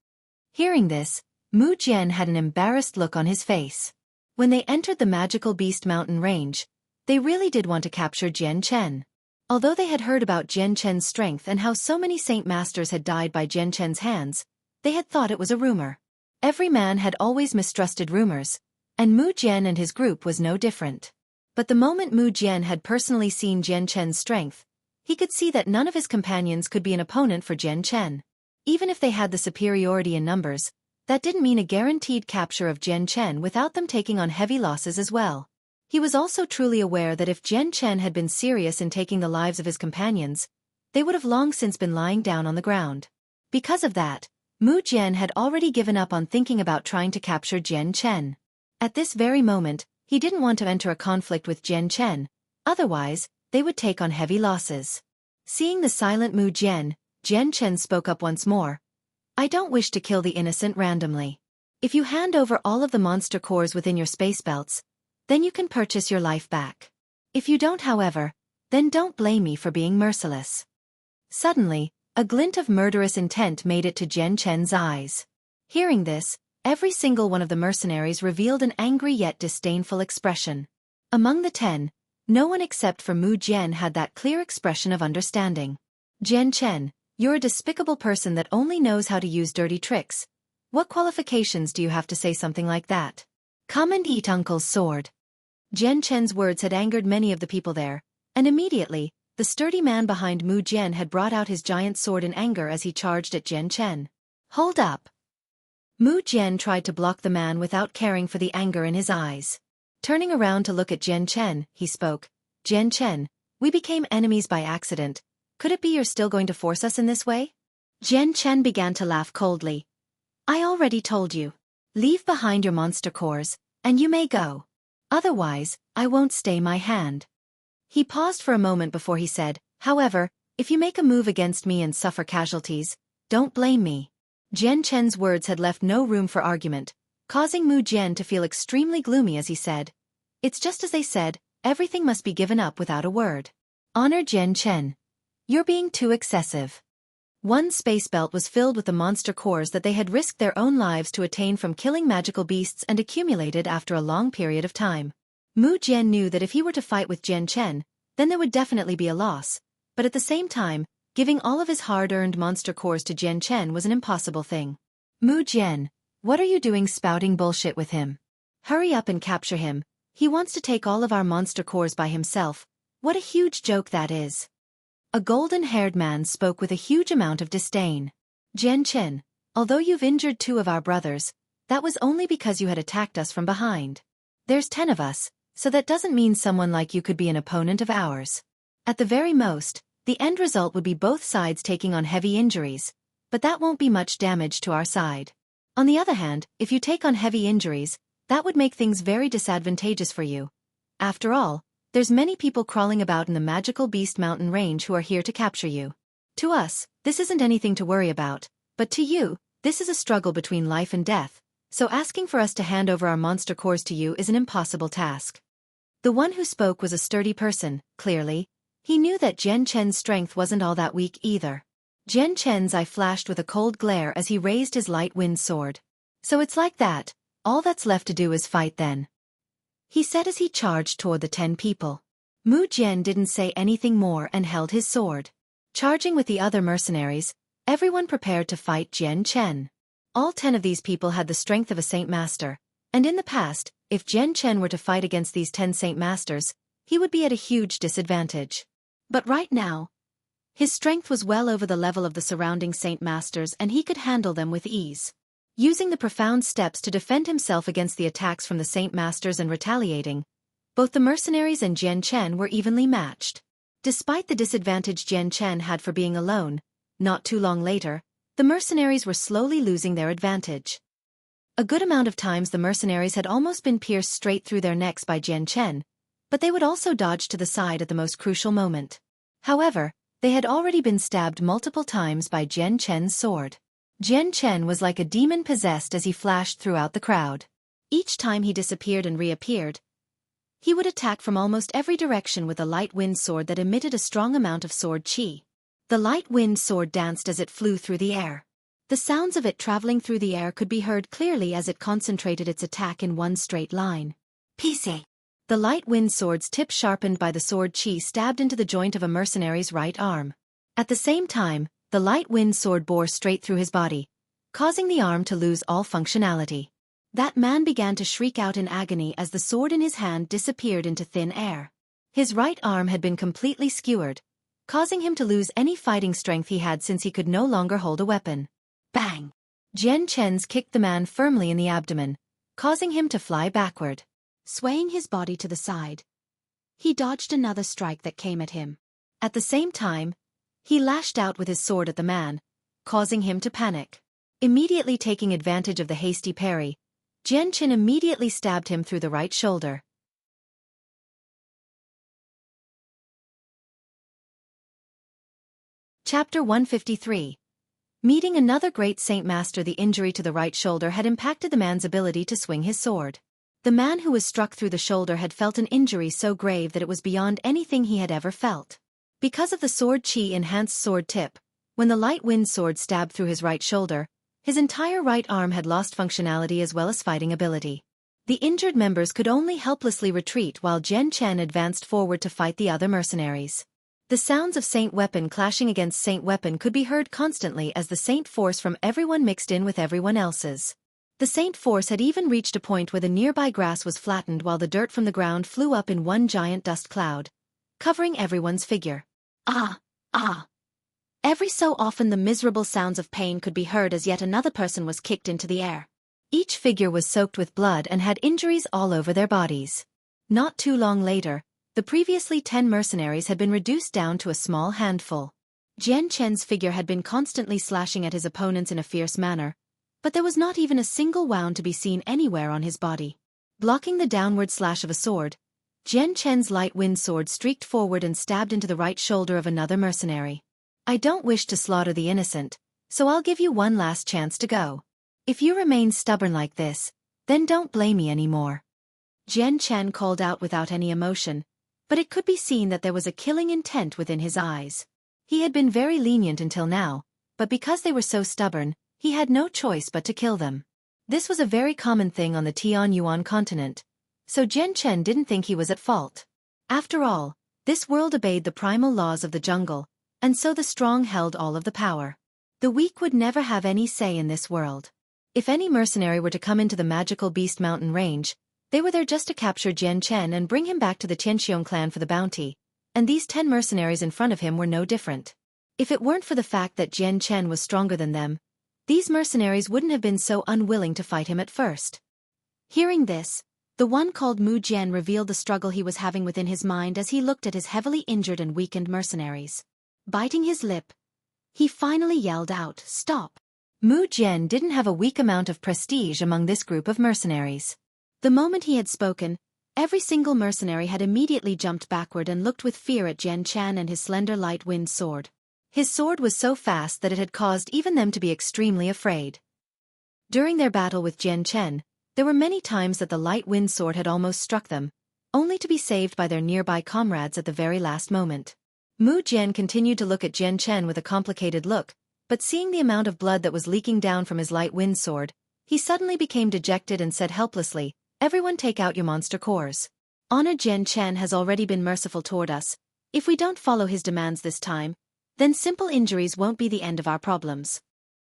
Hearing this, Mu Jian had an embarrassed look on his face. When they entered the magical beast mountain range, they really did want to capture Jian Chen. Although they had heard about Jian Chen's strength and how so many saint masters had died by Jian Chen's hands, they had thought it was a rumor. Every man had always mistrusted rumors, and Mu Jian and his group was no different. But the moment Mu Jian had personally seen Jian Chen's strength, he could see that none of his companions could be an opponent for Jian Chen. Even if they had the superiority in numbers, that didn't mean a guaranteed capture of Jian Chen without them taking on heavy losses as well. He was also truly aware that if Jian Chen had been serious in taking the lives of his companions, they would have long since been lying down on the ground. Because of that, Mu Jian had already given up on thinking about trying to capture Jian Chen. At this very moment, he didn't want to enter a conflict with Jian Chen, otherwise, they would take on heavy losses. Seeing the silent Mu Jian, Jian Chen spoke up once more. I don't wish to kill the innocent randomly. If you hand over all of the monster cores within your space belts, then you can purchase your life back. If you don't, however, then don't blame me for being merciless. Suddenly, a glint of murderous intent made it to Jian Chen's eyes. Hearing this, every single one of the mercenaries revealed an angry yet disdainful expression. Among the 10, no one except for Mu Jian had that clear expression of understanding. Jian Chen, you're a despicable person that only knows how to use dirty tricks. What qualifications do you have to say something like that? Come and eat Uncle's sword. Jian Chen's words had angered many of the people there, and immediately, the sturdy man behind Mu Jian had brought out his giant sword in anger as he charged at Jian Chen. Hold up. Mu Jian tried to block the man without caring for the anger in his eyes. Turning around to look at Jian Chen, he spoke. Jian Chen, we became enemies by accident. Could it be you're still going to force us in this way? Jian Chen began to laugh coldly. I already told you. Leave behind your monster cores, and you may go. Otherwise, I won't stay my hand. He paused for a moment before he said, however, if you make a move against me and suffer casualties, don't blame me. Jian Chen's words had left no room for argument, causing Mu Jian to feel extremely gloomy as he said, it's just as they said, everything must be given up without a word. Honor Jian Chen. You're being too excessive. One space belt was filled with the monster cores that they had risked their own lives to attain from killing magical beasts and accumulated after a long period of time. Mu Jian knew that if he were to fight with Jian Chen, then there would definitely be a loss, but at the same time, giving all of his hard-earned monster cores to Jian Chen was an impossible thing. Mu Jian, what are you doing spouting bullshit with him? Hurry up and capture him, he wants to take all of our monster cores by himself, what a huge joke that is. A golden-haired man spoke with a huge amount of disdain. Jian Chen, although you've injured 2 of our brothers, that was only because you had attacked us from behind. There's 10 of us, so that doesn't mean someone like you could be an opponent of ours. At the very most, the end result would be both sides taking on heavy injuries, but that won't be much damage to our side. On the other hand, if you take on heavy injuries, that would make things very disadvantageous for you. After all, there's many people crawling about in the magical Beast Mountain range who are here to capture you. To us, this isn't anything to worry about, but to you, this is a struggle between life and death, so asking for us to hand over our monster cores to you is an impossible task. The one who spoke was a sturdy person, clearly. He knew that Jian Chen's strength wasn't all that weak either. Jian Chen's eye flashed with a cold glare as he raised his light wind sword. So it's like that, all that's left to do is fight then. He said as he charged toward the 10 people. Mu Jian didn't say anything more and held his sword. Charging with the other mercenaries, everyone prepared to fight Jian Chen. All 10 of these people had the strength of a Saint Master, and in the past, if Jian Chen were to fight against these 10 Saint Masters, he would be at a huge disadvantage. But right now, his strength was well over the level of the surrounding Saint Masters and he could handle them with ease. Using the profound steps to defend himself against the attacks from the Saint Masters and retaliating, both the mercenaries and Jian Chen were evenly matched. Despite the disadvantage Jian Chen had for being alone, not too long later, the mercenaries were slowly losing their advantage. A good amount of times the mercenaries had almost been pierced straight through their necks by Jian Chen, but they would also dodge to the side at the most crucial moment. However, they had already been stabbed multiple times by Jian Chen's sword. Jian Chen was like a demon possessed as he flashed throughout the crowd. Each time he disappeared and reappeared, he would attack from almost every direction with a light wind sword that emitted a strong amount of sword qi. The light wind sword danced as it flew through the air. The sounds of it traveling through the air could be heard clearly as it concentrated its attack in one straight line. PC. The light wind sword's tip sharpened by the sword qi stabbed into the joint of a mercenary's right arm. At the same time, the light wind sword bore straight through his body, causing the arm to lose all functionality. That man began to shriek out in agony as the sword in his hand disappeared into thin air. His right arm had been completely skewered, causing him to lose any fighting strength he had since he could no longer hold a weapon. Bang! Jian Chen's kicked the man firmly in the abdomen, causing him to fly backward. Swaying his body to the side, he dodged another strike that came at him. At the same time, he lashed out with his sword at the man, causing him to panic. Immediately taking advantage of the hasty parry, Jian Chen immediately stabbed him through the right shoulder. Chapter 153. Meeting another great Saint Master. The injury to the right shoulder had impacted the man's ability to swing his sword. The man who was struck through the shoulder had felt an injury so grave that it was beyond anything he had ever felt. Because of the sword qi-enhanced sword tip, when the light wind sword stabbed through his right shoulder, his entire right arm had lost functionality as well as fighting ability. The injured members could only helplessly retreat while Jian Chen advanced forward to fight the other mercenaries. The sounds of Saint weapon clashing against Saint weapon could be heard constantly as the Saint force from everyone mixed in with everyone else's. The Saint force had even reached a point where the nearby grass was flattened while the dirt from the ground flew up in one giant dust cloud, covering everyone's figure. Ah! Ah! Every so often the miserable sounds of pain could be heard as yet another person was kicked into the air. Each figure was soaked with blood and had injuries all over their bodies. Not too long later, the previously 10 mercenaries had been reduced down to a small handful. Jian Chen's figure had been constantly slashing at his opponents in a fierce manner, but there was not even a single wound to be seen anywhere on his body. Blocking the downward slash of a sword, Jian Chen's light wind sword streaked forward and stabbed into the right shoulder of another mercenary. I don't wish to slaughter the innocent, so I'll give you one last chance to go. If you remain stubborn like this, then don't blame me anymore. Jian Chen called out without any emotion, but it could be seen that there was a killing intent within his eyes. He had been very lenient until now, but because they were so stubborn, he had no choice but to kill them. This was a very common thing on the Tianyuan continent, so Jian Chen didn't think he was at fault. After all, this world obeyed the primal laws of the jungle, and so the strong held all of the power. The weak would never have any say in this world. If any mercenary were to come into the magical Beast Mountain range, they were there just to capture Jian Chen and bring him back to the Tianqiong clan for the bounty, and these 10 mercenaries in front of him were no different. If it weren't for the fact that Jian Chen was stronger than them, these mercenaries wouldn't have been so unwilling to fight him at first. Hearing this, the one called Mu Jian revealed the struggle he was having within his mind as he looked at his heavily injured and weakened mercenaries. Biting his lip, he finally yelled out, "Stop!" Mu Jian didn't have a weak amount of prestige among this group of mercenaries. The moment he had spoken, every single mercenary had immediately jumped backward and looked with fear at Jian Chen and his slender light wind sword. His sword was so fast that it had caused even them to be extremely afraid. During their battle with Jian Chen, there were many times that the light wind sword had almost struck them, only to be saved by their nearby comrades at the very last moment. Mu Jian continued to look at Jian Chen with a complicated look, but seeing the amount of blood that was leaking down from his light wind sword, he suddenly became dejected and said helplessly, "Everyone take out your monster cores. Honor Jian Chen has already been merciful toward us. If we don't follow his demands this time, then simple injuries won't be the end of our problems."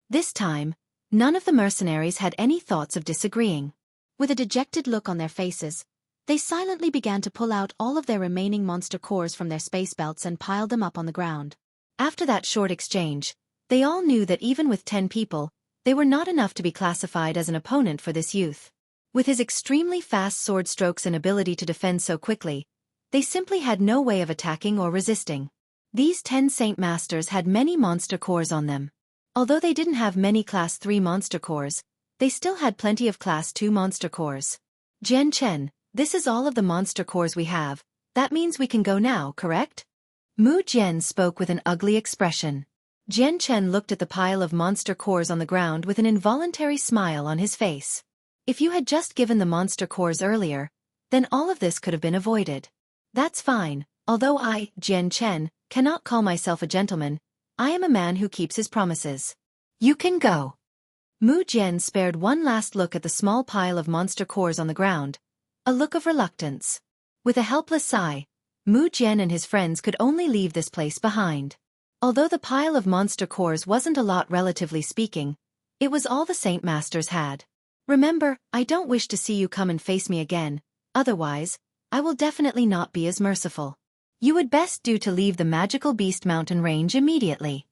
This time, none of the mercenaries had any thoughts of disagreeing. With a dejected look on their faces, they silently began to pull out all of their remaining monster cores from their space belts and piled them up on the ground. After that short exchange, they all knew that even with 10 people, they were not enough to be classified as an opponent for this youth. With his extremely fast sword strokes and ability to defend so quickly, they simply had no way of attacking or resisting. These 10 Saint Masters had many monster cores on them. Although they didn't have many Class 3 monster cores, they still had plenty of Class 2 monster cores. "Jian Chen, this is all of the monster cores we have. That means we can go now, correct?" Mu Jian spoke with an ugly expression. Jian Chen looked at the pile of monster cores on the ground with an involuntary smile on his face. If you had just given the monster cores earlier, then all of this could have been avoided. "That's fine, although I, Jian Chen, cannot call myself a gentleman. I am a man who keeps his promises. You can go." Mu Jian spared one last look at the small pile of monster cores on the ground, a look of reluctance. With a helpless sigh, Mu Jian and his friends could only leave this place behind. Although the pile of monster cores wasn't a lot relatively speaking, it was all the Saint Masters had. "Remember, I don't wish to see you come and face me again, otherwise, I will definitely not be as merciful. You would best do to leave the magical Beast Mountain range immediately."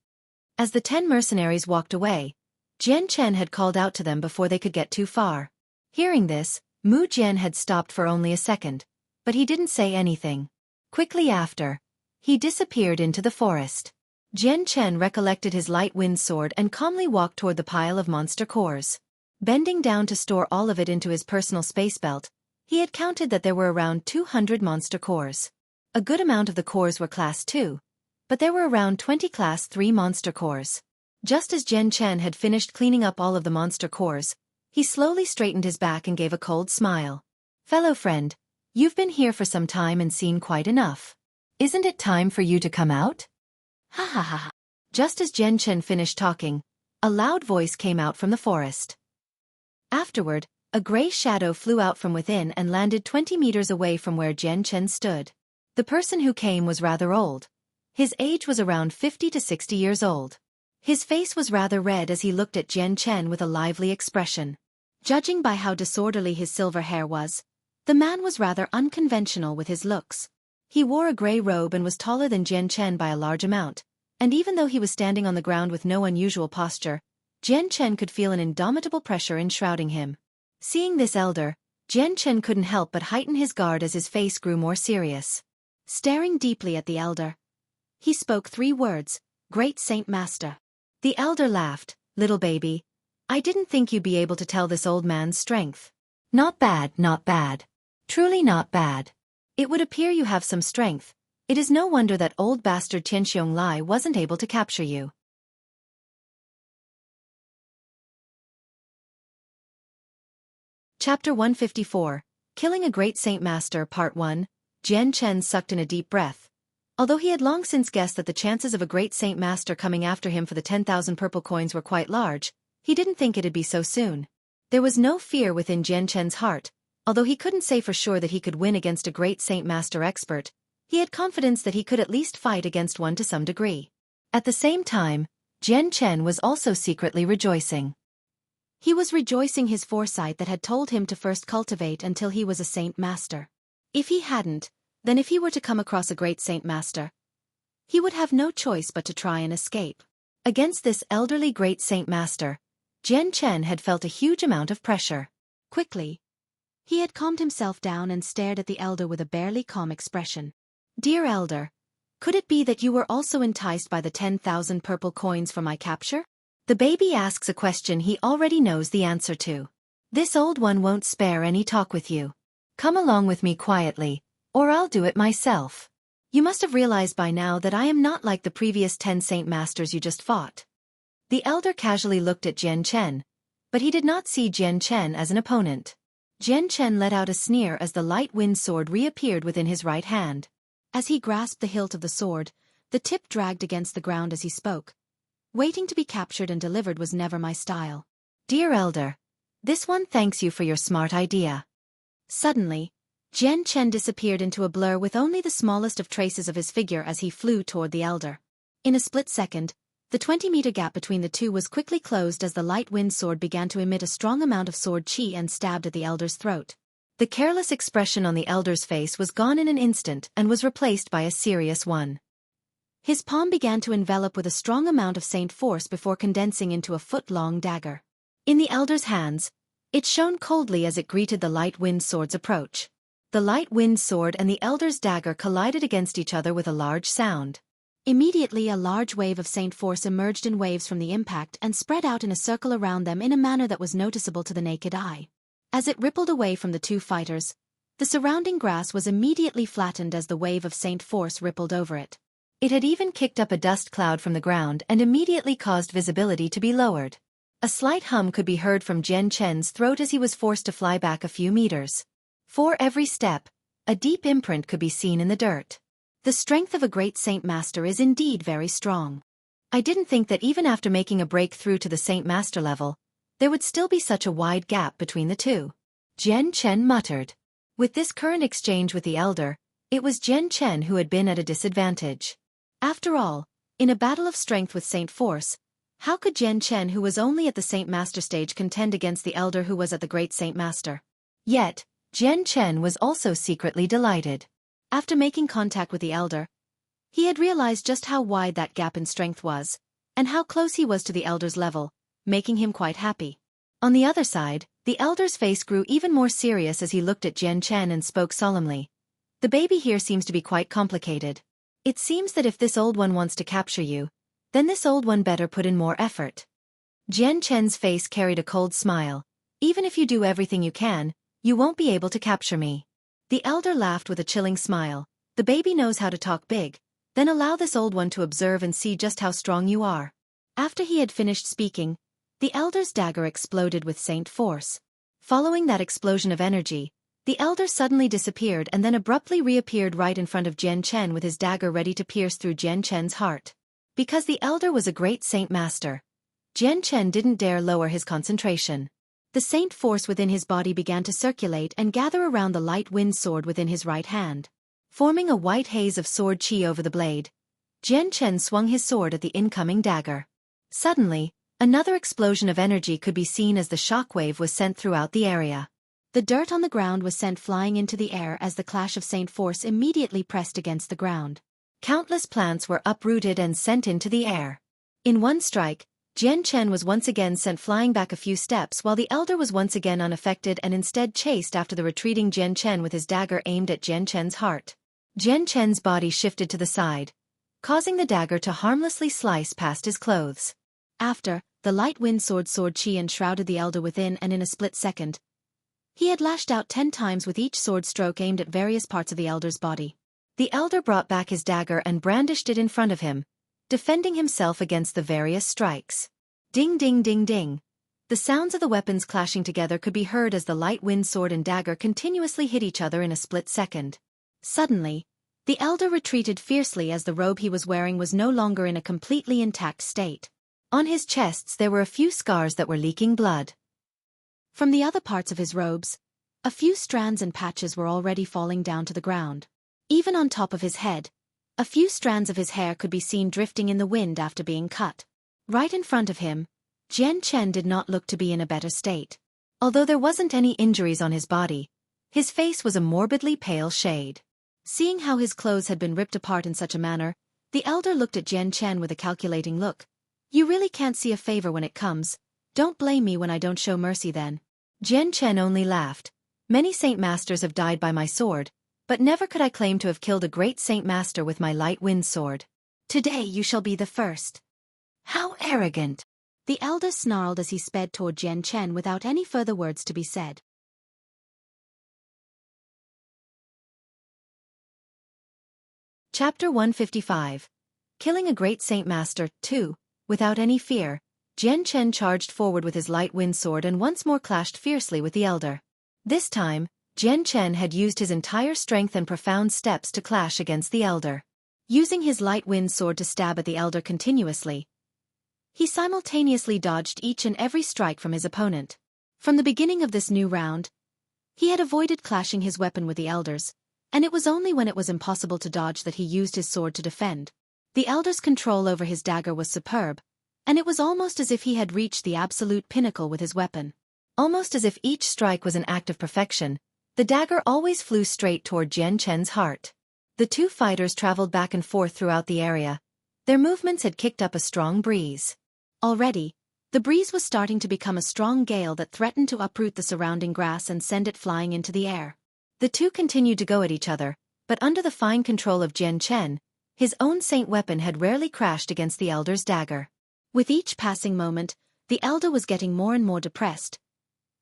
As the 10 mercenaries walked away, Jian Chen had called out to them before they could get too far. Hearing this, Mu Jian had stopped for only a second, but he didn't say anything. Quickly after, he disappeared into the forest. Jian Chen recollected his light wind sword and calmly walked toward the pile of monster cores. Bending down to store all of it into his personal space belt, he had counted that there were around 200 monster cores. A good amount of the cores were Class 2, but there were around 20 Class 3 monster cores. Just as Jian Chen had finished cleaning up all of the monster cores, he slowly straightened his back and gave a cold smile. "Fellow friend, you've been here for some time and seen quite enough. Isn't it time for you to come out?" Ha ha ha ha. Just as Jian Chen finished talking, a loud voice came out from the forest. Afterward, a gray shadow flew out from within and landed 20 meters away from where Jian Chen stood. The person who came was rather old. His age was around 50 to 60 years old. His face was rather red as he looked at Jian Chen with a lively expression. Judging by how disorderly his silver hair was, the man was rather unconventional with his looks. He wore a gray robe and was taller than Jian Chen by a large amount, and even though he was standing on the ground with no unusual posture, Jian Chen could feel an indomitable pressure enshrouding him. Seeing this elder, Jian Chen couldn't help but heighten his guard as his face grew more serious. Staring deeply at the elder, he spoke 3 words, "Great Saint Master." The elder laughed, "Little baby, I didn't think you'd be able to tell this old man's strength. Not bad, not bad. Truly not bad. It would appear you have some strength. It is no wonder that old bastard Tianxiong Lai wasn't able to capture you. Chapter 154, Killing a Great Saint Master Part 1, Jian Chen sucked in a deep breath. Although he had long since guessed that the chances of a great saint master coming after him for the 10,000 purple coins were quite large, he didn't think it'd be so soon. There was no fear within Jian Chen's heart, although he couldn't say for sure that he could win against a great saint master expert. He had confidence that he could at least fight against one to some degree. At the same time, Jian Chen was also secretly rejoicing. He was rejoicing his foresight that had told him to first cultivate until he was a saint master. If he hadn't, then if he were to come across a great saint master, he would have no choice but to try and escape. Against this elderly great saint master, Jian Chen had felt a huge amount of pressure. Quickly, he had calmed himself down and stared at the elder with a barely calm expression. Dear elder, could it be that you were also enticed by the 10,000 purple coins for my capture? The baby asks a question he already knows the answer to. This old one won't spare any talk with you. Come along with me quietly, or I'll do it myself. You must have realized by now that I am not like the previous 10 saint masters you just fought. The elder casually looked at Jian Chen, but he did not see Jian Chen as an opponent. Jian Chen let out a sneer as the light wind sword reappeared within his right hand. As he grasped the hilt of the sword, the tip dragged against the ground as he spoke. Waiting to be captured and delivered was never my style. Dear elder, this one thanks you for your smart idea. Suddenly, Jian Chen disappeared into a blur with only the smallest of traces of his figure as he flew toward the elder. In a split second, the 20-meter gap between the two was quickly closed as the light wind sword began to emit a strong amount of sword qi and stabbed at the elder's throat. The careless expression on the elder's face was gone in an instant and was replaced by a serious one. His palm began to envelop with a strong amount of saint force before condensing into a foot-long dagger. In the elder's hands, it shone coldly as it greeted the light wind sword's approach. The light wind sword and the elder's dagger collided against each other with a large sound. Immediately a large wave of saint force emerged in waves from the impact and spread out in a circle around them in a manner that was noticeable to the naked eye. As it rippled away from the two fighters, the surrounding grass was immediately flattened as the wave of saint force rippled over it. It had even kicked up a dust cloud from the ground and immediately caused visibility to be lowered. A slight hum could be heard from Jian Chen's throat as he was forced to fly back a few meters. For every step, a deep imprint could be seen in the dirt. The strength of a great saint master is indeed very strong. I didn't think that even after making a breakthrough to the saint master level, there would still be such a wide gap between the two. Jian Chen muttered. With this current exchange with the elder, it was Jian Chen who had been at a disadvantage. After all, in a battle of strength with saint force, how could Jian Chen who was only at the saint master stage contend against the elder who was at the great saint master? Yet, Jian Chen was also secretly delighted. After making contact with the elder, he had realized just how wide that gap in strength was, and how close he was to the elder's level, making him quite happy. On the other side, the elder's face grew even more serious as he looked at Jian Chen and spoke solemnly. The baby here seems to be quite complicated. It seems that if this old one wants to capture you, then this old one better put in more effort. Jian Chen's face carried a cold smile. Even if you do everything you can, you won't be able to capture me. The elder laughed with a chilling smile. The baby knows how to talk big, then allow this old one to observe and see just how strong you are. After he had finished speaking, the elder's dagger exploded with saint force. Following that explosion of energy, the elder suddenly disappeared and then abruptly reappeared right in front of Jian Chen with his dagger ready to pierce through Jian Chen's heart. Because the elder was a great saint master, Jian Chen didn't dare lower his concentration. The saint force within his body began to circulate and gather around the light wind sword within his right hand. Forming a white haze of sword qi over the blade, Jian Chen swung his sword at the incoming dagger. Suddenly, another explosion of energy could be seen as the shockwave was sent throughout the area. The dirt on the ground was sent flying into the air as the clash of saint force immediately pressed against the ground. Countless plants were uprooted and sent into the air. In one strike, Jian Chen was once again sent flying back a few steps while the elder was once again unaffected and instead chased after the retreating Jian Chen with his dagger aimed at Jian Chen's heart. Jian Chen's body shifted to the side, causing the dagger to harmlessly slice past his clothes. After, the light wind sword Xueqi enshrouded the elder within, and in a split second, he had lashed out 10 times with each sword stroke aimed at various parts of the elder's body. The elder brought back his dagger and brandished it in front of him, defending himself against the various strikes. Ding ding ding ding. The sounds of the weapons clashing together could be heard as the light wind sword and dagger continuously hit each other in a split second. Suddenly, the elder retreated fiercely as the robe he was wearing was no longer in a completely intact state. On his chests there were a few scars that were leaking blood. From the other parts of his robes, a few strands and patches were already falling down to the ground. Even on top of his head, a few strands of his hair could be seen drifting in the wind after being cut. Right in front of him, Jian Chen did not look to be in a better state. Although there wasn't any injuries on his body, his face was a morbidly pale shade. Seeing how his clothes had been ripped apart in such a manner, the elder looked at Jian Chen with a calculating look. "You really can't see a favor when it comes. Don't blame me when I don't show mercy then." Jian Chen only laughed. "Many Saint Masters have died by my sword, but never could I claim to have killed a great Saint Master with my light wind sword. Today you shall be the first." How arrogant! The elder snarled as he sped toward Jian Chen without any further words to be said. Chapter 155. Killing a Great Saint Master, 2. Without any fear, Jian Chen charged forward with his light wind sword and once more clashed fiercely with the elder. This time, Jian Chen had used his entire strength and profound steps to clash against the elder. Using his light wind sword to stab at the elder continuously, he simultaneously dodged each and every strike from his opponent. From the beginning of this new round, he had avoided clashing his weapon with the elder's, and it was only when it was impossible to dodge that he used his sword to defend. The elder's control over his dagger was superb, and it was almost as if he had reached the absolute pinnacle with his weapon. Almost as if each strike was an act of perfection, the dagger always flew straight toward Jian Chen's heart. The two fighters traveled back and forth throughout the area. Their movements had kicked up a strong breeze. Already, the breeze was starting to become a strong gale that threatened to uproot the surrounding grass and send it flying into the air. The two continued to go at each other, but under the fine control of Jian Chen, his own saint weapon had rarely crashed against the elder's dagger. With each passing moment, the elder was getting more and more depressed.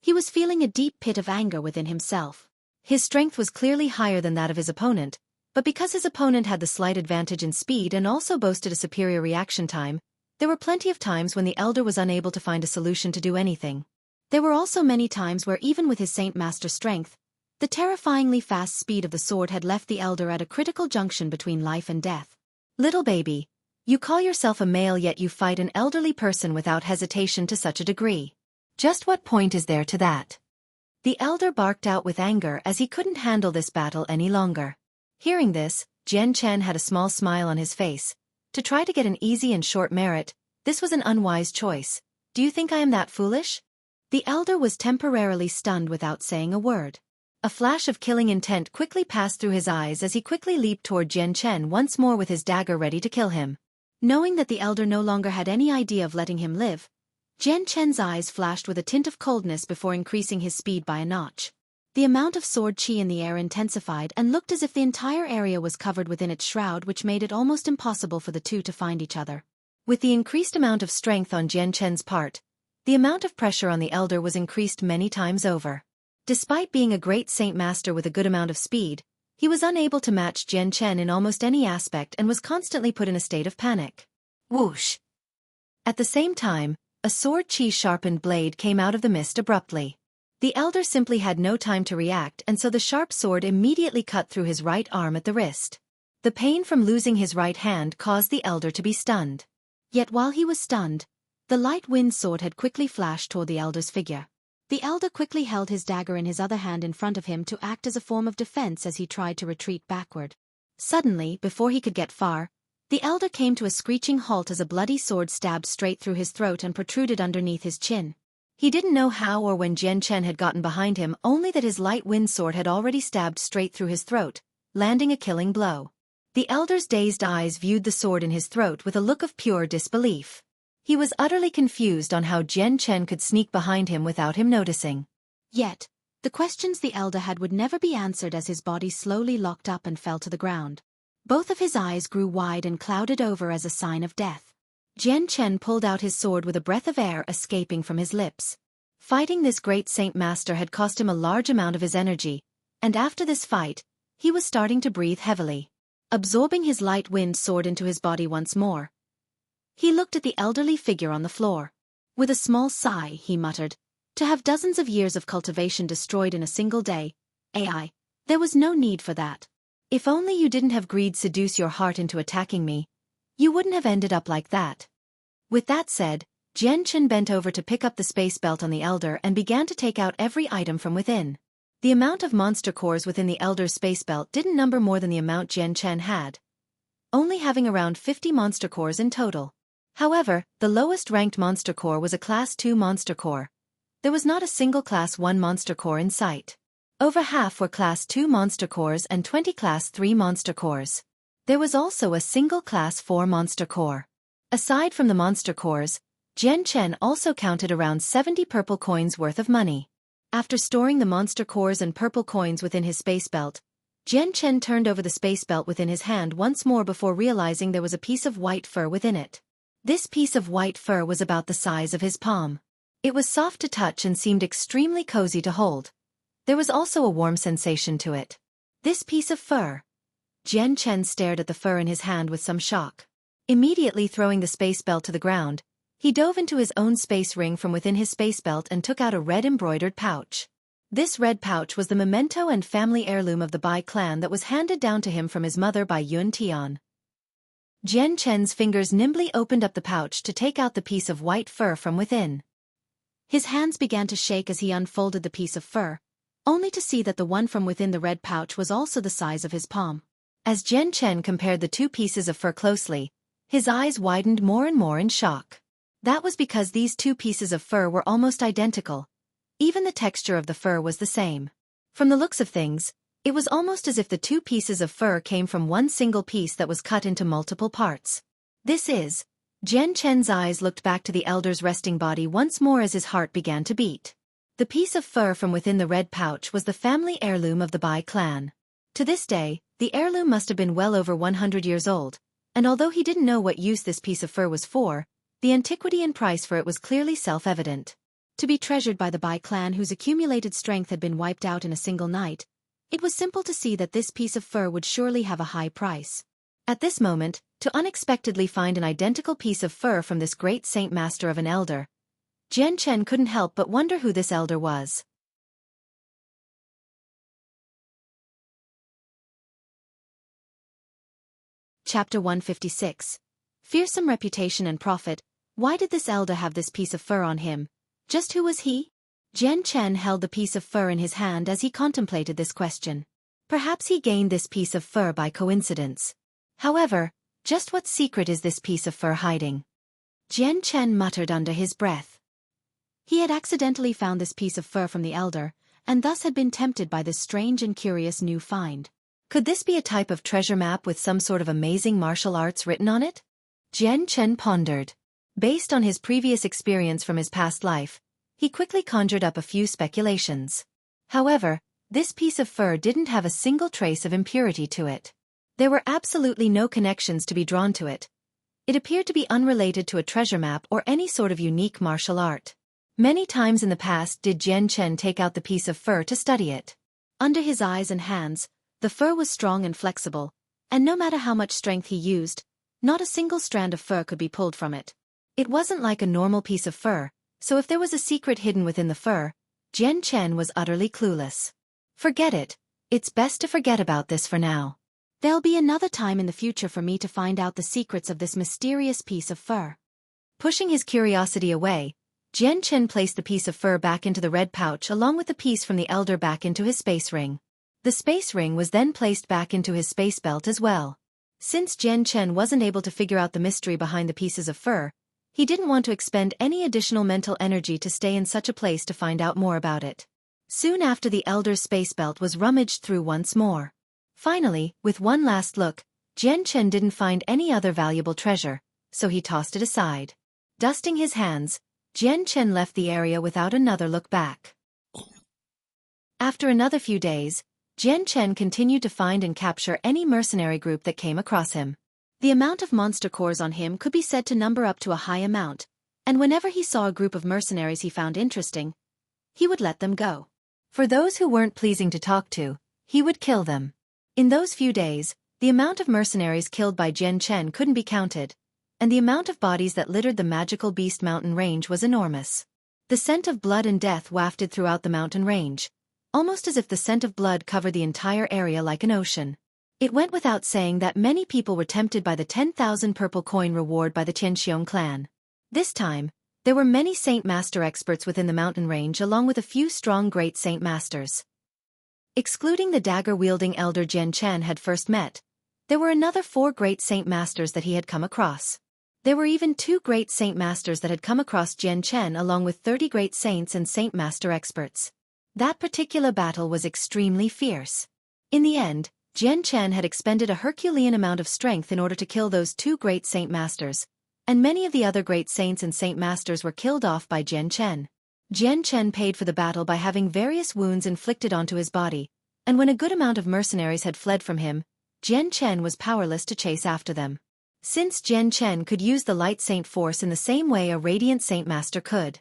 He was feeling a deep pit of anger within himself. His strength was clearly higher than that of his opponent, but because his opponent had the slight advantage in speed and also boasted a superior reaction time, there were plenty of times when the elder was unable to find a solution to do anything. There were also many times where even with his Saint Master strength, the terrifyingly fast speed of the sword had left the elder at a critical junction between life and death. Little baby, you call yourself a male yet you fight an elderly person without hesitation to such a degree. Just what point is there to that? The elder barked out with anger as he couldn't handle this battle any longer. Hearing this, Jian Chen had a small smile on his face. To try to get an easy and short merit, this was an unwise choice. Do you think I am that foolish? The elder was temporarily stunned without saying a word. A flash of killing intent quickly passed through his eyes as he quickly leaped toward Jian Chen once more with his dagger ready to kill him. Knowing that the elder no longer had any idea of letting him live, Jian Chen's eyes flashed with a tint of coldness before increasing his speed by a notch. The amount of sword chi in the air intensified and looked as if the entire area was covered within its shroud, which made it almost impossible for the two to find each other. With the increased amount of strength on Jian Chen's part, the amount of pressure on the elder was increased many times over. Despite being a great Saint Master with a good amount of speed, he was unable to match Jian Chen in almost any aspect and was constantly put in a state of panic. Whoosh! At the same time, a sword chi sharpened blade came out of the mist abruptly. The elder simply had no time to react, and so the sharp sword immediately cut through his right arm at the wrist. The pain from losing his right hand caused the elder to be stunned. Yet while he was stunned, the light wind sword had quickly flashed toward the elder's figure. The elder quickly held his dagger in his other hand in front of him to act as a form of defense as he tried to retreat backward. Suddenly, before he could get far, the elder came to a screeching halt as a bloody sword stabbed straight through his throat and protruded underneath his chin. He didn't know how or when Jian Chen had gotten behind him, only that his light wind sword had already stabbed straight through his throat, landing a killing blow. The elder's dazed eyes viewed the sword in his throat with a look of pure disbelief. He was utterly confused on how Jian Chen could sneak behind him without him noticing. Yet, the questions the elder had would never be answered as his body slowly locked up and fell to the ground. Both of his eyes grew wide and clouded over as a sign of death. Jian Chen pulled out his sword with a breath of air escaping from his lips. Fighting this great Saint Master had cost him a large amount of his energy, and after this fight, he was starting to breathe heavily. Absorbing his light wind sword into his body once more, he looked at the elderly figure on the floor. With a small sigh, he muttered, "To have dozens of years of cultivation destroyed in a single day, AI, there was no need for that. If only you didn't have greed seduce your heart into attacking me, you wouldn't have ended up like that." With that said, Jian Chen bent over to pick up the space belt on the elder and began to take out every item from within. The amount of monster cores within the elder's space belt didn't number more than the amount Jian Chen had, only having around 50 monster cores in total. However, the lowest ranked monster core was a Class 2 monster core. There was not a single Class 1 monster core in sight. Over half were Class 2 monster cores and 20 Class 3 monster cores. There was also a single Class 4 monster core. Aside from the monster cores, Jian Chen also counted around 70 purple coins worth of money. After storing the monster cores and purple coins within his space belt, Jian Chen turned over the space belt within his hand once more before realizing there was a piece of white fur within it. This piece of white fur was about the size of his palm. It was soft to touch and seemed extremely cozy to hold. There was also a warm sensation to it. This piece of fur. Jian Chen stared at the fur in his hand with some shock. Immediately throwing the space belt to the ground, he dove into his own space ring from within his space belt and took out a red embroidered pouch. This red pouch was the memento and family heirloom of the Bai clan that was handed down to him from his mother by Yun Tian. Jian Chen's fingers nimbly opened up the pouch to take out the piece of white fur from within. His hands began to shake as he unfolded the piece of fur, only to see that the one from within the red pouch was also the size of his palm. As Jian Chen compared the two pieces of fur closely, his eyes widened more and more in shock. That was because these two pieces of fur were almost identical. Even the texture of the fur was the same. From the looks of things, it was almost as if the two pieces of fur came from one single piece that was cut into multiple parts. This is... Jian Chen's eyes looked back to the elder's resting body once more as his heart began to beat. The piece of fur from within the red pouch was the family heirloom of the Bai clan. To this day, the heirloom must have been well over 100 years old, and although he didn't know what use this piece of fur was for, the antiquity and price for it was clearly self-evident. To be treasured by the Bai clan whose accumulated strength had been wiped out in a single night, it was simple to see that this piece of fur would surely have a high price. At this moment, to unexpectedly find an identical piece of fur from this great saint master of an elder, Jian Chen couldn't help but wonder who this elder was. Chapter 156. Fearsome reputation and profit. Why did this elder have this piece of fur on him? Just who was he? Jian Chen held the piece of fur in his hand as he contemplated this question. Perhaps he gained this piece of fur by coincidence. However, just what secret is this piece of fur hiding? Jian Chen muttered under his breath. He had accidentally found this piece of fur from the elder, and thus had been tempted by this strange and curious new find. Could this be a type of treasure map with some sort of amazing martial arts written on it? Jian Chen pondered. Based on his previous experience from his past life, he quickly conjured up a few speculations. However, this piece of fur didn't have a single trace of impurity to it. There were absolutely no connections to be drawn to it. It appeared to be unrelated to a treasure map or any sort of unique martial art. Many times in the past did Jian Chen take out the piece of fur to study it. Under his eyes and hands, the fur was strong and flexible, and no matter how much strength he used, not a single strand of fur could be pulled from it. It wasn't like a normal piece of fur, so if there was a secret hidden within the fur, Jian Chen was utterly clueless. Forget it. It's best to forget about this for now. There'll be another time in the future for me to find out the secrets of this mysterious piece of fur. Pushing his curiosity away, Jian Chen placed the piece of fur back into the red pouch along with the piece from the elder back into his space ring. The space ring was then placed back into his space belt as well. Since Jian Chen wasn't able to figure out the mystery behind the pieces of fur, he didn't want to expend any additional mental energy to stay in such a place to find out more about it. Soon after, the elder's space belt was rummaged through once more. Finally, with one last look, Jian Chen didn't find any other valuable treasure, so he tossed it aside. Dusting his hands, Jian Chen left the area without another look back. After another few days, Jian Chen continued to find and capture any mercenary group that came across him. The amount of monster cores on him could be said to number up to a high amount, and whenever he saw a group of mercenaries he found interesting, he would let them go. For those who weren't pleasing to talk to, he would kill them. In those few days, the amount of mercenaries killed by Jian Chen couldn't be counted, and the amount of bodies that littered the magical beast mountain range was enormous. The scent of blood and death wafted throughout the mountain range, almost as if the scent of blood covered the entire area like an ocean. It went without saying that many people were tempted by the 10,000 purple coin reward by the Tianqiong clan. This time, there were many Saint Master experts within the mountain range along with a few strong great Saint Masters. Excluding the dagger-wielding elder Jian Chen had first met, there were another 4 great Saint Masters that he had come across. There were even 2 great Saint Masters that had come across Jian Chen along with 30 great Saints and Saint Master experts. That particular battle was extremely fierce. In the end, Jian Chen had expended a Herculean amount of strength in order to kill those 2 great Saint Masters, and many of the other great Saints and Saint Masters were killed off by Jian Chen. Jian Chen paid for the battle by having various wounds inflicted onto his body, and when a good amount of mercenaries had fled from him, Jian Chen was powerless to chase after them. Since Jian Chen could use the Light Saint Force in the same way a Radiant Saint Master could,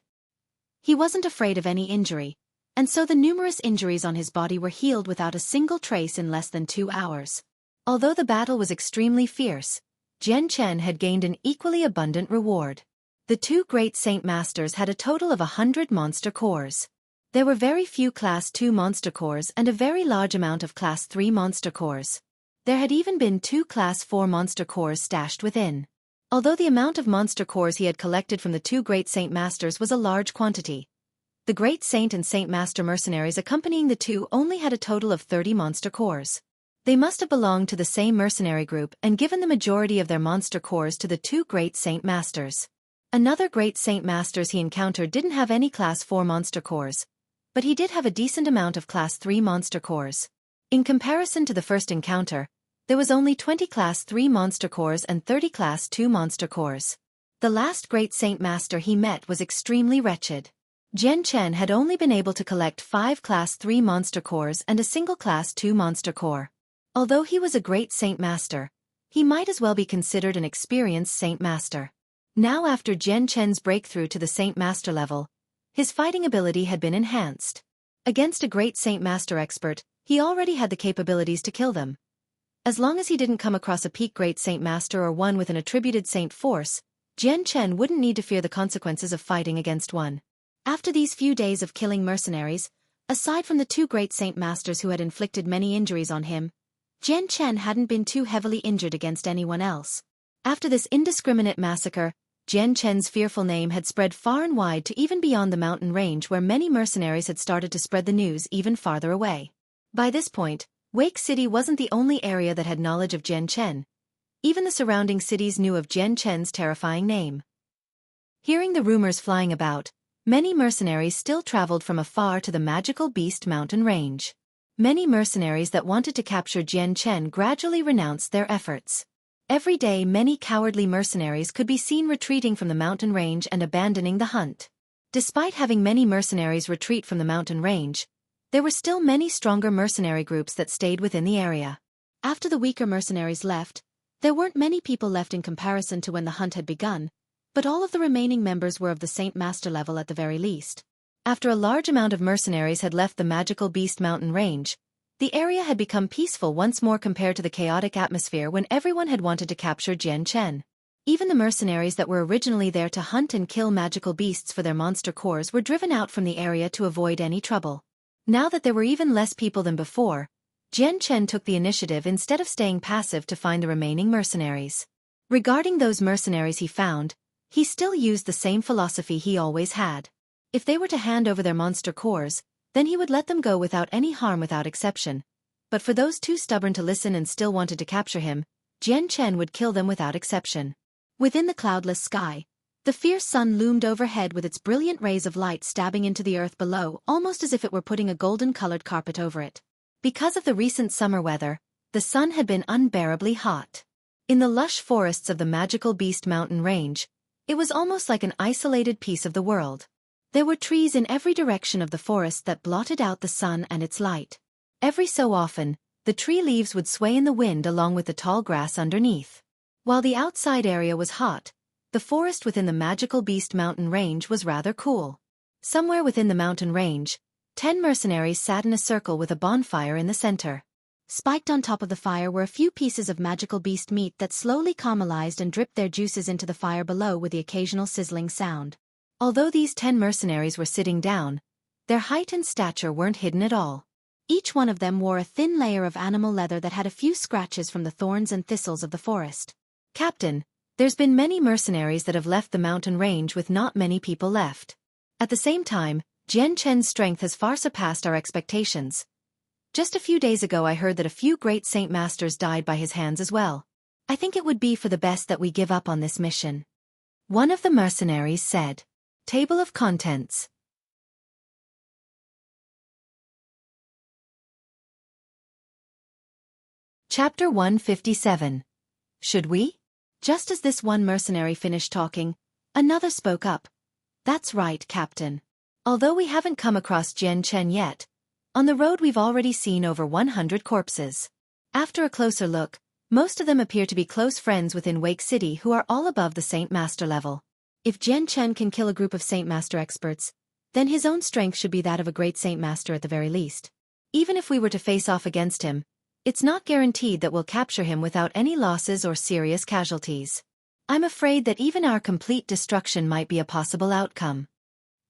he wasn't afraid of any injury, and so the numerous injuries on his body were healed without a single trace in less than 2 hours. Although the battle was extremely fierce, Jian Chen had gained an equally abundant reward. The 2 great Saint Masters had a total of 100 monster cores. There were very few Class 2 monster cores and a very large amount of Class 3 monster cores. There had even been 2 Class 4 monster cores stashed within. Although the amount of monster cores he had collected from the 2 great Saint Masters was a large quantity, the great Saint and Saint Master mercenaries accompanying the 2 only had a total of 30 monster cores. They must have belonged to the same mercenary group and given the majority of their monster cores to the 2 great Saint Masters. Another great Saint Masters he encountered didn't have any Class 4 monster cores, but he did have a decent amount of Class 3 monster cores. In comparison to the first encounter, there was only 20 Class 3 monster cores and 30 Class 2 monster cores. The last great Saint Master he met was extremely wretched. Jian Chen had only been able to collect 5 Class 3 monster cores and a single Class 2 monster core. Although he was a great Saint Master, he might as well be considered an experienced Saint Master. Now after Jian Chen's breakthrough to the Saint Master level, his fighting ability had been enhanced. Against a great Saint Master expert, he already had the capabilities to kill them. As long as he didn't come across a peak great Saint Master or one with an attributed Saint Force, Jian Chen wouldn't need to fear the consequences of fighting against one. After these few days of killing mercenaries, aside from the 2 great Saint Masters who had inflicted many injuries on him, Jian Chen hadn't been too heavily injured against anyone else. After this indiscriminate massacre, Jian Chen's fearful name had spread far and wide to even beyond the mountain range where many mercenaries had started to spread the news even farther away. By this point, Wake City wasn't the only area that had knowledge of Jian Chen. Even the surrounding cities knew of Jian Chen's terrifying name. Hearing the rumors flying about, many mercenaries still traveled from afar to the magical beast mountain range. Many mercenaries that wanted to capture Jian Chen gradually renounced their efforts. Every day many cowardly mercenaries could be seen retreating from the mountain range and abandoning the hunt. Despite having many mercenaries retreat from the mountain range, there were still many stronger mercenary groups that stayed within the area. After the weaker mercenaries left, there weren't many people left in comparison to when the hunt had begun, but all of the remaining members were of the Saint Master level at the very least. After a large amount of mercenaries had left the magical beast mountain range, the area had become peaceful once more compared to the chaotic atmosphere when everyone had wanted to capture Jian Chen. Even the mercenaries that were originally there to hunt and kill magical beasts for their monster cores were driven out from the area to avoid any trouble. Now that there were even less people than before, Jian Chen took the initiative instead of staying passive to find the remaining mercenaries. Regarding those mercenaries he found, he still used the same philosophy he always had. If they were to hand over their monster cores, then he would let them go without any harm without exception. But for those too stubborn to listen and still wanted to capture him, Jian Chen would kill them without exception. Within the cloudless sky, the fierce sun loomed overhead with its brilliant rays of light stabbing into the earth below almost as if it were putting a golden-colored carpet over it. Because of the recent summer weather, the sun had been unbearably hot. In the lush forests of the magical beast mountain range, it was almost like an isolated piece of the world. There were trees in every direction of the forest that blotted out the sun and its light. Every so often, the tree leaves would sway in the wind along with the tall grass underneath. While the outside area was hot, the forest within the magical Beast Mountain range was rather cool. Somewhere within the mountain range, 10 mercenaries sat in a circle with a bonfire in the center. Spiked on top of the fire were a few pieces of magical beast meat that slowly caramelized and dripped their juices into the fire below with the occasional sizzling sound. Although these 10 mercenaries were sitting down, their height and stature weren't hidden at all. Each one of them wore a thin layer of animal leather that had a few scratches from the thorns and thistles of the forest. Captain, there's been many mercenaries that have left the mountain range with not many people left. At the same time, Jian Chen's strength has far surpassed our expectations. Just a few days ago I heard that a few great Saint Masters died by his hands as well. I think it would be for the best that we give up on this mission. One of the mercenaries said. Table of Contents. Chapter 157. Should we? Just as this one mercenary finished talking, another spoke up. That's right, Captain. Although we haven't come across Jian Chen yet, on the road we've already seen over 100 corpses. After a closer look, most of them appear to be close friends within Wake City who are all above the Saint Master level. If Jian Chen can kill a group of Saint Master experts, then his own strength should be that of a great Saint Master at the very least. Even if we were to face off against him, it's not guaranteed that we'll capture him without any losses or serious casualties. I'm afraid that even our complete destruction might be a possible outcome.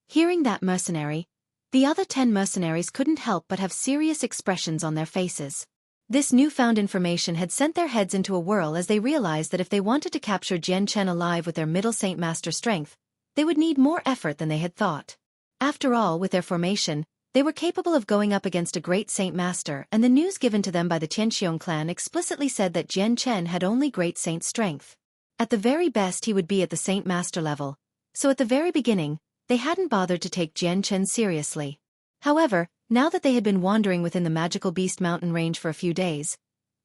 Hearing that mercenary, the other 10 mercenaries couldn't help but have serious expressions on their faces. This newfound information had sent their heads into a whirl as they realized that if they wanted to capture Jian Chen alive with their middle Saint Master strength, they would need more effort than they had thought. After all, with their formation, they were capable of going up against a great Saint Master, and the news given to them by the Tianqiong clan explicitly said that Jian Chen had only great saint strength. At the very best he would be at the Saint Master level, so at the very beginning, they hadn't bothered to take Jian Chen seriously. However, now that they had been wandering within the magical Beast Mountain range for a few days,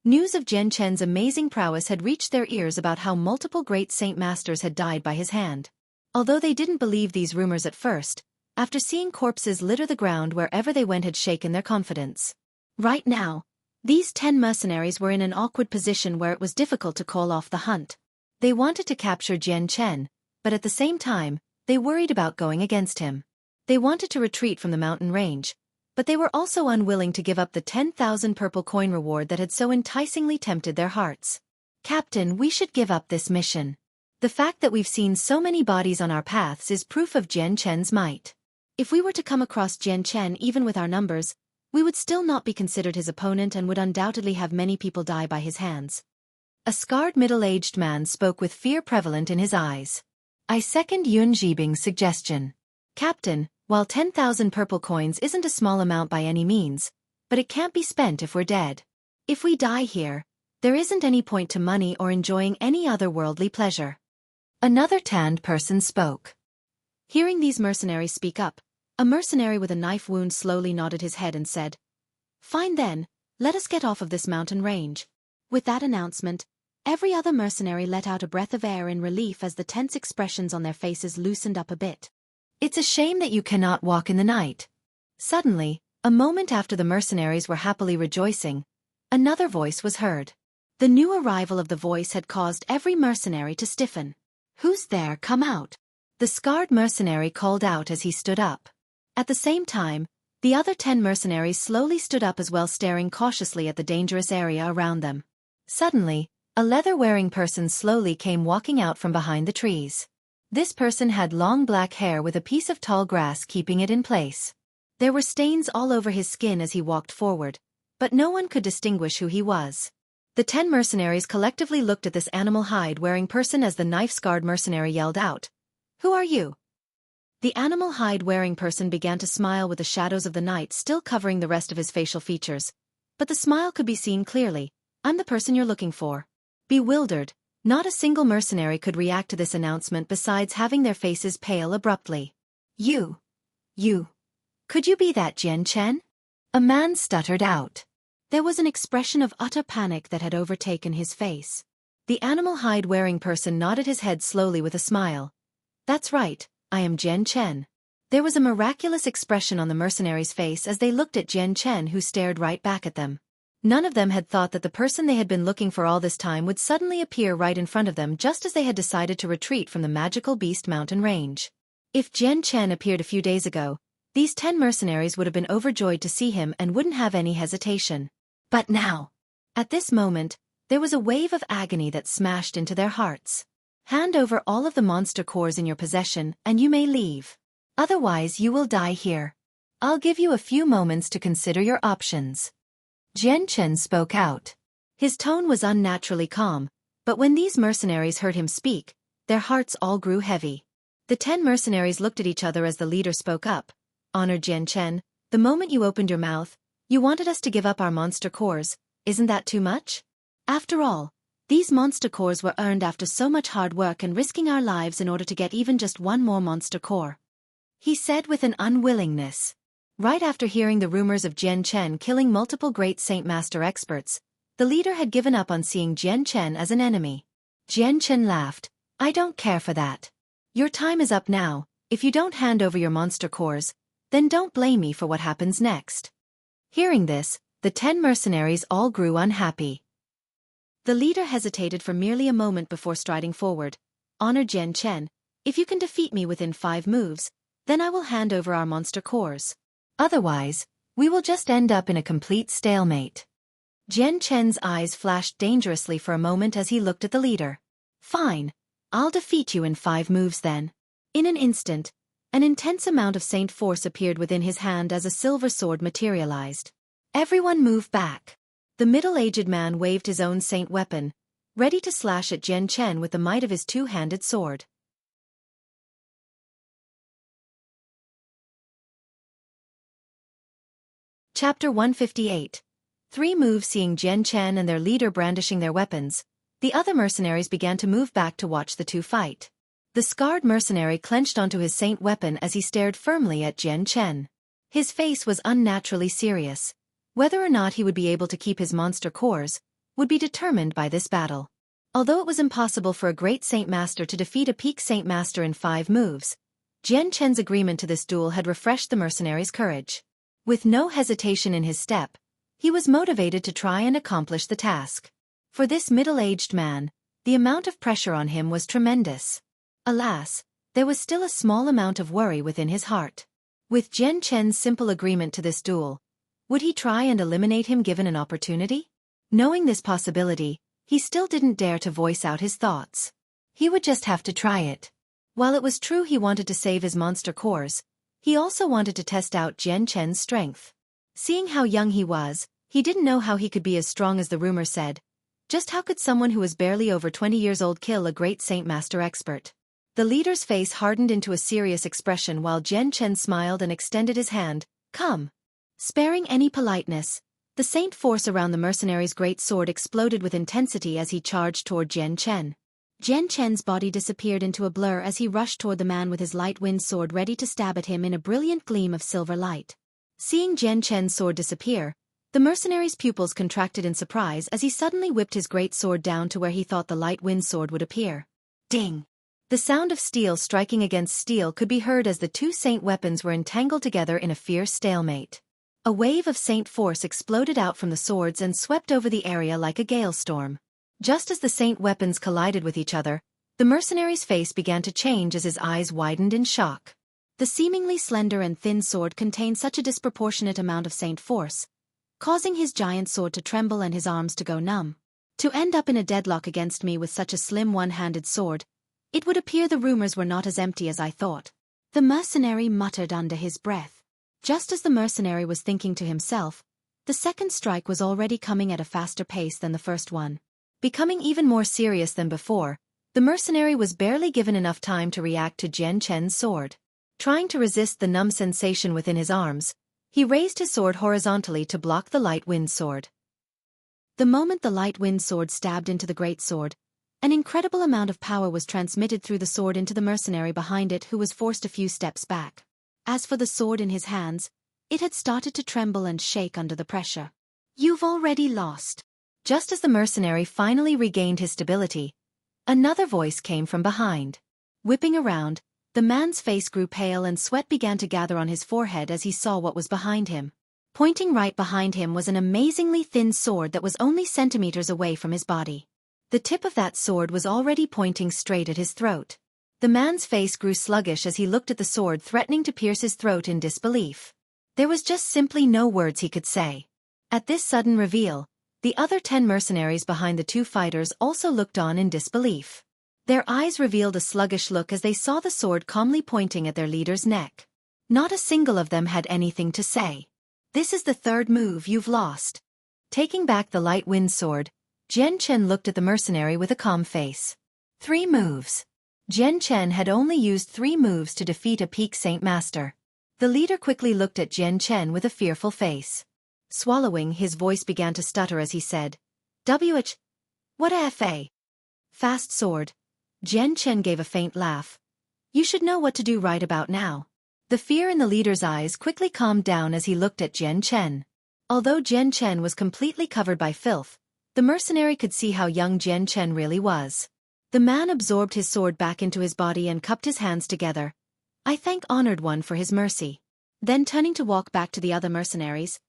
news of Jian Chen's amazing prowess had reached their ears about how multiple great Saint Masters had died by his hand. Although they didn't believe these rumors at first, after seeing corpses litter the ground wherever they went had shaken their confidence. Right now, these 10 mercenaries were in an awkward position where it was difficult to call off the hunt. They wanted to capture Jian Chen, but at the same time, they worried about going against him. They wanted to retreat from the mountain range, but they were also unwilling to give up the 10,000 purple coin reward that had so enticingly tempted their hearts. Captain, we should give up this mission. The fact that we've seen so many bodies on our paths is proof of Jian Chen's might. If we were to come across Jian Chen even with our numbers, we would still not be considered his opponent and would undoubtedly have many people die by his hands. A scarred middle-aged man spoke with fear prevalent in his eyes. I second Yun Zhibing's suggestion. Captain, while 10,000 purple coins isn't a small amount by any means, but it can't be spent if we're dead. If we die here, there isn't any point to money or enjoying any other worldly pleasure. Another tanned person spoke. Hearing these mercenaries speak up, a mercenary with a knife wound slowly nodded his head and said, "Fine then, let us get off of this mountain range." With that announcement, every other mercenary let out a breath of air in relief as the tense expressions on their faces loosened up a bit. It's a shame that you cannot walk in the night. Suddenly, a moment after the mercenaries were happily rejoicing, another voice was heard. The new arrival of the voice had caused every mercenary to stiffen. "Who's there? Come out!" the scarred mercenary called out as he stood up. At the same time, the other 10 mercenaries slowly stood up as well, staring cautiously at the dangerous area around them. Suddenly, a leather-wearing person slowly came walking out from behind the trees. This person had long black hair with a piece of tall grass keeping it in place. There were stains all over his skin as he walked forward, but no one could distinguish who he was. The 10 mercenaries collectively looked at this animal hide-wearing person as the knife-scarred mercenary yelled out, "Who are you?" The animal hide-wearing person began to smile with the shadows of the night still covering the rest of his facial features, but the smile could be seen clearly. "I'm the person you're looking for." Bewildered, not a single mercenary could react to this announcement besides having their faces pale abruptly. You. Could you be that Jian Chen?" a man stuttered out. There was an expression of utter panic that had overtaken his face. The animal hide-wearing person nodded his head slowly with a smile. "That's right, I am Jian Chen." There was a miraculous expression on the mercenary's face as they looked at Jian Chen, who stared right back at them. None of them had thought that the person they had been looking for all this time would suddenly appear right in front of them just as they had decided to retreat from the magical Beast Mountain range. If Jian Chen appeared a few days ago, these 10 mercenaries would have been overjoyed to see him and wouldn't have any hesitation. But now, at this moment, there was a wave of agony that smashed into their hearts. Hand over all of the monster cores in your possession and you may leave. Otherwise you will die here. I'll give you a few moments to consider your options. Jian Chen spoke out. His tone was unnaturally calm, but when these mercenaries heard him speak, their hearts all grew heavy. The 10 mercenaries looked at each other as the leader spoke up. Honored Jian Chen, the moment you opened your mouth, you wanted us to give up our monster cores. Isn't that too much? After all, these monster cores were earned after so much hard work and risking our lives in order to get even just one more monster core. He said with an unwillingness. Right after hearing the rumors of Jian Chen killing multiple great Saint Master experts, the leader had given up on seeing Jian Chen as an enemy. Jian Chen laughed. I don't care for that. Your time is up now. If you don't hand over your monster cores, then don't blame me for what happens next. Hearing this, the 10 mercenaries all grew unhappy. The leader hesitated for merely a moment before striding forward. Honored Jian Chen, if you can defeat me within 5 moves, then I will hand over our monster cores. Otherwise, we will just end up in a complete stalemate. Jian Chen's eyes flashed dangerously for a moment as he looked at the leader. Fine, I'll defeat you in 5 moves then. In an instant, an intense amount of saint force appeared within his hand as a silver sword materialized. Everyone move back. The middle-aged man waved his own saint weapon, ready to slash at Jian Chen with the might of his two-handed sword. Chapter 158. 3 moves. Seeing Jian Chen and their leader brandishing their weapons, the other mercenaries began to move back to watch the two fight. The scarred mercenary clenched onto his saint weapon as he stared firmly at Jian Chen. His face was unnaturally serious. Whether or not he would be able to keep his monster cores would be determined by this battle. Although it was impossible for a great Saint Master to defeat a peak Saint Master in 5 moves, Jian Chen's agreement to this duel had refreshed the mercenary's courage. With no hesitation in his step, he was motivated to try and accomplish the task. For this middle-aged man, the amount of pressure on him was tremendous. Alas, there was still a small amount of worry within his heart. With Jian Chen's simple agreement to this duel, would he try and eliminate him given an opportunity? Knowing this possibility, he still didn't dare to voice out his thoughts. He would just have to try it. While it was true he wanted to save his monster cores, he also wanted to test out Jian Chen's strength. Seeing how young he was, he didn't know how he could be as strong as the rumor said. Just how could someone who was barely over 20 years old kill a great Saint Master expert? The leader's face hardened into a serious expression while Jian Chen smiled and extended his hand. Come. Sparing any politeness, the saint force around the mercenary's great sword exploded with intensity as he charged toward Jian Chen. Jian Chen's body disappeared into a blur as he rushed toward the man with his light wind sword ready to stab at him in a brilliant gleam of silver light. Seeing Jian Chen's sword disappear, the mercenary's pupils contracted in surprise as he suddenly whipped his great sword down to where he thought the light wind sword would appear. Ding! The sound of steel striking against steel could be heard as the two saint weapons were entangled together in a fierce stalemate. A wave of saint force exploded out from the swords and swept over the area like a gale storm. Just as the saint weapons collided with each other, the mercenary's face began to change as his eyes widened in shock. The seemingly slender and thin sword contained such a disproportionate amount of saint force, causing his giant sword to tremble and his arms to go numb. To end up in a deadlock against me with such a slim one-handed sword, it would appear the rumors were not as empty as I thought. The mercenary muttered under his breath. Just as the mercenary was thinking to himself, the second strike was already coming at a faster pace than the first one. Becoming even more serious than before, the mercenary was barely given enough time to react to Jian Chen's sword. Trying to resist the numb sensation within his arms, he raised his sword horizontally to block the light wind sword. The moment the light wind sword stabbed into the great sword, an incredible amount of power was transmitted through the sword into the mercenary behind it, who was forced a few steps back. As for the sword in his hands, it had started to tremble and shake under the pressure. You've already lost. Just as the mercenary finally regained his stability, another voice came from behind. Whipping around, the man's face grew pale and sweat began to gather on his forehead as he saw what was behind him. Pointing right behind him was an amazingly thin sword that was only centimeters away from his body. The tip of that sword was already pointing straight at his throat. The man's face grew sluggish as he looked at the sword threatening to pierce his throat in disbelief. There was just simply no words he could say. At this sudden reveal, the other 10 mercenaries behind the 2 fighters also looked on in disbelief. Their eyes revealed a sluggish look as they saw the sword calmly pointing at their leader's neck. Not a single of them had anything to say. This is the 3rd move you've lost. Taking back the light wind sword, Jian Chen looked at the mercenary with a calm face. 3 moves. Jian Chen had only used 3 moves to defeat a peak Saint Master. The leader quickly looked at Jian Chen with a fearful face. Swallowing, his voice began to stutter as he said, What a fast sword. Jian Chen gave a faint laugh. You should know what to do right about now. The fear in the leader's eyes quickly calmed down as he looked at Jian Chen. Although Jian Chen was completely covered by filth, the mercenary could see how young Jian Chen really was. The man absorbed his sword back into his body and cupped his hands together. I thank Honored One for his mercy. Then turning to walk back to the other mercenaries,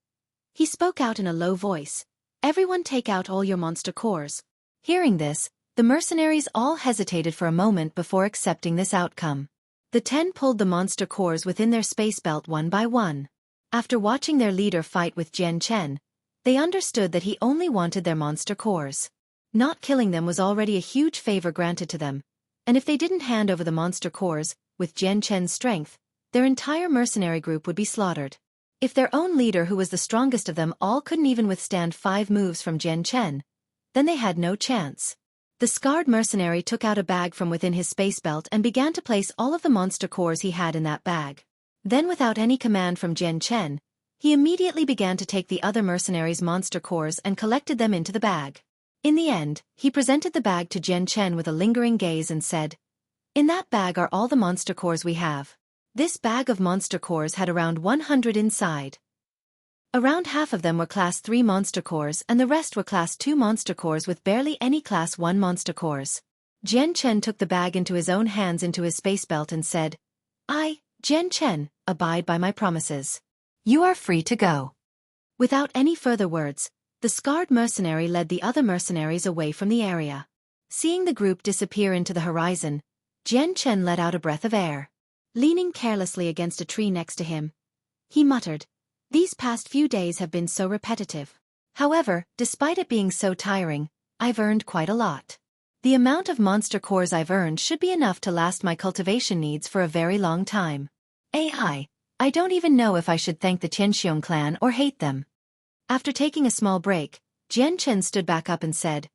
he spoke out in a low voice. Everyone take out all your monster cores. Hearing this, the mercenaries all hesitated for a moment before accepting this outcome. The 10 pulled the monster cores within their space belt one by one. After watching their leader fight with Jian Chen, they understood that he only wanted their monster cores. Not killing them was already a huge favor granted to them, and if they didn't hand over the monster cores, with Jian Chen's strength, their entire mercenary group would be slaughtered. If their own leader, who was the strongest of them all, couldn't even withstand 5 moves from Jian Chen, then they had no chance. The scarred mercenary took out a bag from within his space belt and began to place all of the monster cores he had in that bag. Then, without any command from Jian Chen, he immediately began to take the other mercenaries' monster cores and collected them into the bag. In the end, he presented the bag to Jian Chen with a lingering gaze and said, In that bag are all the monster cores we have. This bag of monster cores had around 100 inside. Around half of them were Class 3 monster cores and the rest were Class 2 monster cores with barely any Class 1 monster cores. Jian Chen took the bag into his own hands into his space belt and said, I, Jian Chen, abide by my promises. You are free to go. Without any further words, the scarred mercenary led the other mercenaries away from the area. Seeing the group disappear into the horizon, Jian Chen let out a breath of air. Leaning carelessly against a tree next to him, he muttered, These past few days have been so repetitive. However, despite it being so tiring, I've earned quite a lot. The amount of monster cores I've earned should be enough to last my cultivation needs for a very long time. I don't even know if I should thank the Tianxiong clan or hate them. After taking a small break, Jian Chen stood back up and said,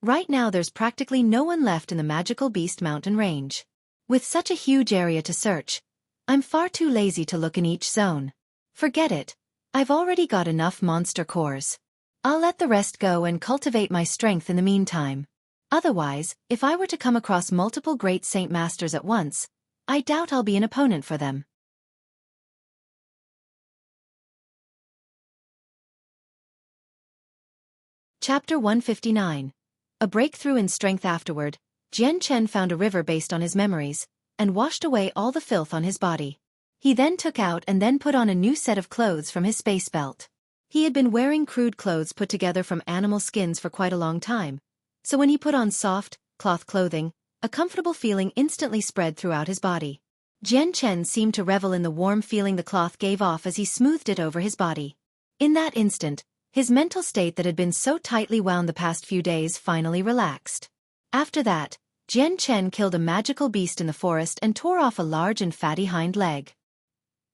Right now there's practically no one left in the Magical Beast Mountain range. With such a huge area to search, I'm far too lazy to look in each zone. Forget it. I've already got enough monster cores. I'll let the rest go and cultivate my strength in the meantime. Otherwise, if I were to come across multiple great Saint Masters at once, I doubt I'll be an opponent for them. Chapter 159. A breakthrough in strength. Afterward, Jian Chen found a river based on his memories, and washed away all the filth on his body. He then took out and then put on a new set of clothes from his space belt. He had been wearing crude clothes put together from animal skins for quite a long time, so when he put on soft, cloth clothing, a comfortable feeling instantly spread throughout his body. Jian Chen seemed to revel in the warm feeling the cloth gave off as he smoothed it over his body. In that instant, his mental state that had been so tightly wound the past few days finally relaxed. After that, Jian Chen killed a magical beast in the forest and tore off a large and fatty hind leg.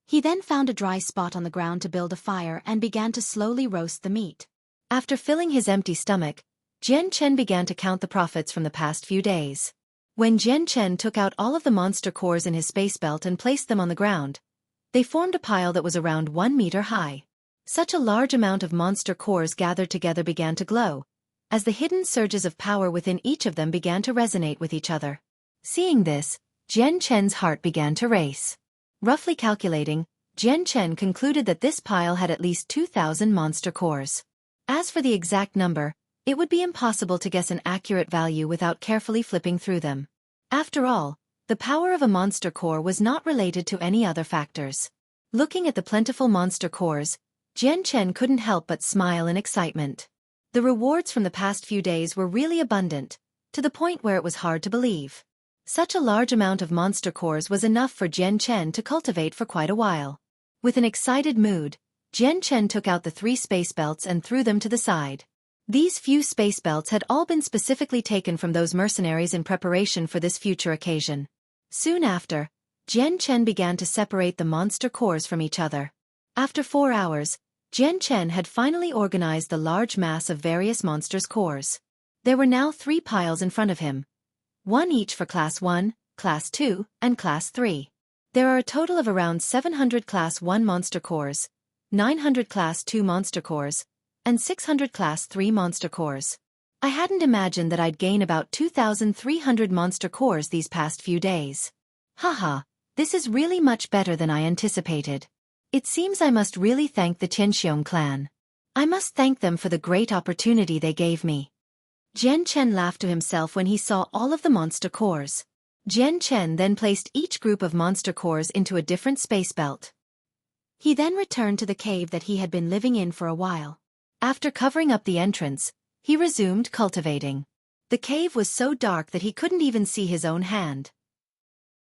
He then found a dry spot on the ground to build a fire and began to slowly roast the meat. After filling his empty stomach, Jian Chen began to count the profits from the past few days. When Jian Chen took out all of the monster cores in his space belt and placed them on the ground, they formed a pile that was around 1 meter high. Such a large amount of monster cores gathered together began to glow, as the hidden surges of power within each of them began to resonate with each other. Seeing this, Jian Chen's heart began to race. Roughly calculating, Jian Chen concluded that this pile had at least 2,000 monster cores. As for the exact number, it would be impossible to guess an accurate value without carefully flipping through them. After all, the power of a monster core was not related to any other factors. Looking at the plentiful monster cores, Jian Chen couldn't help but smile in excitement. The rewards from the past few days were really abundant, to the point where it was hard to believe. Such a large amount of monster cores was enough for Jian Chen to cultivate for quite a while. With an excited mood, Jian Chen took out the 3 space belts and threw them to the side. These few space belts had all been specifically taken from those mercenaries in preparation for this future occasion. Soon after, Jian Chen began to separate the monster cores from each other. After 4 hours, Jian Chen had finally organized the large mass of various monsters' cores. There were now 3 piles in front of him. 1 each for Class 1, Class 2, and Class 3. There are a total of around 700 Class 1 monster cores, 900 Class 2 monster cores, and 600 Class 3 monster cores. I hadn't imagined that I'd gain about 2,300 monster cores these past few days. Haha, this is really much better than I anticipated. It seems I must really thank the Tianxiong clan. I must thank them for the great opportunity they gave me. Jian Chen laughed to himself when he saw all of the monster cores. Jian Chen then placed each group of monster cores into a different space belt. He then returned to the cave that he had been living in for a while. After covering up the entrance, he resumed cultivating. The cave was so dark that he couldn't even see his own hand.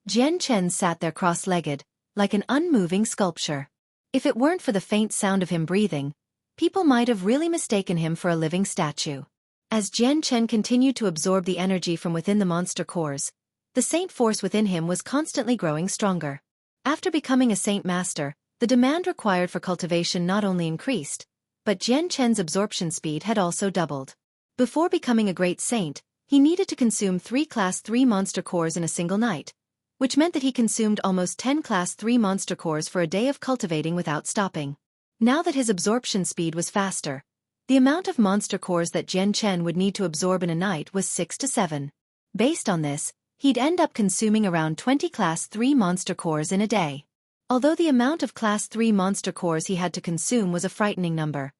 Jian Chen sat there cross-legged, like an unmoving sculpture. If it weren't for the faint sound of him breathing, people might have really mistaken him for a living statue. As Jian Chen continued to absorb the energy from within the monster cores, the saint force within him was constantly growing stronger. After becoming a saint master, the demand required for cultivation not only increased, but Jian Chen's absorption speed had also doubled. Before becoming a great saint, he needed to consume 3 Class 3 monster cores in a single night, which meant that he consumed almost 10 Class 3 monster cores for a day of cultivating without stopping. Now that his absorption speed was faster, the amount of monster cores that Jian Chen would need to absorb in a night was 6 to 7. Based on this, he'd end up consuming around 20 Class 3 monster cores in a day. Although the amount of Class 3 monster cores he had to consume was a frightening number,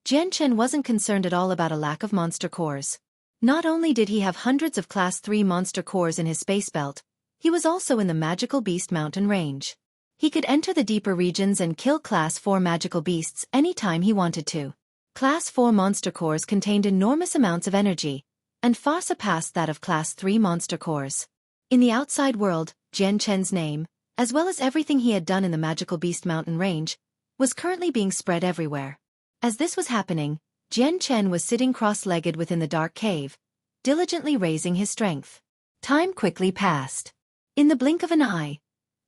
Jian Chen wasn't concerned at all about a lack of monster cores. Not only did he have hundreds of Class 3 monster cores in his space belt, he was also in the Magical Beast Mountain range. He could enter the deeper regions and kill Class 4 magical beasts anytime he wanted to. Class 4 monster cores contained enormous amounts of energy, and far surpassed that of Class 3 monster cores. In the outside world, Jian Chen's name, as well as everything he had done in the Magical Beast Mountain range, was currently being spread everywhere. As this was happening, Jian Chen was sitting cross-legged within the dark cave, diligently raising his strength. Time quickly passed. In the blink of an eye,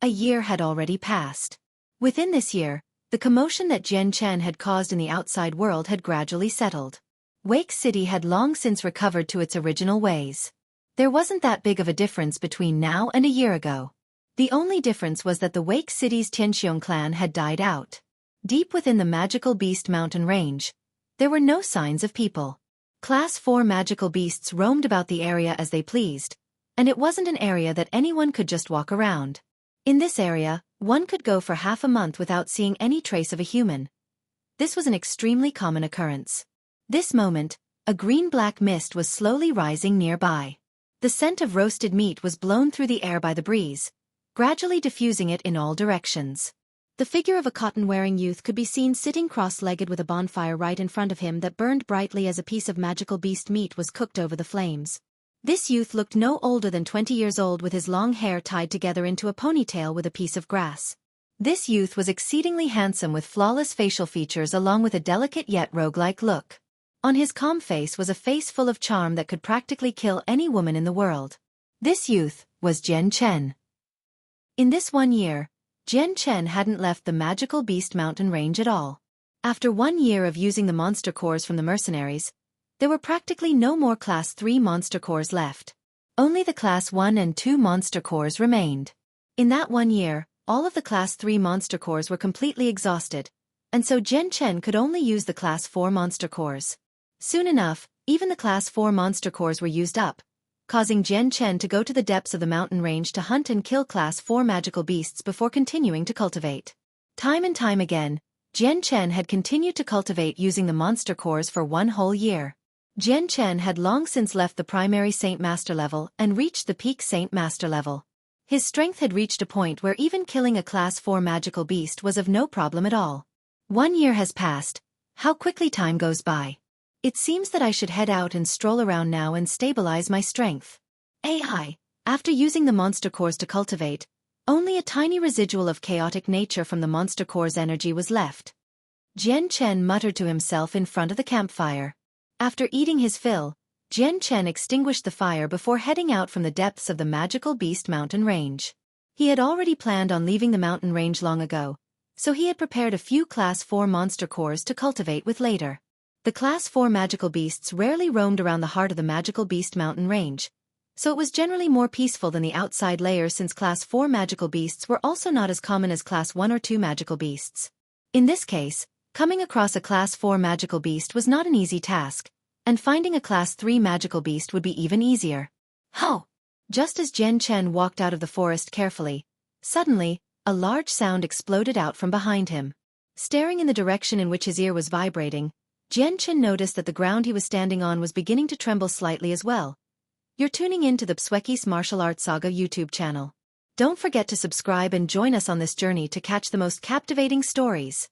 a year had already passed. Within this year, the commotion that Jian Chen had caused in the outside world had gradually settled. Wake City had long since recovered to its original ways. There wasn't that big of a difference between now and a year ago. The only difference was that the Wake City's Tianxiong clan had died out. Deep within the Magical Beast Mountain range, there were no signs of people. Class 4 magical beasts roamed about the area as they pleased, and it wasn't an area that anyone could just walk around. In this area, one could go for half a month without seeing any trace of a human. This was an extremely common occurrence. This moment, a green-black mist was slowly rising nearby. The scent of roasted meat was blown through the air by the breeze, gradually diffusing it in all directions. The figure of a cotton-wearing youth could be seen sitting cross-legged with a bonfire right in front of him that burned brightly as a piece of magical beast meat was cooked over the flames. This youth looked no older than 20 years old with his long hair tied together into a ponytail with a piece of grass. This youth was exceedingly handsome with flawless facial features along with a delicate yet roguelike look. On his calm face was a face full of charm that could practically kill any woman in the world. This youth was Jian Chen. In this 1 year, Jian Chen hadn't left the Magical Beast Mountain range at all. After 1 year of using the monster cores from the mercenaries, there were practically no more Class 3 monster cores left. Only the Class 1 and 2 monster cores remained. In that 1 year, all of the Class 3 monster cores were completely exhausted, and so Jian Chen could only use the Class 4 monster cores. Soon enough, even the Class 4 monster cores were used up, causing Jian Chen to go to the depths of the mountain range to hunt and kill Class 4 magical beasts before continuing to cultivate. Time and time again, Jian Chen had continued to cultivate using the monster cores for 1 whole year. Jian Chen had long since left the primary Saint Master level and reached the peak Saint Master level. His strength had reached a point where even killing a Class 4 magical beast was of no problem at all. 1 year has passed. How quickly time goes by. It seems that I should head out and stroll around now and stabilize my strength. AI. After using the monster cores to cultivate, only a tiny residual of chaotic nature from the monster core's energy was left. Jian Chen muttered to himself in front of the campfire. After eating his fill, Jian Chen extinguished the fire before heading out from the depths of the magical beast mountain range. He had already planned on leaving the mountain range long ago, so he had prepared a few Class 4 monster cores to cultivate with later. The Class 4 magical beasts rarely roamed around the heart of the magical beast mountain range, so it was generally more peaceful than the outside layer since Class 4 magical beasts were also not as common as Class 1 or 2 magical beasts. In this case, coming across a Class 4 magical beast was not an easy task, and finding a Class 3 magical beast would be even easier. Ho! Just as Jian Chen walked out of the forest carefully, suddenly, a large sound exploded out from behind him. Staring in the direction in which his ear was vibrating, Jian Chen noticed that the ground he was standing on was beginning to tremble slightly as well. You're tuning in to the Xueqi's Martial Arts Saga YouTube channel. Don't forget to subscribe and join us on this journey to catch the most captivating stories.